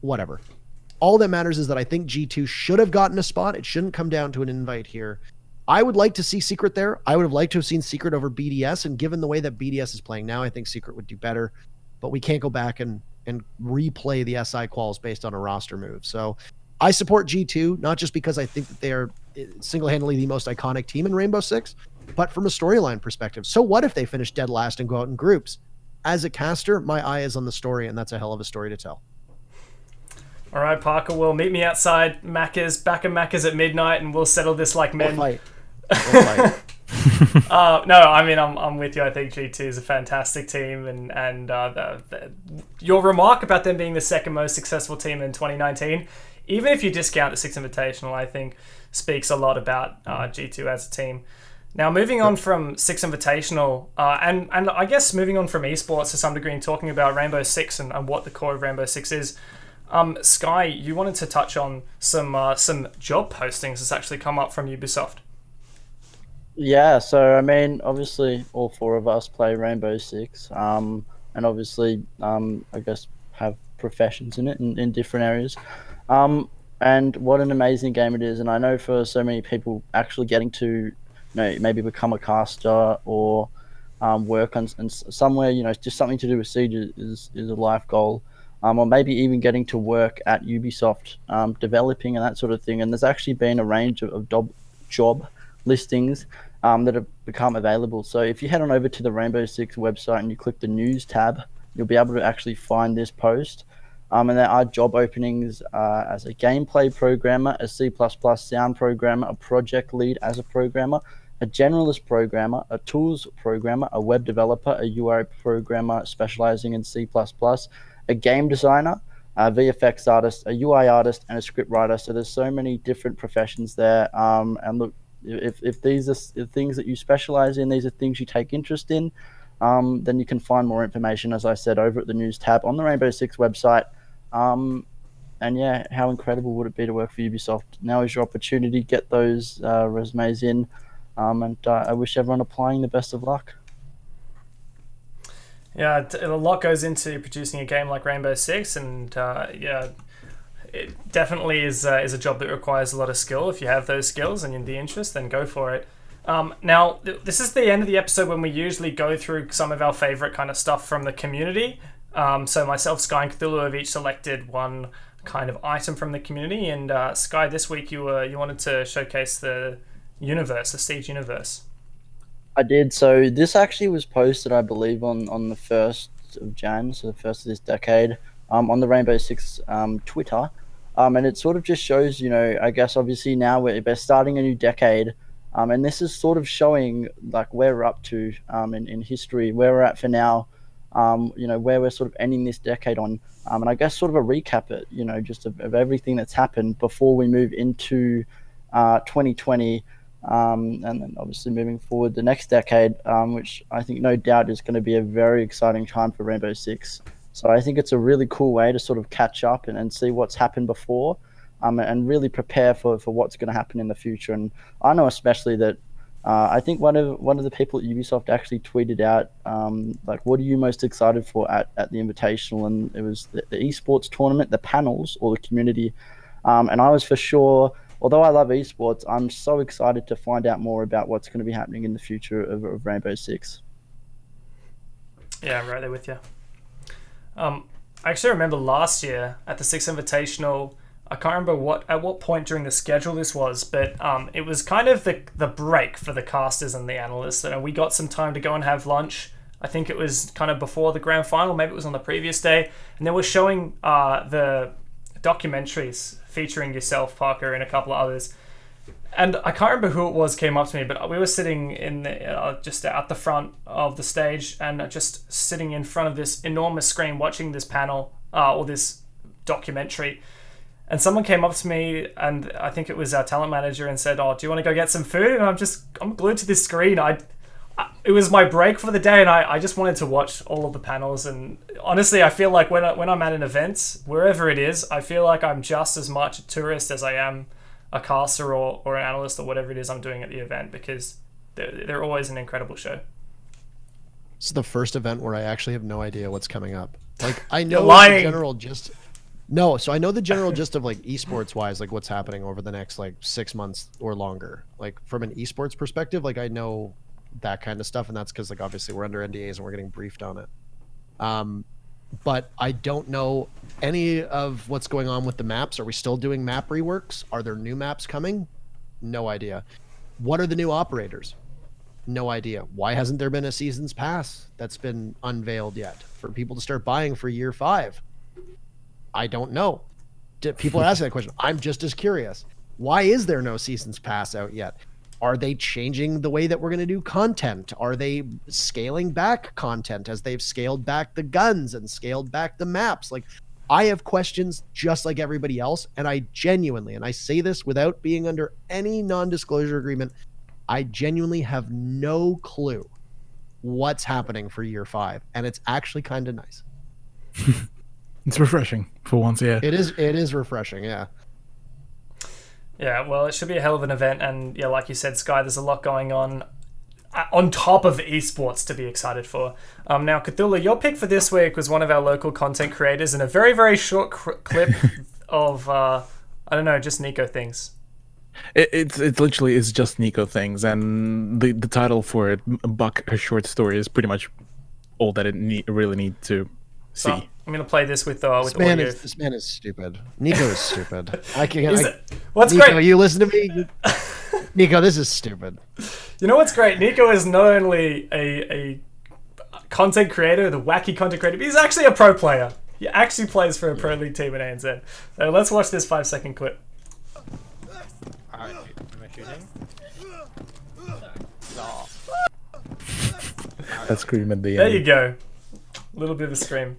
Whatever. All that matters is that I think G2 should have gotten a spot. It shouldn't come down to an invite here. I would like to see Secret there. I would have liked to have seen Secret over BDS, and given the way that BDS is playing now, I think Secret would do better, but we can't go back and replay the SI quals based on a roster move. So I support G2, not just because I think that they are single-handedly the most iconic team in Rainbow Six, but from a storyline perspective. So what if they finish dead last and go out in groups? As a caster, my eye is on the story, and that's a hell of a story to tell. All right, Parker, well, meet me outside Macca's, back in Macca's at midnight, and we'll settle this like men. We'll fight. No, I mean, I'm with you. I think G2 is a fantastic team, and your remark about them being the second most successful team in 2019, even if you discount the Six Invitational, I think speaks a lot about G2 as a team. Now, moving on from Six Invitational, and I guess moving on from esports to some degree and talking about Rainbow Six and what the core of Rainbow Six is, Sky, you wanted to touch on some job postings that's actually come up from Ubisoft. Yeah, so I mean, obviously, all four of us play Rainbow Six, and obviously, I guess have professions in it in different areas. And what an amazing game it is! And I know for so many people, actually getting to, maybe become a caster or work on and somewhere, just something to do with Siege is a life goal. Or maybe even getting to work at Ubisoft, developing and that sort of thing. And there's actually been a range of job listings that have become available. So if you head on over to the Rainbow Six website and you click the news tab, you'll be able to actually find this post. And there are job openings as a gameplay programmer, a C++ sound programmer, a project lead as a programmer, a generalist programmer, a tools programmer, a web developer, a UI programmer specializing in C++, a game designer, a VFX artist, a UI artist, and a script writer. So there's so many different professions there. And look, if these are things that you specialize in, these are things you take interest in, then you can find more information, as I said, over at the news tab on the Rainbow Six website. And yeah, how incredible would it be to work for Ubisoft? Now is your opportunity. Get those resumes in. And I wish everyone applying the best of luck. Yeah, a lot goes into producing a game like Rainbow Six, and yeah, it definitely is a job that requires a lot of skill. If you have those skills and the interest, then go for it. Now, this is the end of the episode when we usually go through some of our favorite kind of stuff from the community. So myself, Sky, and Cthulhu have each selected one kind of item from the community, and Sky, this week you wanted to showcase the universe, the Siege universe. I did. So this actually was posted, I believe, on the 1st of Jan, so the first of this decade, on the Rainbow Six Twitter. And it sort of just shows, I guess obviously now we're starting a new decade. And this is sort of showing like where we're up to in history, where we're at for now, where we're sort of ending this decade on. And I guess sort of a recap it, just of everything that's happened before we move into 2020. And then obviously moving forward the next decade, which I think no doubt is going to be a very exciting time for Rainbow Six. So I think it's a really cool way to sort of catch up and see what's happened before, and really prepare for what's going to happen in the future. And I know especially that I think one of the people at Ubisoft actually tweeted out, like, what are you most excited for at the Invitational? And it was the esports tournament, the panels, or the community. And I was for sure, although I love esports, I'm so excited to find out more about what's going to be happening in the future of Rainbow Six. Yeah, I'm right there with you. I actually remember last year at the Six Invitational, I can't remember at what point during the schedule this was, but it was kind of the break for the casters and the analysts, and we got some time to go and have lunch. I think it was kind of before the grand final, maybe it was on the previous day, and they were showing the documentaries featuring yourself, Parker, and a couple of others. And I can't remember who it was came up to me, but we were sitting in the, just at the front of the stage and just sitting in front of this enormous screen watching this panel or this documentary. And someone came up to me, and I think it was our talent manager, and said, "Oh, do you want to go get some food?" And I'm glued to this screen. It was my break for the day, and I just wanted to watch all of the panels. And honestly, I feel like when I'm at an event, wherever it is, I feel like I'm just as much a tourist as I am a caster or an analyst or whatever it is I'm doing at the event, because they're always an incredible show. This is the first event where I actually have no idea what's coming up. Like, I know lying. the general gist. No, so I know the general gist of like esports wise, like what's happening over the next like 6 months or longer. Like from an esports perspective, like I know that kind of stuff, and that's because like obviously we're under NDAs and we're getting briefed on it. But I don't know any of what's going on with the maps. Are we still doing map reworks? Are there new maps coming? No idea. What are the new operators? No idea. Why hasn't there been a season's pass that's been unveiled yet for people to start buying for year 5? I don't know. People are asking that question. I'm just as curious. Why is there no season's pass out yet? Are they changing the way that we're going to do content? Are they scaling back content as they've scaled back the guns and scaled back the maps? Like, I have questions just like everybody else, and I genuinely, and I say this without being under any non-disclosure agreement, I genuinely have no clue what's happening for year 5, and it's actually kind of nice. It's refreshing for once, yeah. It is refreshing, yeah. Yeah, well, it should be a hell of an event, and yeah, like you said, Sky, there's a lot going on top of the esports to be excited for. Now, Cthulhu, your pick for this week was one of our local content creators in a very, very short clip of, I don't know, just Nico things. It's literally is just Nico things, and the title for it, Buck, a short story, is pretty much all that it really need to see. So, I'm gonna play this with This audio. man is stupid. Nico is stupid. What's Nico, great? you listen to me. Nico, this is stupid. You know what's great? Nico is not only a content creator, the wacky content creator, but he's actually a pro player. He actually plays for a pro league team in ANZ. So let's watch this 5-second clip. Alright, am I shooting? That scream at the There end. you go. A little bit of a scream.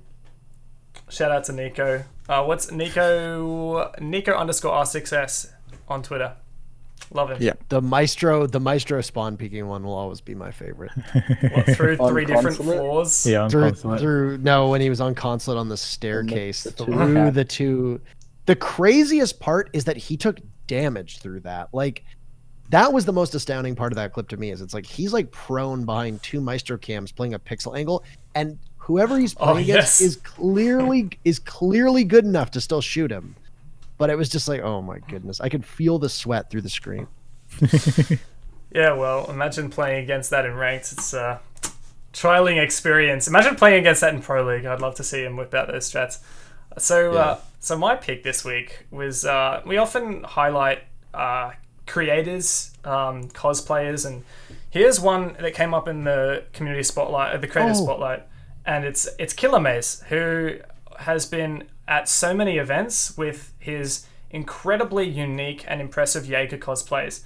Shout out to Nico. What's Nico? Nico_R6S on Twitter. Love him. Yeah. The maestro spawn peeking one will always be my favorite. What, through On 3 different consulate? floors? Yeah, on consulate. When he was on consulate on the staircase the two through cats. the two. The craziest part is that he took damage through that. Like, that was the most astounding part of that clip to me. Is it's like he's like prone behind 2 maestro cams playing a pixel angle, and whoever he's playing against is clearly good enough to still shoot him. But it was just like, oh my goodness, I could feel the sweat through the screen. Yeah, well, imagine playing against that in ranked. It's a trialing experience. Imagine playing against that in Pro League. I'd love to see him whip out those strats. So my pick this week was, we often highlight creators, cosplayers, and here's one that came up in the community spotlight, the creator spotlight, and it's Killer Maze, who has been at so many events with his incredibly unique and impressive Jaeger cosplays.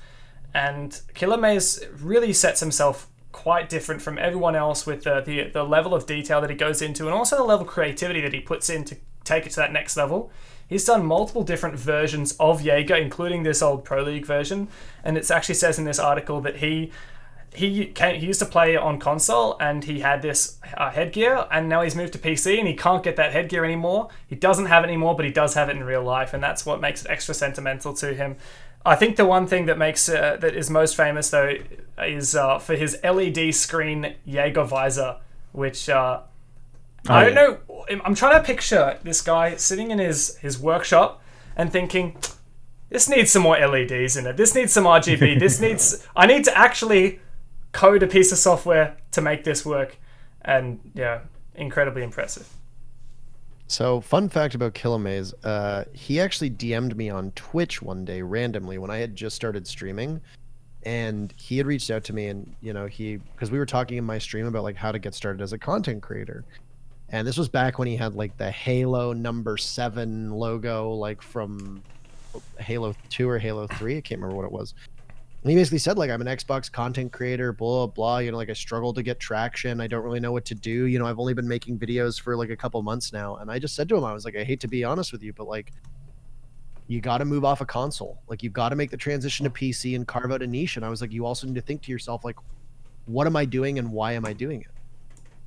And Killer Maze really sets himself quite different from everyone else with the level of detail that he goes into, and also the level of creativity that he puts in to take it to that next level. He's done multiple different versions of Jaeger, including this old Pro League version, and it actually says in this article that he used to play on console, and he had this headgear, and now he's moved to PC and he can't get that headgear anymore. He doesn't have it anymore, but he does have it in real life, and that's what makes it extra sentimental to him. I think the one thing that makes that is most famous though is for his LED screen Jaeger visor, which I don't know. I'm trying to picture this guy sitting in his workshop and thinking, this needs some more LEDs in it. This needs some RGB. I need to actually code a piece of software to make this work. And yeah, incredibly impressive. So, fun fact about Killamaze, he actually DM'd me on Twitch one day randomly when I had just started streaming, and he had reached out to me, and because we were talking in my stream about like how to get started as a content creator, and this was back when he had like the Halo #7 logo, like from Halo 2 or Halo 3, I can't remember what it was. And he basically said, like, I'm an Xbox content creator, blah, blah, like I struggle to get traction. I don't really know what to do. I've only been making videos for like a couple months now. And I just said to him, I was like, I hate to be honest with you, but like, you got to move off a console. Like, you've got to make the transition to PC and carve out a niche. And I was like, you also need to think to yourself, like, what am I doing and why am I doing it?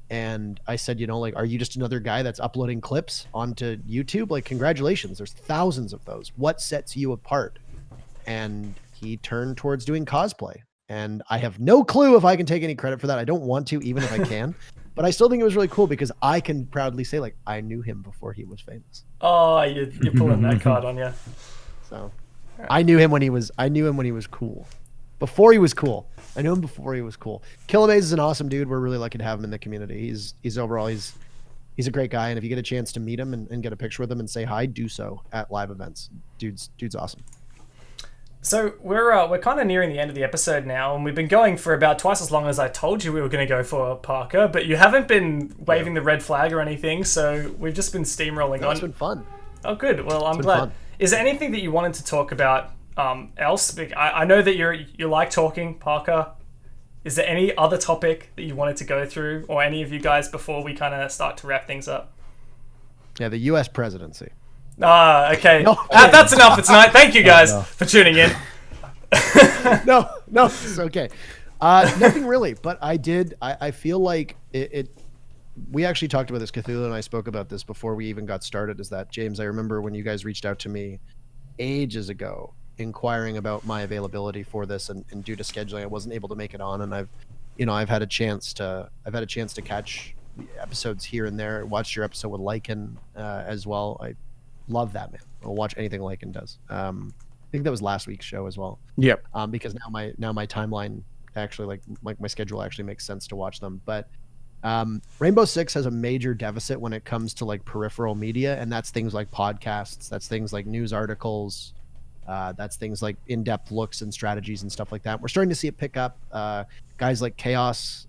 And I said, like, are you just another guy that's uploading clips onto YouTube? Like, congratulations. There's thousands of those. What sets you apart? And he turned towards doing cosplay. And I have no clue if I can take any credit for that. I don't want to, even if I can. But I still think it was really cool because I can proudly say, like, I knew him before he was famous. Oh, you're pulling that card on you. So I knew him when he was cool. Before he was cool. I knew him before he was cool. Killamaze is an awesome dude. We're really lucky to have him in the community. He's overall he's a great guy, and if you get a chance to meet him and get a picture with him and say hi, do so at live events. Dude's awesome. So we're kind of nearing the end of the episode now, and we've been going for about twice as long as I told you we were going to go for, Parker. But you haven't been waving the red flag or anything, so we've just been steamrolling on. It's been fun. Oh, good. Well, I'm glad. Fun. Is there anything that you wanted to talk about else? I know that you like talking, Parker. Is there any other topic that you wanted to go through, or any of you guys, before we kind of start to wrap things up? Yeah, the U.S. presidency. Okay. No. That's enough for tonight. Thank you guys for tuning in. No, it's okay. Nothing really, but I feel like we actually talked about this. Cthulhu and I spoke about this before we even got started, is that, James, I remember when you guys reached out to me ages ago inquiring about my availability for this, and due to scheduling I wasn't able to make it on, and I've had a chance to catch episodes here and there. I watched your episode with Lycan as well. I love that man. I'll watch anything Lycan does. I think that was last week's show as well. Yep. Because now my timeline actually, like my schedule actually makes sense to watch them. But Rainbow Six has a major deficit when it comes to like peripheral media, and that's things like podcasts, that's things like news articles, that's things like in-depth looks and strategies and stuff like that. We're starting to see it pick up. Guys like Chaos,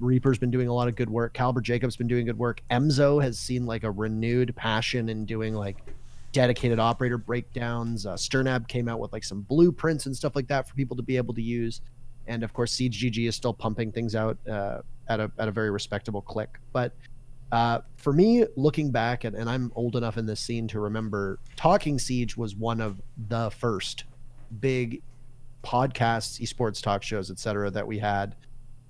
Reaper's been doing a lot of good work. Caliber Jacob's been doing good work. Emzo has seen like a renewed passion in doing like dedicated operator breakdowns. Sternab came out with like some blueprints and stuff like that for people to be able to use. And of course, Siege GG is still pumping things out at a very respectable click. But for me, looking back, and I'm old enough in this scene to remember, Talking Siege was one of the first big podcasts, esports talk shows, etc., that we had.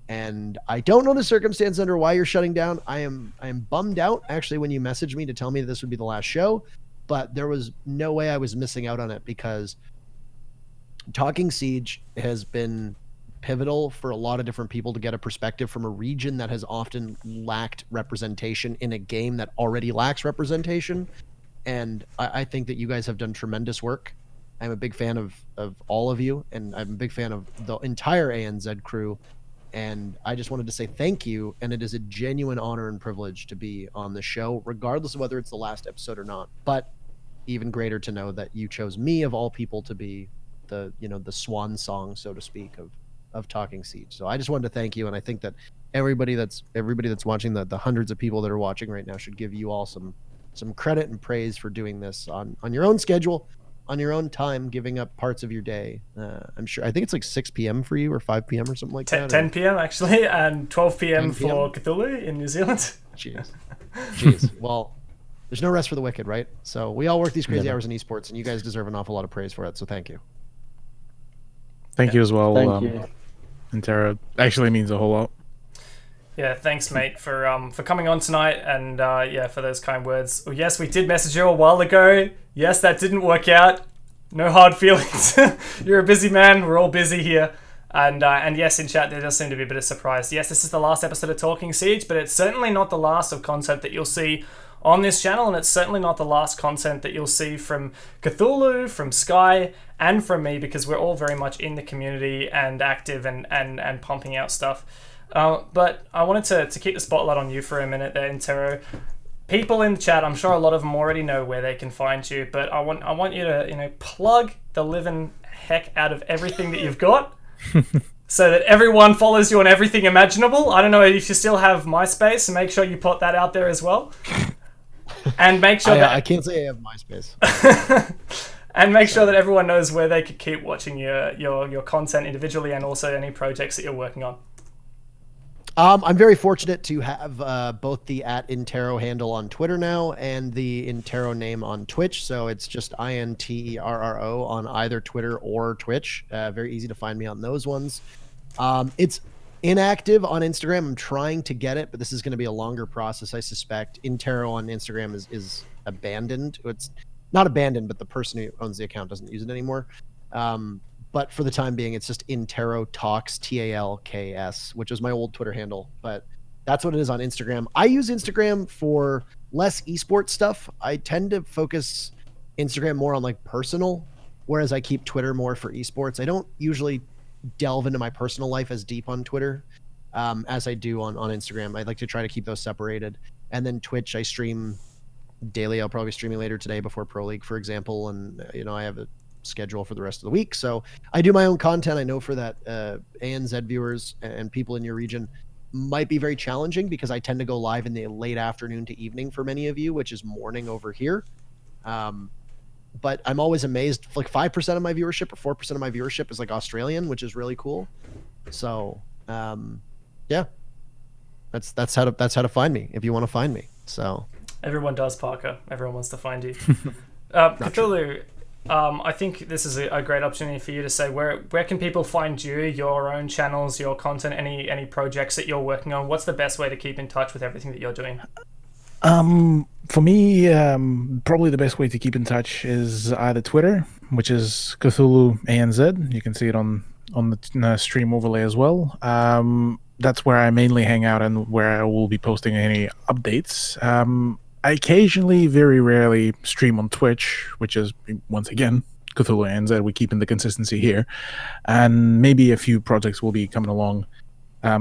And I don't know the circumstance under why you're shutting down. I am bummed out actually when you messaged me to tell me this would be the last show, but there was no way I was missing out on it, because Talking Siege has been pivotal for a lot of different people to get a perspective from a region that has often lacked representation in a game that already lacks representation. And I think that you guys have done tremendous work. I'm a big fan of all of you, and I'm a big fan of the entire ANZ crew. And I just wanted to say thank you. And it is a genuine honor and privilege to be on the show, regardless of whether it's the last episode or not. But even greater to know that you chose me of all people to be the swan song, so to speak, of Talking Siege. So I just wanted to thank you. And I think that everybody that's watching, the hundreds of people that are watching right now, should give you all some credit and praise for doing this on your own schedule, on your own time, giving up parts of your day. I think it's like 6 p.m. for you, or 5 p.m. or something like that. 10 p.m. actually, and 12 p.m. for Cthulhu in New Zealand. Jeez. Well, there's no rest for the wicked, right? So we all work these crazy hours in esports, and you guys deserve an awful lot of praise for it. So thank you. Thank you as well. Thank you. Interro actually means a whole lot. Yeah, thanks, mate, for coming on tonight, and for those kind words. Well, yes, we did message you a while ago. Yes, that didn't work out. No hard feelings. You're a busy man. We're all busy here. And yes, in chat, there does seem to be a bit of surprise. Yes, this is the last episode of Talking Siege, but it's certainly not the last of content that you'll see on this channel, and it's certainly not the last content that you'll see from Cthulhu, from Sky, and from me, because we're all very much in the community and active and pumping out stuff. But I wanted to keep the spotlight on you for a minute there, Interro. People in the chat, I'm sure a lot of them already know where they can find you, but I want you to plug the living heck out of everything that you've got. So that everyone follows you on everything imaginable. I don't know if you still have MySpace, and make sure you put that out there as well. And make sure I can't say I have MySpace. And make sure that everyone knows where they could keep watching your content individually, and also any projects that you're working on. I'm very fortunate to have both the @Interro handle on Twitter now and the Interro name on Twitch. So it's just INTERRO on either Twitter or Twitch. Very easy to find me on those ones. It's inactive on Instagram. I'm trying to get it, but this is going to be a longer process, I suspect. Interro on Instagram is abandoned. It's not abandoned, but the person who owns the account doesn't use it anymore. But for the time being, it's just Interro Talks, TALKS, which is my old Twitter handle. But that's what it is on Instagram. I use Instagram for less esports stuff. I tend to focus Instagram more on like personal, whereas I keep Twitter more for esports. I don't usually delve into my personal life as deep on Twitter as I do on Instagram. I like to try to keep those separated. And then Twitch, I stream daily. I'll probably be streaming later today before Pro League, for example. And, I have a schedule for the rest of the week. So I do my own content. I know for that ANZ viewers and people in your region might be very challenging, because I tend to go live in the late afternoon to evening for many of you, which is morning over here. But I'm always amazed. Like 5% of my viewership or 4% of my viewership is like Australian, which is really cool. So yeah, that's how to find me if you want to find me. So everyone does, Parker. Everyone wants to find you. Cthulhu, I think this is a great opportunity for you to say where can people find you, your own channels, your content, any projects that you're working on. What's the best way to keep in touch with everything that you're doing? For me, probably the best way to keep in touch is either Twitter, which is Cthulhu ANZ. You can see it on the stream overlay as well. That's where I mainly hang out and where I will be posting any updates. I occasionally, very rarely, stream on Twitch, which is, once again, Cthulhu ANZ. We're keeping the consistency here. And maybe a few projects will be coming along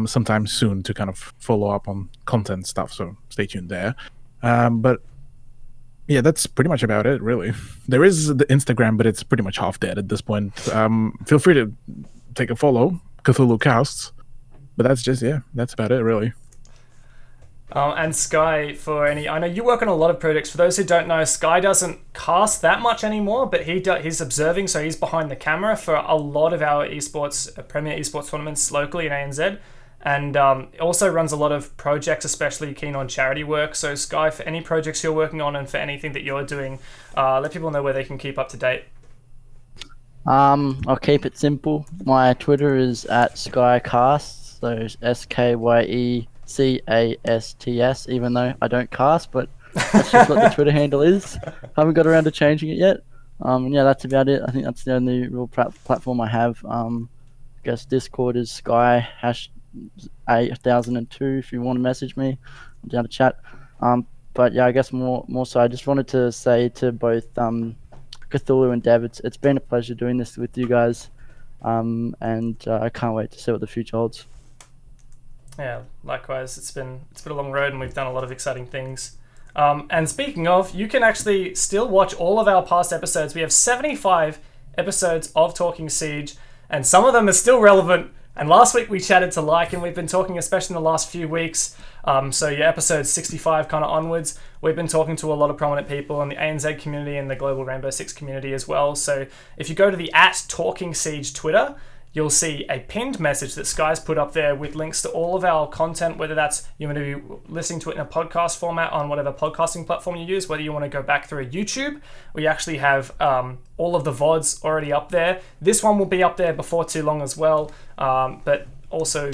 sometime soon to kind of follow up on content stuff, so stay tuned there. But yeah, that's pretty much about it, really. There is the Instagram, but it's pretty much half dead at this point. Feel free to take a follow, Cthulhu Casts. But that's about it, really. And Sky, I know you work on a lot of projects. For those who don't know, Sky doesn't cast that much anymore, but he's observing, so he's behind the camera for a lot of our premier esports tournaments locally in ANZ, and also runs a lot of projects, especially keen on charity work. So Sky, for any projects you're working on and for anything that you're doing, let people know where they can keep up to date. I'll keep it simple. My Twitter is @SkyCasts, so SKYECASTS, even though I don't cast, but that's just what the Twitter handle is. Haven't got around to changing it yet. Yeah, that's about it. I think that's the only real platform I have. I guess Discord is Sky #8002 if you want to message me. I'm down to chat. But yeah, I guess more so, I just wanted to say to both Cthulhu and Dev, it's been a pleasure doing this with you guys, and I can't wait to see what the future holds. Yeah, likewise. It's been a long road, and we've done a lot of exciting things. And speaking of, you can actually still watch all of our past episodes. We have 75 episodes of Talking Siege, and some of them are still relevant. And last week we chatted to Like, and we've been talking, especially in the last few weeks. So yeah, episode 65 kind of onwards, we've been talking to a lot of prominent people in the ANZ community and the global Rainbow Six community as well. So if you go to the @Talking Siege Twitter, you'll see a pinned message that Sky's put up there with links to all of our content, whether that's you want to be listening to it in a podcast format on whatever podcasting platform you use, whether you want to go back through a YouTube. We actually have all of the VODs already up there. This one will be up there before too long as well, but also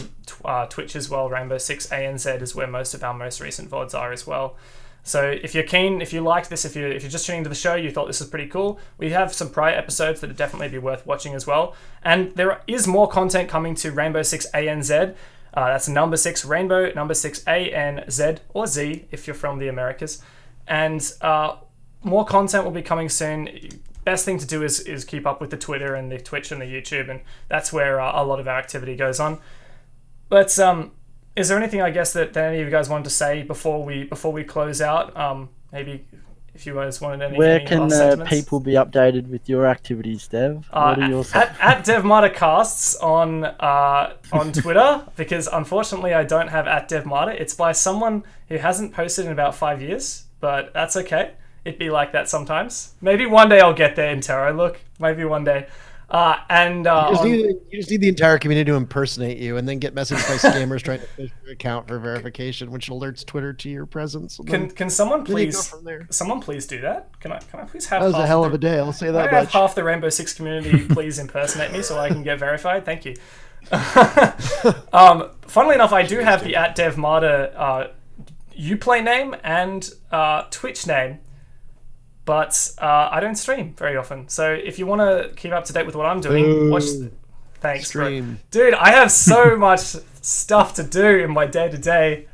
Twitch as well. Rainbow Six ANZ is where most of our most recent VODs are as well. So if you're keen, if you liked this, if you're just tuning into the show, you thought this was pretty cool, we have some prior episodes that would definitely be worth watching as well. And there is more content coming to Rainbow Six ANZ. That's number 6 Rainbow, number 6 ANZ, or Z if you're from the Americas. and more content will be coming soon. Best thing to do is keep up with the Twitter and the Twitch and the YouTube, and that's where a lot of our activity goes on. But is there anything, I guess, that any of you guys wanted to say before we close out? Maybe if you guys wanted any. Where any can last sentiments? people be updated with your activities, Dev? What are your at DevMartaCasts on Twitter, because unfortunately I don't have at DevMarta. It's by someone who hasn't posted in about 5 years, but that's okay. It'd be like that sometimes. Maybe one day I'll get there, Interro. Look, maybe one day. You just need the entire community to impersonate you, and then get messaged by scammers trying to fish your account for verification, which alerts Twitter to your presence. Can someone then you go please from there. someone please do that? Can I please have That was a half hell the- of a day. I'll say Can that I have much. half the Rainbow Six community please impersonate me so I can get verified? Thank you. Funnily enough, I do have the at DevMarta Uplay name and Twitch name, but I don't stream very often. So if you want to keep up to date with what I'm doing, watch. Thanks, bro. Stream. Dude. I have so much stuff to do in my day to day.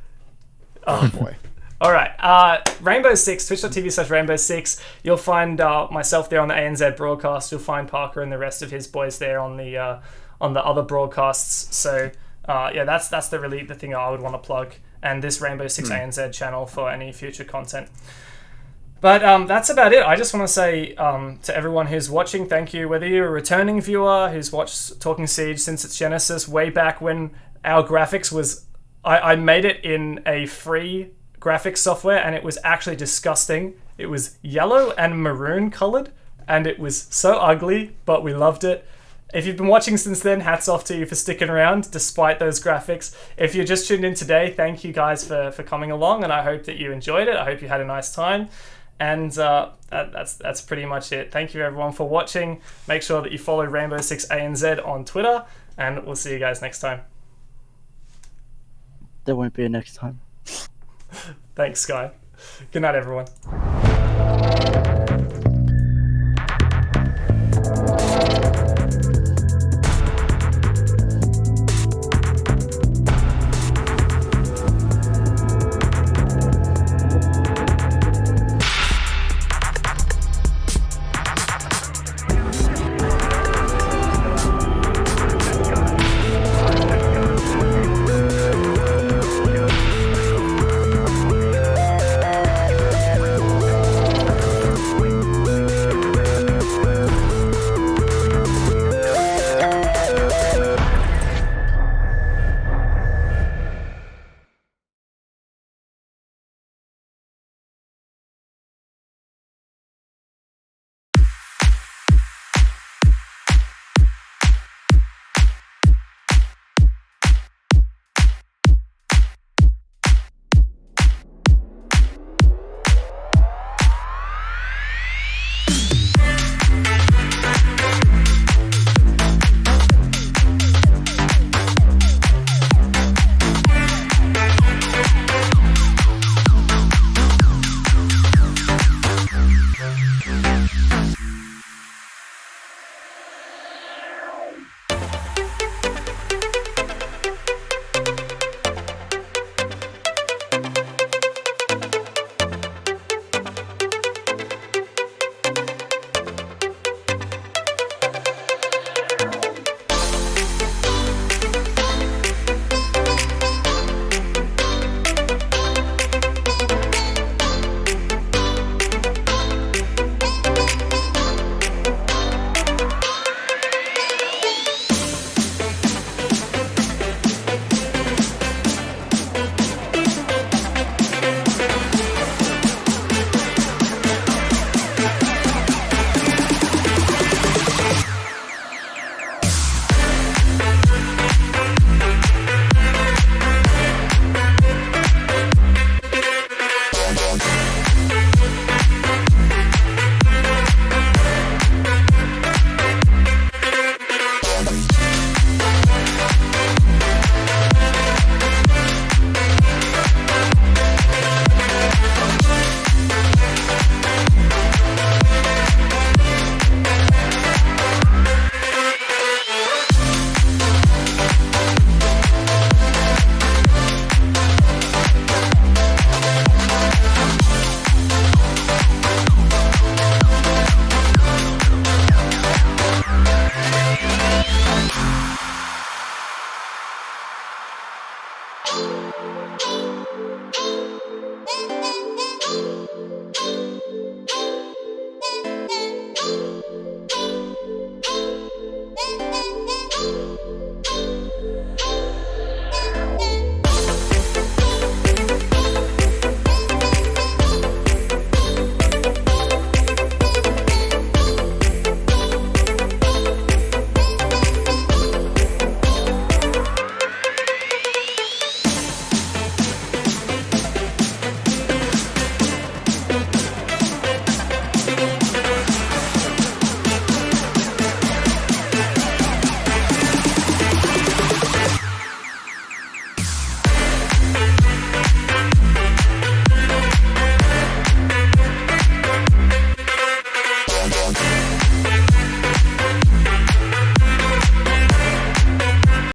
Oh boy. All right, Rainbow Six, twitch.tv/Rainbow Six. You'll find myself there on the ANZ broadcast. You'll find Parker and the rest of his boys there on the other broadcasts. So yeah, that's the thing I would want to plug, and this Rainbow Six ANZ channel for any future content. But that's about it. I just want to say to everyone who's watching, thank you. Whether you're a returning viewer who's watched Talking Siege since its genesis, way back when our graphics was, I made it in a free graphics software, and it was actually disgusting. It was yellow and maroon colored, and it was so ugly, but we loved it. If you've been watching since then, hats off to you for sticking around despite those graphics. If you're just tuned in today, thank you guys for coming along, and I hope that you enjoyed it. I hope you had a nice time. And that's pretty much it. Thank you everyone for watching. Make sure that you follow Rainbow Six ANZ on Twitter, and we'll see you guys next time. There won't be a next time. Thanks, Sky. Good night, everyone.